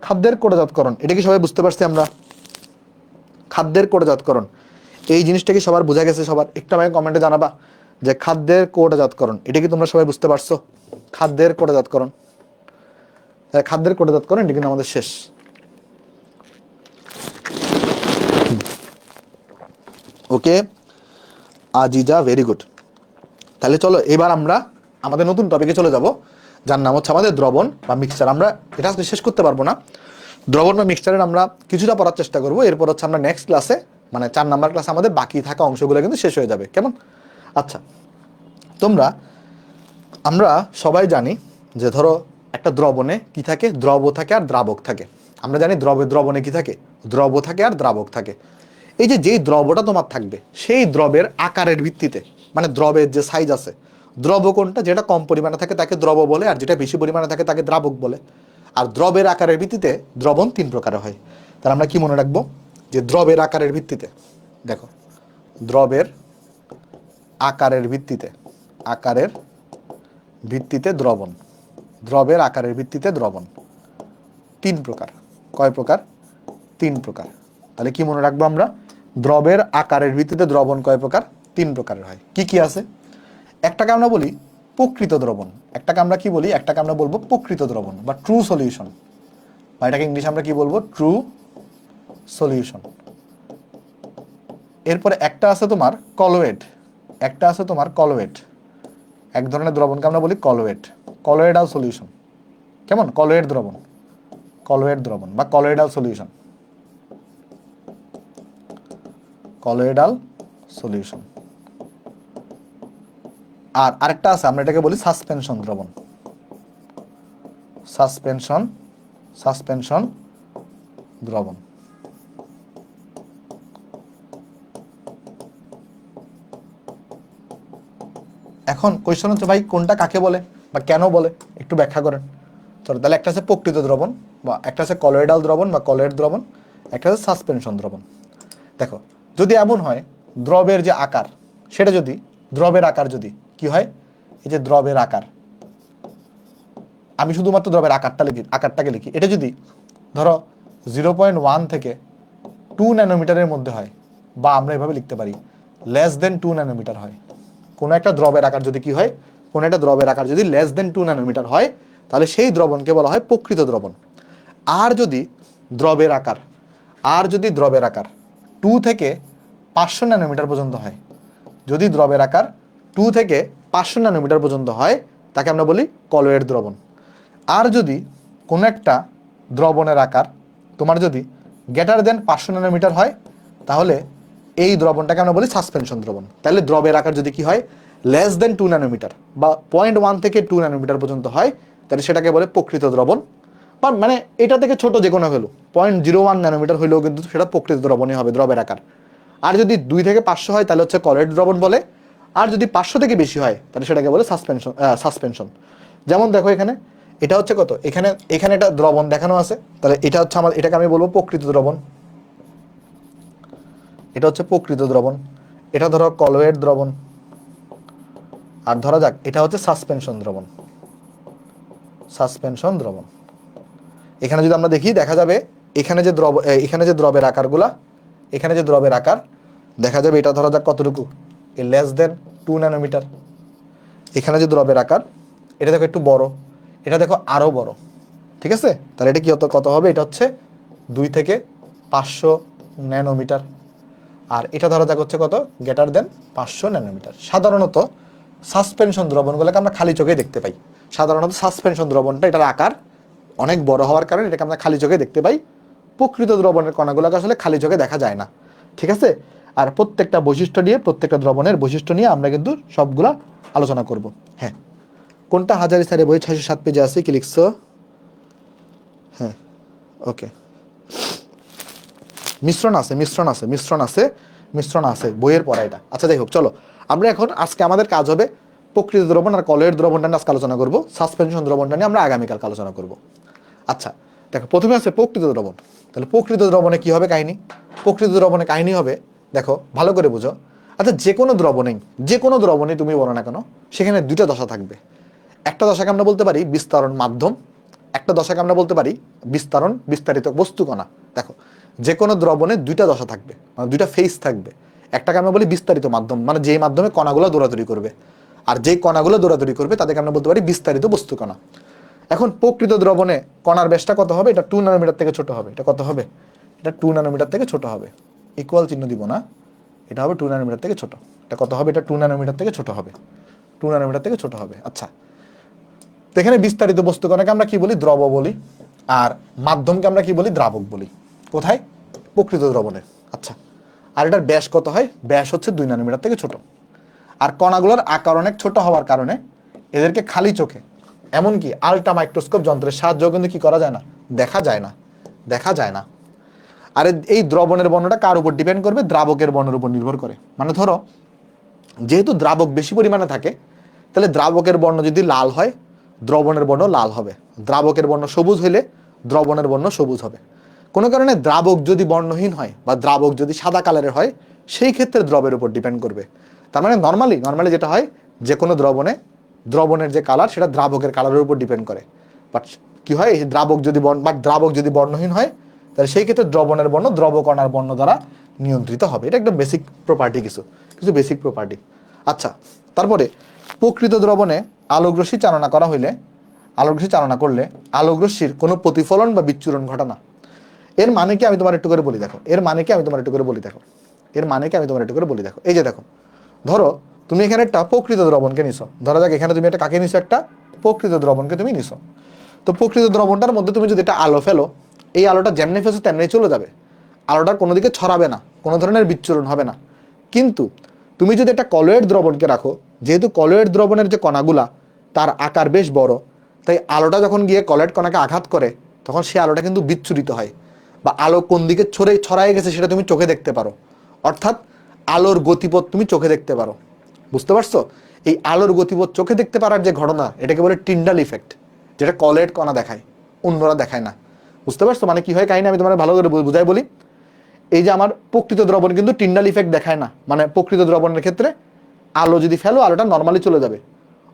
খাদ্যের কোটাজাতকরণ, এটা কি সবাই বুঝতে পারছি আমরা? খাদ্যের কোটাজাতকরণ এই জিনিসটা কি সবার বোঝা গেছে? সবার একটু আমাকে কমেন্টে জানাবা যে খাদ্যের কোটাজাতকরণ এটা কি তোমরা সবাই বুঝতে পারছো? খাদ্যের কোটাজাতকরণ, খাদ্যের কোটাজাতকরণ এটা কিন্তু আমাদের শেষ। ওকে আজিজা, ভেরি গুড। তাহলে চলো এবার আমরা আমাদের নতুন টপিকে চলে যাব, যার নাম হচ্ছে আমাদের দ্রবণ বা মিক্সচার। আমরা এটা আজকে শেষ করতে পারবো না, দ্রবণ বা মিক্সচারের আমরা কিছুটা পড়ার চেষ্টা করবো। এরপর হচ্ছে আমরা নেক্সট ক্লাসে মানে 4 নাম্বার ক্লাসে আমাদের বাকি থাকা অংশগুলো কিন্তু শেষ হয়ে যাবে। কেমন? আচ্ছা, আমরা সবাই জানি যে ধরো একটা দ্রবণে কি থাকে? দ্রব থাকে আর দ্রাবক থাকে। আমরা জানি দ্রবণে কি থাকে? দ্রব থাকে আর দ্রাবক থাকে। এই যে যেই দ্রবটা তোমার থাকবে সেই দ্রবের আকারের ভিত্তিতে, মানে দ্রবের যে সাইজ আছে, দ্রব কোনটা? যেটা কম পরিমাণে থাকে তাকে দ্রব বলে, আর যেটা বেশি পরিমাণে থাকে তাকে দ্রাবক বলে। আর দ্রবের আকারের ভিত্তিতে দ্রবণ 3 প্রকারের হয়। তাহলে আমরা কি মনে রাখবো? যে দ্রবের আকারের ভিত্তিতে, দেখো দ্রবের আকারের ভিত্তিতে দ্রবণ, দ্রবের আকারের ভিত্তিতে দ্রবণ 3 প্রকার। কয় প্রকার? 3 প্রকার। তাহলে কি মনে রাখবো আমরা? দ্রবের আকারের ভিত্তিতে দ্রবণ কয় প্রকার? 3 প্রকারের হয়। কি কি আছে? একটাকে আমরা বলি প্রকৃত দ্রবণ, একটাকে আমরা কি বলি, একটাকে আমরা বলবো প্রকৃত দ্রবণ বা ট্রু সলিউশন, বা এটাকে ইংলিশে আমরা কি বলবো, ট্রু সলিউশন। এরপরে একটা আছে তোমার কলোয়েড, একটা আছে তোমার কলোয়েড, এক ধরনের দ্রবণকে আমরা বলি কলোয়েড, কলোয়েডাল সলিউশন। কেমন? কলোয়েড দ্রবণ, কলোয়েড দ্রবণ বা কলোয়েডাল সলিউশন, কলোয়েডাল সলিউশন। আর আরেকটা আছে, আমরা এটাকে বলি সাসপেনশন দ্রবণ, সাসপেনশন, সাসপেনশন দ্রবণ। এখন কোয়েশ্চন হচ্ছে ভাই কোনটা কাকে বলে বা কেন বলে একটু ব্যাখ্যা করেন। চলো তাহলে একটা আছে প্রকৃত দ্রবণ বা একটা আছে কলোয়েডাল দ্রবণ বা কলোয়েড দ্রবণ, একটা আছে সাসপেনশন দ্রবণ। দেখো যদি এমন হয় দ্রবের যে আকার সেটা যদি দ্রবের আকার যদি কি হয়, এই যে দ্রবের আকার, আমি শুধুমাত্র দ্রবের আকারটাকে লিখি, এটা যদি ধরো 0.1 থেকে 2 ন্যানোমিটারের মধ্যে হয়, বা আমরা এভাবে লিখতে পারি লেস দেন 2 ন্যানোমিটার হয়, কোনো একটা দ্রবের আকার যদি কি হয়, কোনো একটা দ্রবের আকার যদি লেস দেন 2 ন্যানোমিটার হয়, তাহলে সেই দ্রবণকে বলা হয় প্রকৃত দ্রবণ। আর যদি দ্রবের আকার, আর যদি দ্রবের আকার 2 থেকে 500 ন্যানোমিটার পর্যন্ত হয়, যদি দ্রবের আকার 2 থেকে 500 ন্যানোমিটার পর্যন্ত হয়, তাকে আমরা বলি কলোয়েড দ্রবণ। আর যদি কোনো একটা দ্রবণের আকার তোমার যদি গ্রেটার দেন 500 ন্যানোমিটার হয়, তাহলে এই দ্রবণটাকে আমরা বলি সাসপেনশন দ্রবণ। তাহলে দ্রবের আকার যদি কি হয়, লেস দেন 2 ন্যানোমিটার বা 0.1 থেকে 2 ন্যানোমিটার পর্যন্ত হয়, তাহলে সেটাকে বলে প্রকৃত দ্রবণ। বা মানে এটা থেকে ছোট যে কোনো ভ্যালু 0.01 ন্যানোমিটার হলেও কিন্তু সেটা প্রকৃত দ্রবণই হবে দ্রবের আকার। আর যদি 2 থেকে 500 হয় তাহলে হচ্ছে কলোয়েড দ্রবণ বলে, আর যদি 500 থেকে বেশি হয় তাহলে সেটাকে বলে সাসপেনশন। যেমন দেখো এখানে এটা হচ্ছে কত, এখানে এখানে এটা দ্রবণ দেখানো আছে, তাহলে এটা হচ্ছে আমার, এটাকে আমি বলবো প্রকৃত দ্রবণ, এটা হচ্ছে প্রকৃত দ্রবণ। এটা ধরো কলোয়েড দ্রবণ, আর ধরা যাক এটা হচ্ছে সাসপেনশন দ্রবণ, সাসপেনশন দ্রবণ। এখানে যদি আমরা দেখি দেখা যাবে এখানে যে এখানে যে দ্রবের আকারগুলা, এখানে যে দ্রবের আকার দেখা যাবে এটা ধরা যাক কতটুকু, লেস দেন 2 ন্যানোমিটার। এখানে যে দ্রবের আকার এটা দেখো একটু বড়, এটা দেখো আরো বড়, ঠিক আছে? তাহলে এটা কি কত হবে, এটা হচ্ছে 2 থেকে 500 ন্যানোমিটার। আর এটা ধরা যাক হচ্ছে কত, গ্রেটার দেন 500 ন্যানোমিটার। সাধারণত সাসপেনশন দ্রবণগুলোকে আমরা খালি চোখে দেখতে পাই, সাধারণত সাসপেনশন দ্রবণটা এটার আকার অনেক বড় হওয়ার কারণে এটাকে আমরা খালি চোখে দেখতে পাই। প্রকৃত দ্রবণের কণাগুলোকে আসলে খালি চোখে দেখা যায় না, ঠিক আছে? আর প্রত্যেকটা বৈশিষ্ট্য নিয়ে, প্রত্যেকটা দ্রবণের বৈশিষ্ট্য নিয়ে আমরা কিন্তু সবগুলা আলোচনা করব। হ্যাঁ, কোনটা হাজারি স্যারের বই 607 পেজে আছে, কি লিখছো? হ্যাঁ, ওকে। মিশ্রণ আছে, মিশ্রণ আছে, মিশ্রণ আছে, মিশ্রণ আছে বইয়ের পড়া এটা। আচ্ছা যাই হোক, চলো আমরা এখন আজকে আমাদের কাজ হবে প্রকৃত দ্রবণ আর কলোয়েড দ্রবণটা নিয়ে আজকে আলোচনা করবো, সাসপেনশন দ্রবণটা নিয়ে আমরা আগামীকাল আলোচনা করব। আচ্ছা দেখো, প্রথমে আছে প্রকৃত দ্রবণ। তাহলে প্রকৃত দ্রবণে কি হবে কাহিনী? প্রকৃত দ্রবণে কাহিনী হবে, দেখো ভালো করে বুঝো। আচ্ছা যে কোনো দ্রবণে তুমি বলো না কেন, সেখানে দুইটা দশা থাকবে। একটা দশাকে আমরা বলতে পারি বিস্তারণ মাধ্যম, একটা দশাকে আমরা বলতে পারি বিস্তারণ বিস্তারিত বস্তুকণা। দেখো যে কোনো দ্রবণে দুইটা দশা থাকবে, মানে দুইটা ফেজ থাকবে। একটাকে আমরা বলি বিস্তারিত মাধ্যম, মানে যেই মাধ্যমে কণাগুলো দৌড়াদৌড়ি করবে, আর যেই কণাগুলো দৌড়াদৌড়ি করবে তাদেরকে আমরা বলতে পারি বিস্তারিত বস্তুকণা। এখন প্রকৃত দ্রবণে কণার ব্যাসটা কত হবে? এটা 2 ন্যানোমিটার থেকে ছোট হবে। এটা কত হবে? এটা 2 ন্যানোমিটার থেকে ছোট হবে। ইকুয়াল চিহ্ন দিব না, এটা হবে 2 ন্যানোমিটার থেকে ছোট। এটা কত হবে? এটা 2 ন্যানোমিটার থেকে ছোট হবে, 2 ন্যানোমিটার থেকে ছোট হবে। আচ্ছা, তো এখানে বিস্তারিত বস্তুকণাকে আমরা কি বলি? দ্রব বলি। আর মাধ্যমকে আমরা কি বলি? দ্রাবক বলি। কোথায়? প্রকৃত দ্রবণে। আচ্ছা, আর এটার ব্যাস কত হয়? ব্যাস হচ্ছে 2 ন্যানোমিটার থেকে ছোট। আর কণাগুলোর আকার অনেক ছোট হওয়ার কারণে এদেরকে খালি চোখে, এমনকি আলট্রা মাইক্রোস্কোপ যন্ত্রের সাহায্যেও কিন্তু কি করা যায় না? দেখা যায় না, দেখা যায় না। আর এই দ্রবণের বর্ণটা কার উপর ডিপেন্ড করবে? দ্রাবকের বর্ণের উপর নির্ভর করে। মানে ধরো যেহেতু দ্রাবক বেশি পরিমাণে থাকে, তাহলে দ্রাবকের বর্ণ যদি লাল হয়, দ্রবণের বর্ণ লাল হবে। দ্রাবকের বর্ণ সবুজ হইলে দ্রবণের বর্ণ সবুজ হবে। কোনো কারণে দ্রাবক যদি বর্ণহীন হয় বা দ্রাবক যদি সাদা কালারের হয়, সেই ক্ষেত্রে দ্রবের উপর ডিপেন্ড করবে। তার মানে নর্মালি যেটা হয়, যে কোনো দ্রবণের যে কালার সেটা দ্রাবকের কালারের উপর ডিপেন্ড করে। বাট কি হয়, এই দ্রাবক যদি বর্ণহীন হয়, তাহলে সেই ক্ষেত্রে দ্রবণের বর্ণ দ্রবকণার বর্ণ দ্বারা নিয়ন্ত্রিত হবে। এটা একটা বেসিক প্রপার্টি, কিছু বেসিক প্রপার্টি। আচ্ছা, তারপরে প্রকৃত দ্রবণে আলোক রশ্মি চালনা করা হইলে, আলোক রশ্মি চালনা করলে আলোক রশ্মির কোনো প্রতিফলন বা বিচ্ছুরণ ঘটে না। এর মানে কি আমি তোমার একটু করে বলি দেখো, এর মানে কি আমি তোমার একটু করে বলি দেখো, এর মানে কি আমি তোমার একটু করে বলি দেখো। এই যে দেখো, ধরো তুমি এখানে একটা প্রকৃত দ্রবণকে নিছো, ধরো যাক এখানে তুমি একটা কাকে নিছো, একটা প্রকৃত দ্রবণকে তুমি নিছো। তো প্রকৃত দ্রবণটার মধ্যে তুমি যদি একটা আলো ফেলো, এই আলোটা যেমনি ফেলছো তেমনি চলে যাবে, আলোটা কোনো দিকে ছড়াবে না, কোনো ধরনের বিচ্ছুরণ হবে না। কিন্তু তুমি যদি একটা কলয়েড দ্রবণকে রাখো, যেহেতু কলয়েড দ্রবণের যে কণাগুলা তার আকার বেশ বড়, তাই আলোটা যখন গিয়ে কলয়েড কণাকে আঘাত করে তখন সেই আলোটা কিন্তু বিচ্ছুরিত হয়, বা আলো কোন দিকে ছড়াই গেছে সেটা তুমি চোখে দেখতে পারো। অর্থাৎ আলোর গতিপথ তুমি চোখে দেখতে পারো। বুঝতে পারছো? এই আলোর গতিপথ চোখে দেখতে পারার যে ঘটনা, এটাকে বলে টিন্ডাল ইফেক্ট, যেটা কলয়েড কণা দেখায়, অন্যরা দেখায় না। বুঝতে পারছো মানে কি হয় কাহিনী? আমি তোমার ভালো করে বুঝাই বলি। এই যে আমার প্রকৃত দ্রবণ কিন্তু টিন্ডাল ইফেক্ট দেখায় না, মানে প্রকৃত দ্রবণের ক্ষেত্রে আলো যদি ফেলো আলোটা নর্মালি চলে যাবে,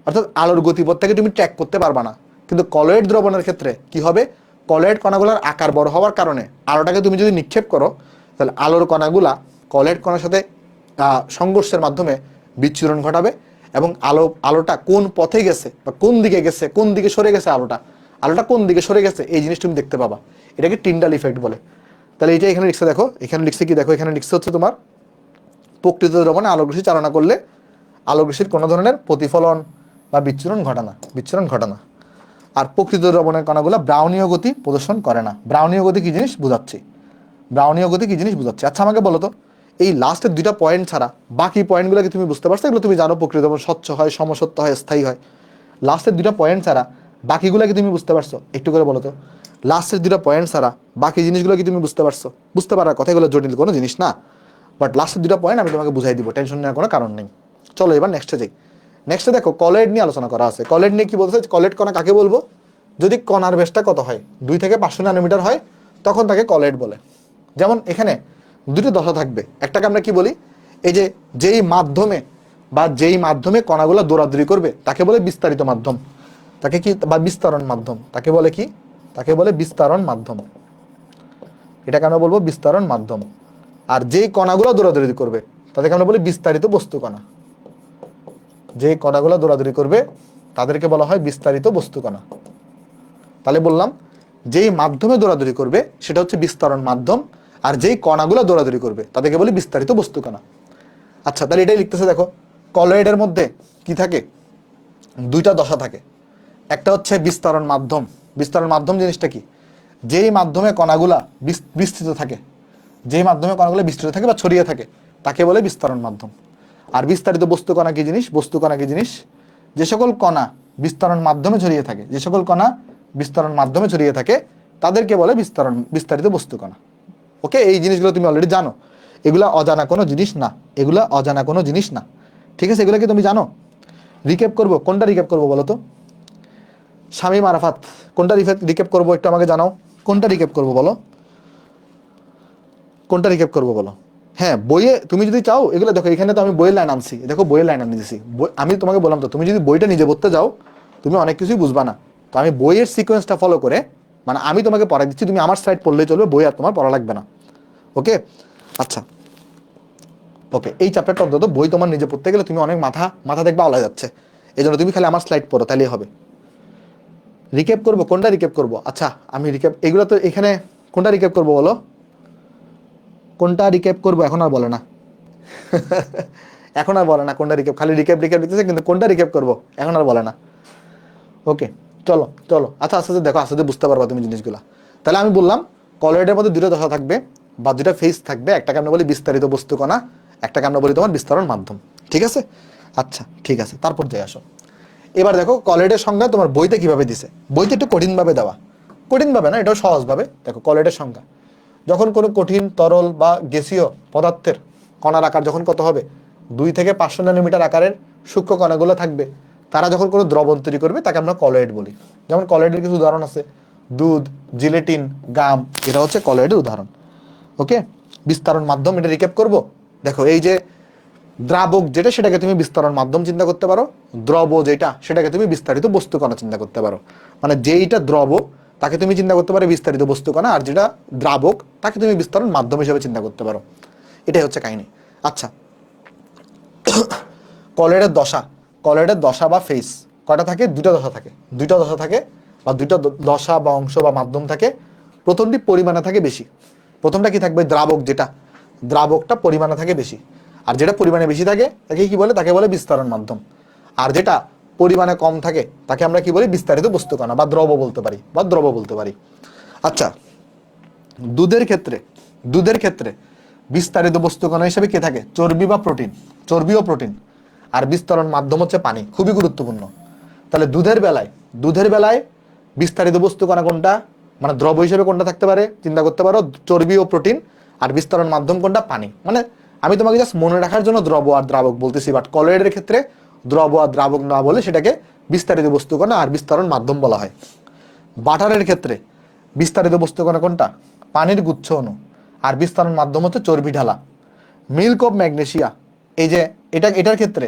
অর্থাৎ আলোর গতিপথটাকে তুমি ট্র্যাক করতে পারবা না। কিন্তু কলয়েড দ্রবণের ক্ষেত্রে কি হবে, কলয়েড কণাগুলোর আকার বড় হওয়ার কারণে আলোটাকে তুমি যদি নিক্ষেপ করো, তাহলে আলোর কণাগুলা কলয়েড কণার সাথে সংঘর্ষের মাধ্যমে বিচ্ছুরণ ঘটাবে, এবং আলোটা কোন পথে গেছে বা কোন দিকে গেছে, কোন দিকে সরে গেছে আলোটা কোন দিকে সরে গেছে এই জিনিস তুমি দেখতে পাবা। এটাকে টিন্ডাল ইফেক্ট বলে। তাহলে এটা এখানে লিখছে দেখো, এখানে লিখছে কি দেখো, এখানে লিখছে হচ্ছে তোমার প্রকৃত দ্রবণে আলোক রশ্মি চালনা করলে আলোক রশ্মির কোনো ধরনের প্রতিফলন বা বিচ্ছুরণ ঘটে না। আর প্রকৃত দ্রবণের কণাগুলো ব্রাউনীয় গতি প্রদর্শন করে না। ব্রাউনীয় গতি কি জিনিস বুঝাচ্ছি, ব্রাউনীয় গতি কি জিনিস বুঝাচ্ছি। আচ্ছা আমাকে বলো তো, এই লাস্টের দুইটা পয়েন্ট ছাড়া বাকি পয়েন্টগুলো কি তুমি বুঝতে পারছো? এগুলো তুমি জানো, প্রকৃত দ্রবণ স্বচ্ছ হয়, সমসত্ব হয়, স্থায়ী হয়। লাস্টের দুইটা পয়েন্ট ছাড়া বাকিগুলো কি তুমি বুঝতে পারছো? একটু করে বলো তো, লাস্টের দুইটা পয়েন্ট ছাড়া বাকি জিনিসগুলো কি তুমি বুঝতে পারছো? বুঝতে পারার কথা, এগুলো জটিল কোনো জিনিস না, বাট লাস্টের দুটো পয়েন্ট আমি তোমাকে বুঝাই দিব, টেনশন নেওয়ার কোনো কারণ নেই। চলো এবার নেক্সটে যাই। নেক্সটে দেখো কলয়েড নিয়ে আলোচনা করা আছে। কলয়েড নিয়ে কি বলছে? কলয়েড কণা কাকে বলবো? যদি কণার ব্যাসটা কত হয়, 2 থেকে 500 ন্যানোমিটার হয়, তখন তাকে কলয়েড বলে। যেমন এখানে দুটো দশা থাকবে, একটাকে আমরা কি বলি, এই যে যেই মাধ্যমে কণাগুলো দৌড়াদৌড়ি করবে তাকে বলে বিস্তারিত মাধ্যম, তাকে কি, বা বিস্তারণ মাধ্যম, তাকে বলে কি, তাকে বলে বিস্তারণ মাধ্যম। এটাকে আমরা বলবো বিস্তারণ মাধ্যম। আর যেই কণাগুলো দৌড়াদৌড়ি করবে তাদেরকে আমরা বলি বিস্তারিত বস্তু কণা। যেই কণাগুলো দৌড়াদৌড়ি করবে তাদেরকে বলা হয় বিস্তারিত বস্তু কণা। তাহলে বললাম যেই মাধ্যমে দৌড়াদৌড়ি করবে সেটা হচ্ছে বিস্তারণ মাধ্যম, আর যেই কণাগুলো দৌড়াদৌড়ি করবে তাদেরকে বলি বিস্তারিত বস্তু কণা। আচ্ছা তাহলে এটাই লিখতেছে দেখো, কলয়েডের মধ্যে কি থাকে, দুইটা দশা থাকে। একটা হচ্ছে বিস্তারণ মাধ্যম। বিস্তারণ মাধ্যম জিনিসটা কি? যেই মাধ্যমে কণাগুলা বিস্তৃত থাকে, যেই মাধ্যমে কণাগুলো বিস্তৃত থাকে বা ছড়িয়ে থাকে তাকে বলে বিস্তারণ মাধ্যম। আর বিস্তারিত বস্তু কণা কি জিনিস? বস্তু কণা কি জিনিস? যে সকল কণা বিস্তারণ মাধ্যমে ছড়িয়ে থাকে, যে সকল কণা বিস্তারণ মাধ্যমে ছড়িয়ে থাকে তাদেরকে বলে বিস্তারিত বস্তু কণা। ওকে, এই জিনিসগুলো তুমি অলরেডি জানো, এগুলা অজানা কোনো জিনিস না, এগুলা অজানা কোনো জিনিস না। ঠিক আছে, এগুলো কি তুমি জানো? রিক্যাপ করবো, কোনটা রিক্যাপ করবো বলো তো? শামীম আরাফাত, কোনটা রিক্যাপ করবো একটু আমাকে জানাও, কোনটা রিক্যাপ করবো বলো, কোনটা রিক্যাপ করবো বলো? হ্যাঁ বইয়ে তুমি যদি চাও এগুলো দেখো, এখানে তো আমি বইয়ের লাইন আনছি, দেখো বইয়ের লাইন আনি দিছি। আমি তোমাকে বললাম তো, তুমি যদি বইটা নিজে পড়তে যাও তুমি অনেক কিছুই বুঝবা না। তো আমি বইয়ের সিকোয়েন্সটা ফলো করে, মানে আমি তোমাকে পড়াই দিচ্ছি, তুমি আমার স্লাইড পড়লেই চলবে, বই আর তোমার পড়া লাগবে না। ওকে আচ্ছা, ওকে এই চ্যাপ্টারটা অন্তত বই তোমার নিজে পড়তে গেলে তুমি অনেক মাথা দেখবে আওলা যাচ্ছে, এই জন্য তুমি খালি আমার স্লাইড পড়ো তাহলেই হবে। রিক্যাপ করবো, কোনটা রিক্যাপ করবো? আচ্ছা আমি রিক্যাপ, এগুলো তো এখানে কোনটা রিক্যাপ করবো বলো, কোনটা রিক্যাপ করবো এখন আর বলে না এখন আর বলে না কোনটা রিক্যাপ, খালি রিক্যাপ দিতেছে কিন্তু কোনটা রিক্যাপ করবো এখন আর বলে না। ওকে চলো চলো, আচ্ছা আস্তে আস্তে দেখো, আস্তে আস্তে বুঝতে পারবা তুমি জিনিসগুলো। তাহলে আমি বললাম কলয়েডের মধ্যে দুটো দশা থাকবে বা দুটা ফেজ থাকবে, একটাকে আমরা বলি বিস্তারিত বস্তু কণা, একটাকে আমরা বলি তোমার বিস্তারণ মাধ্যম। ঠিক আছে, আচ্ছা ঠিক আছে, তারপর যাই আসো। এবার দেখো কলয়েডের সংজ্ঞা তোমার বইতে কিভাবে দিছে, বইতে একটু কঠিনভাবে দেওয়া, কঠিনভাবে না, এটাও সহজভাবে। দেখো কলয়েডের সংজ্ঞা, যখন কোনো কঠিন তরল বা গ্যাসীয় পদার্থের কণার আকার যখন কত হবে, 2 থেকে 500 ন্যানোমিটার আকারের সূক্ষ্ম কণাগুলো থাকবে, তারা যখন কোনো দ্রবণ তৈরি করবে তাকে আমরা কলয়েড বলি। যেমন কলয়েডের কিছু উদাহরণ আছে, দুধ, জিলেটিন, গাম, এটা হচ্ছে কলয়েডের উদাহরণ। ওকে, বিস্তারণ মাধ্যম, এটা রিক্যাপ করব। দেখো এই যে দ্রাবক যেটা সেটাকে তুমি বিস্তারণ মাধ্যম চিন্তা করতে পারো, দ্রব যেটা সেটাকে তুমি বিস্তারিত বস্তু কণা চিন্তা করতে পারো। মানে যেইটা দ্রব তাকে তুমি চিন্তা করতে পারো বিস্তারিত বস্তু কণা, আর যেটা দ্রাবক তাকে তুমি বিস্তারণ মাধ্যম হিসেবে চিন্তা করতে পারো। এটাই হচ্ছে কাহিনী। আচ্ছা কলয়েডের দশা, কলয়েডের দশা বা ফেজ, কয়টা থাকে? দুইটা দশা থাকে। দুইটা দশা থাকে বা দুইটা দশা বা অংশ বা মাধ্যম থাকে। প্রথমটি পরিমাণে থাকে বেশি। প্রথমটা কি থাকবে? দ্রাবক, যেটা দ্রাবকটা পরিমাণে থাকে বেশি। আর যেটা পরিমাণে বেশি থাকে তাকে কি বলে? তাকে বলে বিস্তারণ মাধ্যম। আর যেটা পরিমাণে কম থাকে তাকে আমরা কি বলি? বিস্তারিত বস্তুকণা বা দ্রব বলতে পারি বা দ্রব বলতে পারি। আচ্ছা, দুধের ক্ষেত্রে বিস্তারিত বস্তুকণা হিসেবে কে থাকে? চর্বি বা প্রোটিন, চর্বি ও প্রোটিন। আর বিস্তরণ মাধ্যম হচ্ছে পানি। খুবই গুরুত্বপূর্ণ। তাহলে দুধের বেলায় বিস্তারিত বস্তুকণা কোনটা, মানে দ্রব হিসেবে কোনটা থাকতে পারে? চিন্তা করতে পারো, চর্বি ও প্রোটিন। আর বিস্তরণ মাধ্যম কোনটা? পানি। মানে আমি তোমাকে জাস্ট মনে রাখার জন্য দ্রব আর দ্রাবক বলতেছি, বাট কলয়েডের ক্ষেত্রে দ্রব আর দ্রাবক না বলে সেটাকে বিস্তারিত বস্তুকণা আর বিস্তরণ মাধ্যম বলা হয়। বাটারের ক্ষেত্রে বিস্তারিত বস্তুকণা কোনটা? পানির গুচ্ছ অণু। আর বিস্তরণ মাধ্যম হচ্ছে চর্বি ঢালা। মিল্ক অফ ম্যাগনেসিয়া, এই যে এটার ক্ষেত্রে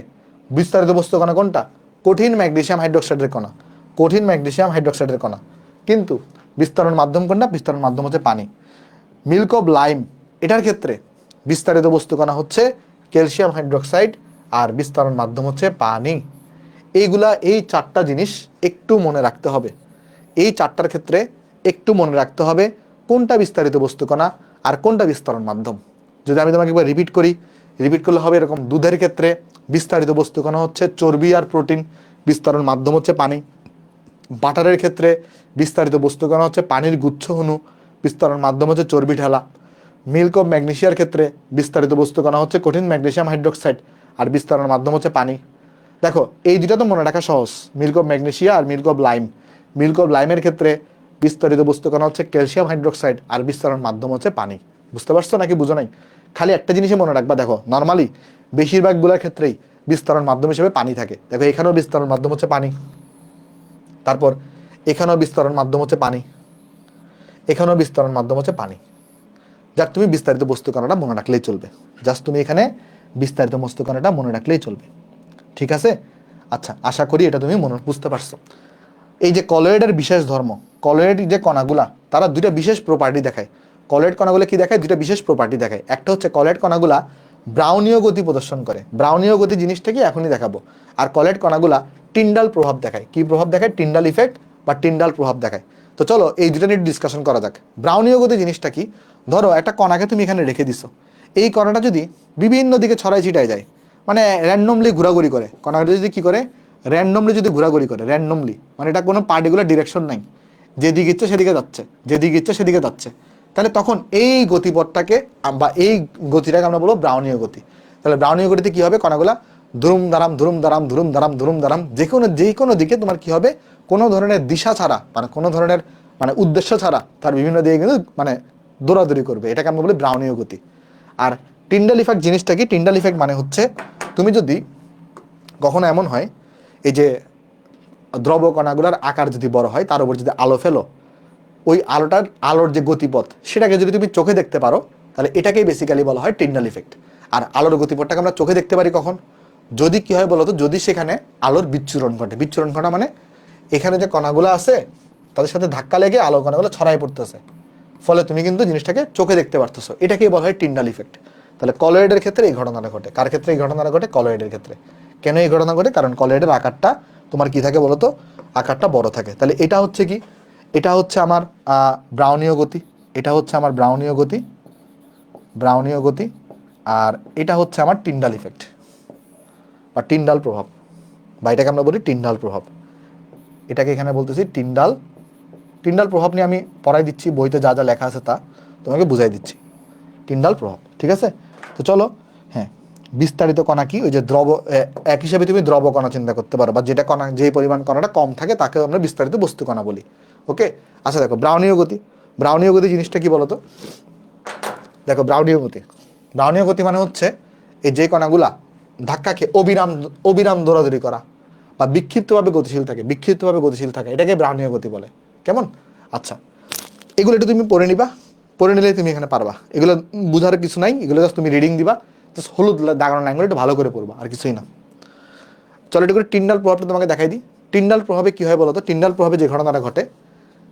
বিস্তারিত বস্তুকণা কোনটা? কঠিন ম্যাগনেসিয়াম হাইড্রোক্সাইডের কণা। কঠিন ম্যাগনেসিয়াম হাইড্রোক্সাইডের কণা। কিন্তু বিস্তরণ মাধ্যম কোনটা? বিস্তরণ মাধ্যম হচ্ছে পানি। মিল্ক অফ লাইম, এটার ক্ষেত্রে বিস্তারিত বস্তুকণা হচ্ছে ক্যালসিয়াম হাইড্রোক্সাইড। আর বিস্তরণ মাধ্যম হচ্ছে পানি। এই চারটা জিনিস একটু মনে রাখতে হবে। এই চারটার ক্ষেত্রে একটু মনে রাখতে হবে কোনটা বিস্তারিত বস্তুকণা আর কোনটা বিস্তরণ মাধ্যম। যদি আমি তোমাকে একবার রিপিট করলে হবে এরকম: দুধের ক্ষেত্রে বিস্তারিত বস্তুকণা হচ্ছে চর্বি আর প্রোটিন, বিস্তরণ মাধ্যম হচ্ছে পানি। বাটারের ক্ষেত্রে বিস্তারিত বস্তুকণা হচ্ছে পানির গুচ্ছ অণু, বিস্তরণ মাধ্যম হচ্ছে চর্বি ঢালা। মিল্ক অফ ম্যাগনেসিয়ার ক্ষেত্রে বিস্তারিত বস্তুকণা হচ্ছে কঠিন ম্যাগনেসিয়াম হাইড্রোক্সাইড। আর বিস্তরণ মাধ্যম হচ্ছে পানি। দেখো, এই দুটা তো মনে রাখা সহজ, মিল্ক অফ ম্যাগনেসিয়া আর milk of lime. Milk of লাইমের ক্ষেত্রে বিস্তারিত বস্তুকণা হচ্ছে ক্যালসিয়াম হাইড্রোক্সাইড আর বিস্তরণ মাধ্যম হচ্ছে পানি। বুঝতে পারছো নাকি বুঝো নাই? খালি একটা জিনিসই মনে রাখবা, দেখো নর্মালি বেশিরভাগগুলোর ক্ষেত্রেই বিস্তরণ মাধ্যম হিসেবে পানি থাকে। দেখো এখানেও বিস্তরণ মাধ্যম হচ্ছে পানি, তারপর এখানেও বিস্তরণ মাধ্যম হচ্ছে পানি, এখানেও বিস্তরণ মাধ্যম হচ্ছে পানি। যাক, তুমি বিস্তারিত বস্তুকণাটা মনে রাখলেই চলবে। জাস্ট তুমি এখানে বিস্তারিত বস্তুকণাটা মনে রাখলেই চলবে। ঠিক আছে? আচ্ছা, আশা করি এটা তুমি বুঝতে পারছো। এই যে কলয়েডের বিশেষ ধর্ম, কলয়েড যে কণাগুলা তারা দুইটা বিশেষ প্রপার্টি দেখায়। কলয়েড কণাগুলো কি দেখায়? দুইটা বিশেষ প্রপার্টি দেখায়। একটা হচ্ছে কলয়েড কণাগুলা ব্রাউনীয় গতি প্রদর্শন করে। ব্রাউনীয় গতি জিনিসটা কি এখনই দেখাবো। আর কলয়েড কণাগুলা টিন্ডাল প্রভাব দেখায়। কি প্রভাব দেখায়? টিন্ডাল ইফেক্ট বা টিন্ডাল প্রভাব দেখায়। তো চলো এই দুটো নিয়ে ডিসকাশন করা যাক। ব্রাউনীয় গতি জিনিসটা কি? ধরো একটা কণাকে তুমি এখানে রেখে দিছো, এই কণাটা যদি বিভিন্ন দিকে ছড়াই ছিটায় যায়, মানে র্যান্ডমলি ঘোরাঘুরি করে, কণাটা যদি কি করে? র্যান্ডমলি যদি ঘোরাঘুরি করে, র্যান্ডমলি, মানে এটা কোনো পার্টিকুলার ডিরেকশন নাই, যেদিকে ইচ্ছে সেদিকে যাচ্ছে, যেদিকে ইচ্ছে সেদিকে যাচ্ছে, তাহলে তখন এই গতিপথটাকে বা এই গতিটাকে আমরা বলবো ব্রাউনীয় গতি। তাহলে ব্রাউনীয় গতিতে কি হবে? কণাগুলা ধুরুম দারাম ধুরুম দারাম ধুরুম দারাম ধুরুম দারাম যে কোনো দিকে তোমার কি হবে? কোনো ধরনের দিশা ছাড়া, মানে কোনো ধরনের উদ্দেশ্য ছাড়া তার বিভিন্ন দিকে কিন্তু দৌড়াদৌড়ি করবে। এটাকে আমরা বলি ব্রাউনীয় গতি। আর টিন্ডাল ইফেক্ট জিনিসটা কি? টিন্ডাল ইফেক্ট মানে হচ্ছে তুমি যদি কখনো এমন হয়, এই যে দ্রব কণাগুলোর আকার যদি বড় হয়, তার উপর যদি আলো ফেলো, ওই আলোর যে গতিপথ সেটাকে যদি তুমি চোখে দেখতে পারো, তাহলে এটাকেই বেসিক্যালি বলা হয় টিন্ডাল ইফেক্ট। আর আলোর গতিপথটাকে আমরা চোখে দেখতে পারি কখন? যদি কি হয় বলতো, যদি সেখানে আলোর বিচ্ছুরণ ঘটে। বিচ্ছুরণ ঘটা মানে এখানে যে কণাগুলো আছে তাদের সাথে ধাক্কা লেগে আলো কণাগুলো ছড়াই পড়তেছে, ফলে তুমি কিন্তু জিনিসটাকে চোখে দেখতে পারতেছো। এটাকেই বলা হয় টিন্ডাল ইফেক্ট। তাহলে কলয়েডের ক্ষেত্রে এই ঘটনাটা ঘটে। কার ক্ষেত্রে এই ঘটনাটা ঘটে? কলয়েডের ক্ষেত্রে। কেন এই ঘটনা ঘটে? কারণ কলয়েডের আকারটা তোমার কি থাকে বলতো? আকারটা বড় থাকে। তাহলে এটা হচ্ছে কি? এটা হচ্ছে আমার ব্রাউনীয় গতি। এটা হচ্ছে আমার ব্রাউনীয় গতি। আর এটা হচ্ছে আমার টিন্ডাল ইফেক্ট বা টিন্ডাল প্রভাব, বা এটাকে আমরা বলি টিন্ডাল প্রভাব। এটাকে এখানে বলতেছি টিন্ডাল প্রভাব নিয়ে আমি পড়াই দিচ্ছি, বইতে যা যা লেখা আছে তা তোমাকে বুঝাই দিচ্ছি। টিন্ডাল প্রভাব, ঠিক আছে? তো চলো, হ্যাঁ, বিস্তারিত কণা কি? ওই যে দ্রব, এক হিসাবে তুমি দ্রব কণা চিন্তা করতে পারো, বা যেটা কণা, যে পরিমাণ কণাটা কম থাকে তাকে আমরা বিস্তারিত বস্তু কণা বলি। ওকে, আচ্ছা দেখো ব্রাউনীয় গতি জিনিসটা কি বলতো? দেখো ব্রাউনীয় গতি মানে হচ্ছে এই যে কণাগুলা ধাক্কা খেয়ে অবিরাম দৌড়াদৌড়ি করা বা বিক্ষিপ্তভাবে গতিশীল থাকে, এটাকে ব্রাউনীয় গতি বলে। কেমন? আচ্ছা, এগুলো একটু তুমি পড়ে নিলে তুমি এখানে পারবা। এগুলো বুঝার কিছু নাই, এগুলো জাস্ট তুমি রিডিং দিবা, জাস্ট হলুদ দাগানো লাইনগুলো একটু ভালো করে পড়বা, আর কিছুই না। চলো একটু করে টিন্ডাল প্রভাবটা তোমাকে দেখাই দিই। টিন্ডাল প্রভাবে কি হয় বলতো? টিন্ডাল প্রভাবে যে ঘটনাটা ঘটে,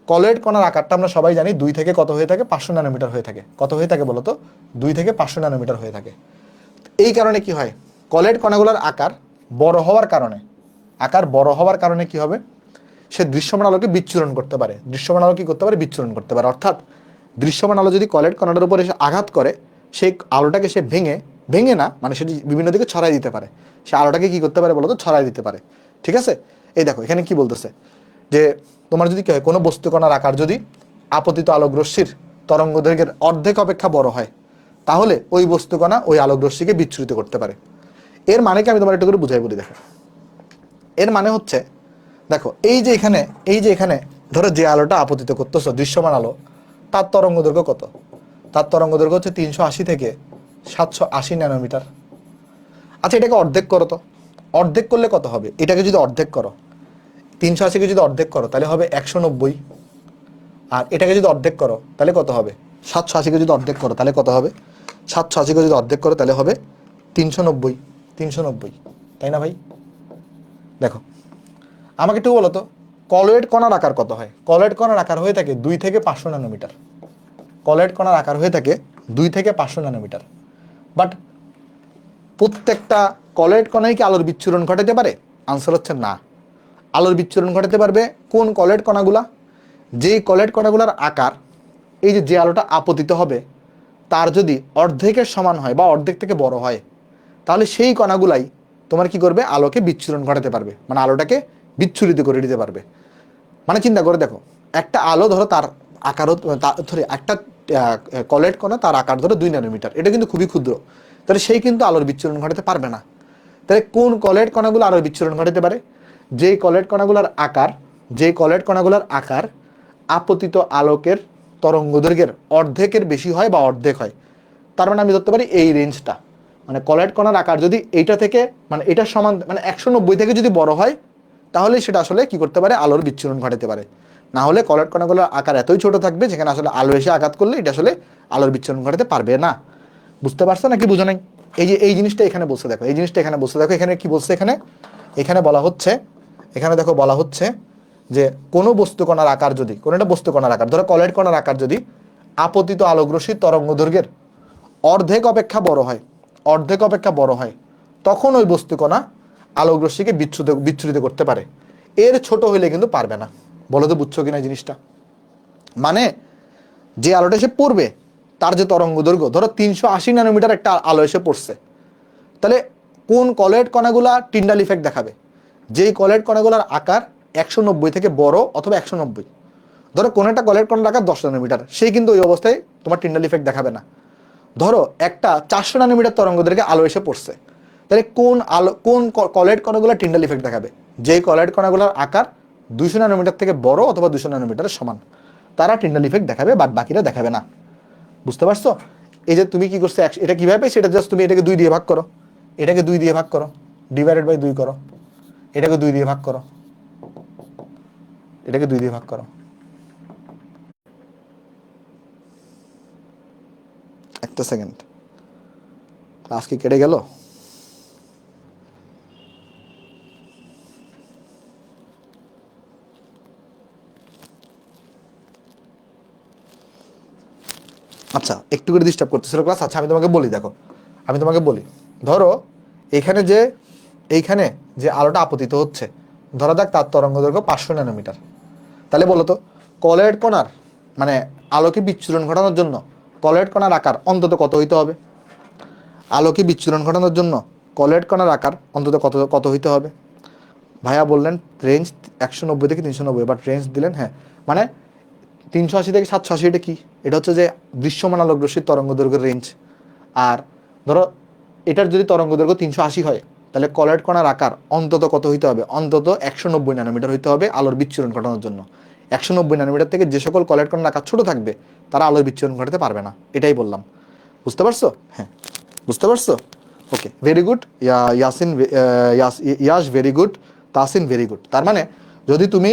কলয়েড কণার আকারটা আমরা সবাই জানি 2 থেকে কত হয়ে থাকে? 500 ন্যানোমিটার হয়ে থাকে। কত হয়ে থাকে বলতো? 2 থেকে 500 ন্যানোমিটার হয়ে থাকে। এই কারণে কি হয়? কলয়েড কণাগুলোর আকার বড় হওয়ার কারণে আকার বড় হওয়ার কারণে কি হবে, সে দৃশ্যমান আলোকে বিচ্ছুরণ করতে পারে। দৃশ্যমান আলো কি করতে পারে, বিচ্ছুরণ করতে পারে। অর্থাৎ দৃশ্যমান আলো যদি কলেট কণাটার উপর এসে আঘাত করে, সেই আলোটাকে সে ভেঙে না, মানে সেটি বিভিন্ন দিকে ছড়াই দিতে পারে। সে আলোটাকে কি করতে পারে বলতো, ছড়াই দিতে পারে। ঠিক আছে, এই দেখো এখানে কি বলতেছে যে তোমার যদি কি হয়, কোনো বস্তু কণার আকার যদি আপতিত আলোক রশ্মির তরঙ্গ দৈর্ঘ্যের অর্ধেক অপেক্ষা বড় হয়, তাহলে ওই বস্তু কণা ওই আলোক রশ্মিকে বিচ্ছুরিত করতে পারে। এর মানে কি আমি তোমার একটু করে বুঝাই বলি। দেখো এর মানে হচ্ছে, দেখো এই যে এখানে ধরো যে আলোটা আপতিত করতেছো, দৃশ্যমান আলো, তার তরঙ্গ দৈর্ঘ্য কত? তার তরঙ্গ দৈর্ঘ্য হচ্ছে 380 থেকে 780 ন্যানোমিটার। আচ্ছা এটাকে অর্ধেক করো তো, অর্ধেক করলে কত হবে? এটাকে যদি অর্ধেক করো, 380কে যদি অর্ধেক করো তাহলে হবে 190। আর এটাকে যদি অর্ধেক করো তাহলে কত হবে? 780কে যদি অর্ধেক করো তাহলে কত হবে? 780কে যদি অর্ধেক করো তাহলে হবে 390। 390, তাই না ভাই? দেখো আমাকে একটু বলো তো, কলয়েড কণার আকার কত হয়? কলয়েড কণার আকার হয়ে থাকে 2 থেকে 500 ন্যানোমিটার। কলয়েড কণার আকার হয়ে থাকে 2 থেকে 500 ন্যানোমিটার। বাট প্রত্যেকটা কলয়েড কণাই কি আলোর বিচ্ছুরণ ঘটাতে পারে? আনসার হচ্ছে না। আলোর বিচ্ছুরণ ঘটাতে পারবে কোন কলয়েড কণাগুলা? যেই কলয়েড কণাগুলার আকার, এই যে আলোটা আপতিত হবে তার যদি অর্ধেকের সমান হয় বা অর্ধেক থেকে বড় হয়, তাহলে সেই কণাগুলাই তোমার কি করবে, আলোকে বিচ্ছুরণ ঘটাতে পারবে, মানে আলোটাকে বিচ্ছুরিত করে দিতে পারবে। মানে চিন্তা করে দেখো, একটা আলো ধরো তার আকার ধরে একটা কলয়েড কণা, তার আকার ধরো 2 ন্যানোমিটার, এটা কিন্তু খুবই ক্ষুদ্র, তাহলে সেই কিন্তু আলোর বিচ্ছুরণ ঘটাতে পারবে না। তাহলে কোন কলয়েড কণাগুলো আলোর বিচ্ছুরণ ঘটাতে পারে? যেই কলয়েড কণাগুলোর আকার আপতিত আলোকের তরঙ্গ দৈর্ঘ্যের অর্ধেকের বেশি হয় বা অর্ধেক হয়। তার মানে আমি ধরতে পারি এই রেঞ্জটা, মানে কলয়েড কণার আকার যদি এইটা থেকে, মানে এটার সমান, মানে 190 থেকে যদি বড় হয়, তাহলে সেটা আসলে কি করতে পারে, আলোর বিচ্ছুরণ ঘটাতে পারে। না হলে কলয়েড কণাগুলোর আকার এতই ছোট থাকবে যেখানে আসলে আলো এসে আঘাত করলে এটা আসলে আলোর বিচ্ছুরণ ঘটাতে পারবে না। বুঝতে পারছো নাকি বুঝো নাই? এই যে এই জিনিসটা এখানে বলছে, দেখো এই জিনিসটা এখানে বলছে, দেখো এখানে কি বলছে, এখানে বলা হচ্ছে, এখানে দেখো বলা হচ্ছে যে কোনো বস্তু কণার আকার যদি, কোনো একটা বস্তু কণার আকার ধরো কলয়েড কণার আকার যদি আপতিত আলোকরশ্মির তরঙ্গ দৈর্ঘ্যের অর্ধেক অপেক্ষা বড় হয়, তখন ওই বস্তু কণা আলোক রশ্মিকে বিচ্ছুরিত করতে পারে। এর ছোট হইলে কিন্তু পারবে না। বলো তো বুঝছো কিনা জিনিসটা? মানে যে আলোটা এসে পড়বে তার যে তরঙ্গ দৈর্ঘ্য, ধরো 380 ন্যানোমিটার একটা আলো এসে পড়ছে, তাহলে কোন কলয়েড কণাগুলা টিন্ডাল ইফেক্ট দেখাবে? যেই কলয়েড কণাগুলোর আকার 190 থেকে বড় অথবা 190। ধরো কোন একটা কলয়েড কণার আকার 10 ন্যানোমিটার, সেই কিন্তু ওই অবস্থায় তোমার টিন্ডাল ইফেক্ট দেখাবে না। ধরো একটা 400 ন্যানোমিটার তরঙ্গ দৈর্ঘ্যে আলো এসে পড়ছে, তাহলে কোন কলয়েড কণাগুলো টিন্ডাল ইফেক্ট দেখাবে? যেই কলয়েড কণাগুলোর আকার 200 ন্যানোমিটার থেকে বড় অথবা 200 ন্যানোমিটারের সমান, তারা টিন্ডাল ইফেক্ট দেখাবে, বাদ বাকিরা দেখাবে না। বুঝতে পারছো? এই যে তুমি কি করছো, এটা কিভাবে, সেটা জাস্ট তুমি এটাকে 2 দিয়ে ভাগ করো, এটাকে 2 দিয়ে ভাগ করো, ডিভাইডেড বাই 2 করো, এটাকে 2 দিয়ে ভাগ করো, এটাকে 2 দিয়ে ভাগ করো। একটা সেকেন্ড, ক্লাস কি কেটে গেল? আচ্ছা একটু করে ডিস্টার্ব করতেছিল ক্লাস। আচ্ছা আমি তোমাকে বলি, দেখো আমি তোমাকে বলি, ধরো এইখানে যে আলোটা আপতিত হচ্ছে, ধরা যাক তার তরঙ্গ দৈর্ঘ্য 500 ন্যানোমিটার। তাহলে বলো তো, কলয়েড কণার, মানে আলোকে বিচ্ছুরণ ঘটানোর জন্য কলয়েড কণার আকার অন্তত কত হইতে হবে? আলোকে বিচ্ছুরণ ঘটানোর জন্য কলয়েড কণার আকার অন্তত কত কত হইতে হবে? ভাইয়া বললেন রেঞ্জ 190 থেকে 390, বাট রেঞ্জ দিলেন, হ্যাঁ মানে 380 থেকে 780, এটা কি? এটা হচ্ছে যে দৃশ্যমান আলোক রশ্মির তরঙ্গ দৈর্ঘ্যের রেঞ্জ। আর ধরো এটার যদি তরঙ্গ দৈর্ঘ্য 380 হয়, তাহলে কলয়েড কণার আকার অন্তত কত হইতে হবে? অন্তত 190 ন্যানোমিটার হইতে হবে আলোর বিচ্ছুরণ ঘটানোর জন্য। 190 ন্যানোমিটার থেকে যে সকল কলয়েড কণার আকার ছোট থাকবে তারা আলোর বিচ্ছুরণ ঘটাতে পারবে না, এটাই বললাম। বুঝতে পারছো? হ্যাঁ বুঝতে পারছো? Okay very good Yasin, yes very good, Tasin very good. তার মানে যদি তুমি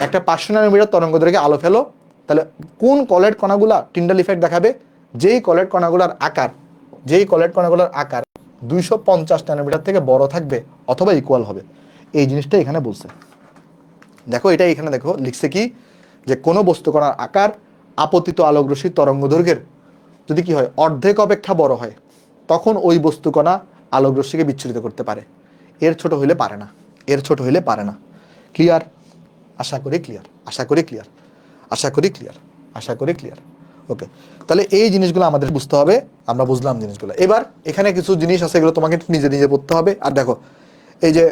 একটা 500 ন্যানোমিটার তরঙ্গ দৈর্ঘ্যে আলো ফেলো, তাহলে কোন কলয়েড কণাগুলা টিন্ডাল ইফেক্ট দেখাবে? যেই কলয়েড কণাগুলোর আকার 250 ন্যানোমিটার থেকে বড় থাকবে অথবা ইকুয়াল হবে। এই জিনিসটা এখানে বলছে। দেখো এটা এখানে দেখো লিখছে কি, যে কোনো বস্তু কণার আকার আপতিত আলোক রশ্মির তরঙ্গ দৈর্ঘ্যের যদি কি হয়, অর্ধেক অপেক্ষা বড় হয়, তখন ওই বস্তু কণা আলোক রশ্মিকে বিচ্ছুরিত করতে পারে। এর ছোট হইলে পারে না। এর ছোট হইলে পারে না। ক্লিয়ার? আশা করি ক্লিয়ার, আশা করি ক্লিয়ার, আশা করি ক্লিয়ার, আশা করি ক্লিয়ার। ওকে, তাহলে এই জিনিসগুলো আমাদের বুঝতে হবে, আমরা বুঝলাম জিনিসগুলো। এবার এখানে কিছু জিনিস আছে, এগুলো তোমাকে নিজে নিজে পড়তে হবে। আর দেখো এই যে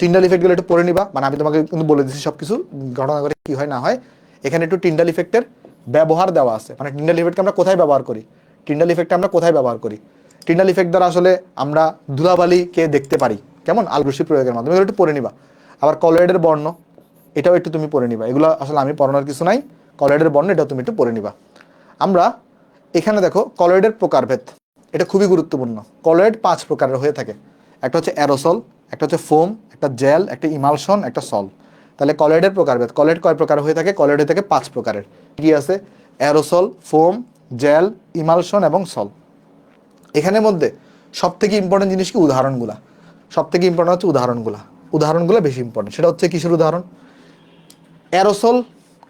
টিন্ডাল ইফেক্টগুলো একটু পড়ে নিবা, মানে আমি তোমাকে কিন্তু বলে দিচ্ছি সব কিছু ঘটনা করে কি হয় না হয়। এখানে একটু টিন্ডাল ইফেক্টের ব্যবহার দেওয়া আছে, মানে টিন্ডাল ইফেক্টকে আমরা কোথায় ব্যবহার করি, টিন্ডাল ইফেক্টটা আমরা কোথায় ব্যবহার করি। টিন্ডাল ইফেক্ট দ্বারা আসলে আমরা ধুলাবালিকে দেখতে পারি, কেমন? আলরশ্মি প্রয়োগের মাধ্যমে। এগুলো একটু পড়ে নিবা। আবার কলয়েডের বর্ণ, এটাও একটু তুমি পড়ে নিবা। এগুলো আসলে আমি পড়ানোর কিছু নাই, কলয়েডের বর্ণ এটাও তুমি একটু পড়ে নিবা। আমরা এখানে দেখো কলয়েডের প্রকারভেদ, এটা খুবই গুরুত্বপূর্ণ। কলয়েড 5 প্রকারের হয়ে থাকে। একটা হচ্ছে অ্যারোসল, একটা হচ্ছে ফোম, একটা জেল, একটা ইমালশন, একটা সল। তাহলে কলয়েডের প্রকারভেদ, কলয়েড কয় প্রকার হয়ে থাকে? কলয়েড হয়ে থাকে 5 প্রকারের। কি আছে? অ্যারোসল, ফোম, জেল, ইমালশন এবং সল। এখানের মধ্যে সব থেকে ইম্পর্টেন্ট জিনিস কি? উদাহরণগুলা। সব থেকে ইম্পর্টেন্ট হচ্ছে উদাহরণগুলা। উদাহরণগুলো বেশি ইম্পর্টেন্ট। সেটা হচ্ছে কিসের উদাহরণ? অ্যারোসল,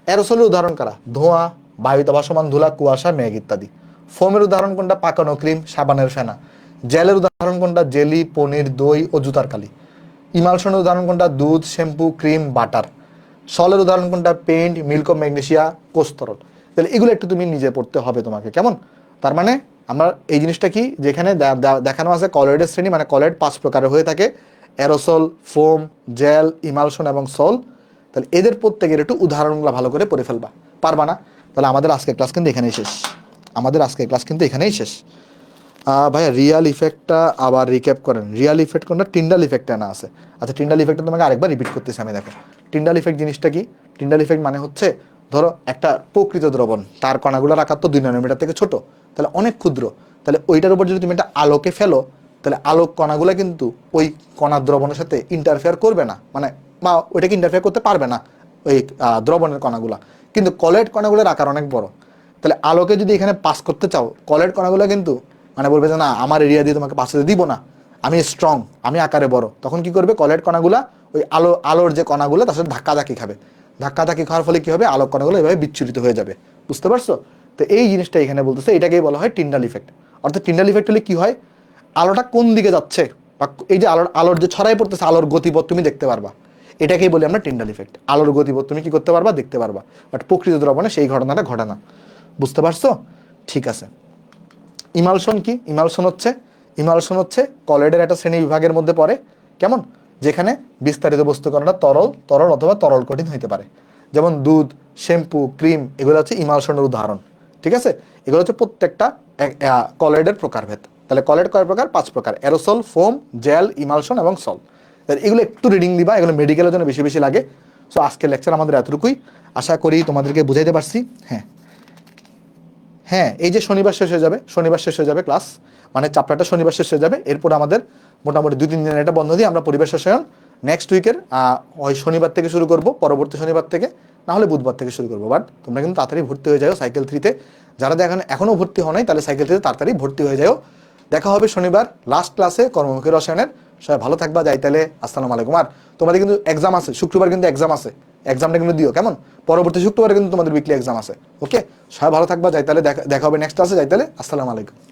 অ্যারোসলের উদাহরণ কারা? ধোঁয়া, বায়ুতে ভাসমান ধুলা, কুয়াশা, মেঘ ইত্যাদি। ফোমের উদাহরণ কোনটা? পাকানো ক্রিম, সাবানের ফেনা। জেলের উদাহরণ কোনটা? জেলি, পনির, দই ও জুতার কালি। ইমালশনের উদাহরণ কোনটা? দুধ, শ্যাম্পু, ক্রিম, বাটার। সলের উদাহরণ কোনটা? পেইন্ট, মিল্ক ও ম্যাগনেসিয়া, কোস্তরল। তাহলে এগুলো একটু তুমি নিজে পড়তে হবে তোমাকে, কেমন? তার মানে আমরা এই জিনিসটা কি, যেখানে দেখানো আছে কলয়েডের শ্রেণী, মানে কলয়েড 5 প্রকারের হয়ে থাকে: অ্যারোসল, ফোম, জেল, ইমালশন এবং সল। তাহলে এদের প্রত্যেকের একটু উদাহরণগুলো ভালো করে পড়ে ফেলবা। পারবা না? তাহলে আমাদের আজকের ক্লাস কিন্তু এখানেই শেষ। আমাদের আজকের ক্লাস কিন্তু এখানেই শেষ। ভাইয়া রিয়াল ইফেক্টটা আবার রিক্যাপ করেন। রিয়াল ইফেক্ট কোনটা? টিন্ডাল ইফেক্টটা না আছে। আচ্ছা, টিন্ডাল ইফেক্টটা তোমাকে আরেকবার রিপিট করতেছি আমি। দেখো টিন্ডাল ইফেক্ট জিনিসটা কি? টিন্ডাল ইফেক্ট মানে হচ্ছে, ধরো একটা প্রকৃত দ্রবণ, তার কণাগুলোর আকার তো 2 ন্যানোমিটার থেকে ছোট, তাহলে অনেক ক্ষুদ্র। তাহলে ওইটার উপর যদি তুমি একটা আলোকে ফেলো, তাহলে আলোক কণাগুলো কিন্তু ওই কণার দ্রবণের সাথে ইন্টারফেয়ার করবে না, মানে বা ওইটাকে ইন্টারফেয়ার করতে পারবে না ওই দ্রবণের কণাগুলা। কিন্তু কলয়েড কণাগুলোর আকার অনেক বড়। তাহলে আলোকে যদি এখানে পাস করতে চাও, কলয়েড কণাগুলো কিন্তু মানে বলবে যে না, আমার এরিয়া দিয়ে তোমাকে পাস হতে দিব না, আমি স্ট্রং, আমি আকারে বড়। তখন কি করবে? কলয়েড কণাগুলা ওই আলোর যে কণাগুলো তার সাথে ধাক্কাধাক্কি খাবে। ধাক্কাধাক্কি খাওয়ার ফলে কি হবে? আলোক কণাগুলো এভাবে বিচ্ছুরিত হয়ে যাবে। বুঝতে পারছো? তো এই জিনিসটা এখানে বলতেছে, এটাকেই বলা হয় টিন্ডাল ইফেক্ট। অর্থাৎ টিন্ডাল ইফেক্ট হলে কি হয়? আলোটা কোন দিকে যাচ্ছে, বা এই যে আলোর যে ছড়াই পড়তেছে, আলোর গতিপথ তুমি দেখতে পারবা। এটাকেই বলি আমরা টিন্ডাল ইফেক্ট। আলোর গতিপথ তুমি কি করতে পারবা? দেখতে পারবা। বাট প্রকৃত দ্রবণে সেই ঘটনাটা ঘটে না। বুঝতে পারছো? ঠিক আছে। ইমালশন কি? ইমালশন হচ্ছে কলয়েডের একটা শ্রেণী বিভাগের মধ্যে পড়ে, কেমন? যেখানে বিস্তারিত বস্তু কণাটা তরল অথবা তরল কঠিন হইতে পারে। যেমন দুধ, শ্যাম্পু, ক্রিম, এগুলো হচ্ছে ইমালশনের উদাহরণ। ঠিক আছে? এগুলো হচ্ছে প্রত্যেকটা কলয়েডের প্রকারভেদ। তাহলে কলয়েড কয় প্রকার? 5 প্রকার: অ্যারোসল, ফোম, জেল, ইমালশন এবং সল। এগুলো একটু রিডিং দিবা, এগুলো মেডিকেলের জন্য বেশি বেশি লাগে। সো আজকের লেকচার আমাদের এতটুকুই। আশা করি তোমাদেরকে বুঝাইতে পারছি। হ্যাঁ, এই যে শনিবার শেষ হয়ে যাবে, শনিবার শেষ হয়ে যাবে ক্লাস, মানে চ্যাপ্টারটা শনিবার শেষ হয়ে যাবে। এরপর আমাদের মোটামুটি 2-3 দিনের এটা বন্ধ দিয়ে আমরা পরিবেশ রসায়ন নেক্সট উইকের ওই শনিবার থেকে শুরু করব, পরবর্তী শনিবার থেকে, না হলে বুধবার থেকে শুরু করবো। বাট তোমরা কিন্তু তাড়াতাড়ি ভর্তি হয়ে যাও সাইকেল 3-তে। যারা এখনও ভর্তি হও নাই, তাহলে সাইকেল 3-তে তাড়াতাড়ি ভর্তি হয়ে যাও। দেখা হবে শনিবার লাস্ট ক্লাসে কর্মমুখী রসায়নের। সবাই ভালো থাকবা। যাই তাহলে, আসসালামু আলাইকুম। আর তোমাদের কিন্তু এক্সাম আছে, শুক্রবার কিন্তু এক্সাম আছে, এক্সামটা কিন্তু দিও, কেমন? পরবর্তী শুক্রবারে কিন্তু তোমাদের উইকলি এক্সাম আছে। ওকে, সবাই ভালো থাকবা। যাই তাহলে, দেখা হবে নেক্সট ক্লাসে। যাই তাহলে, আসসালামু আলাইকুম।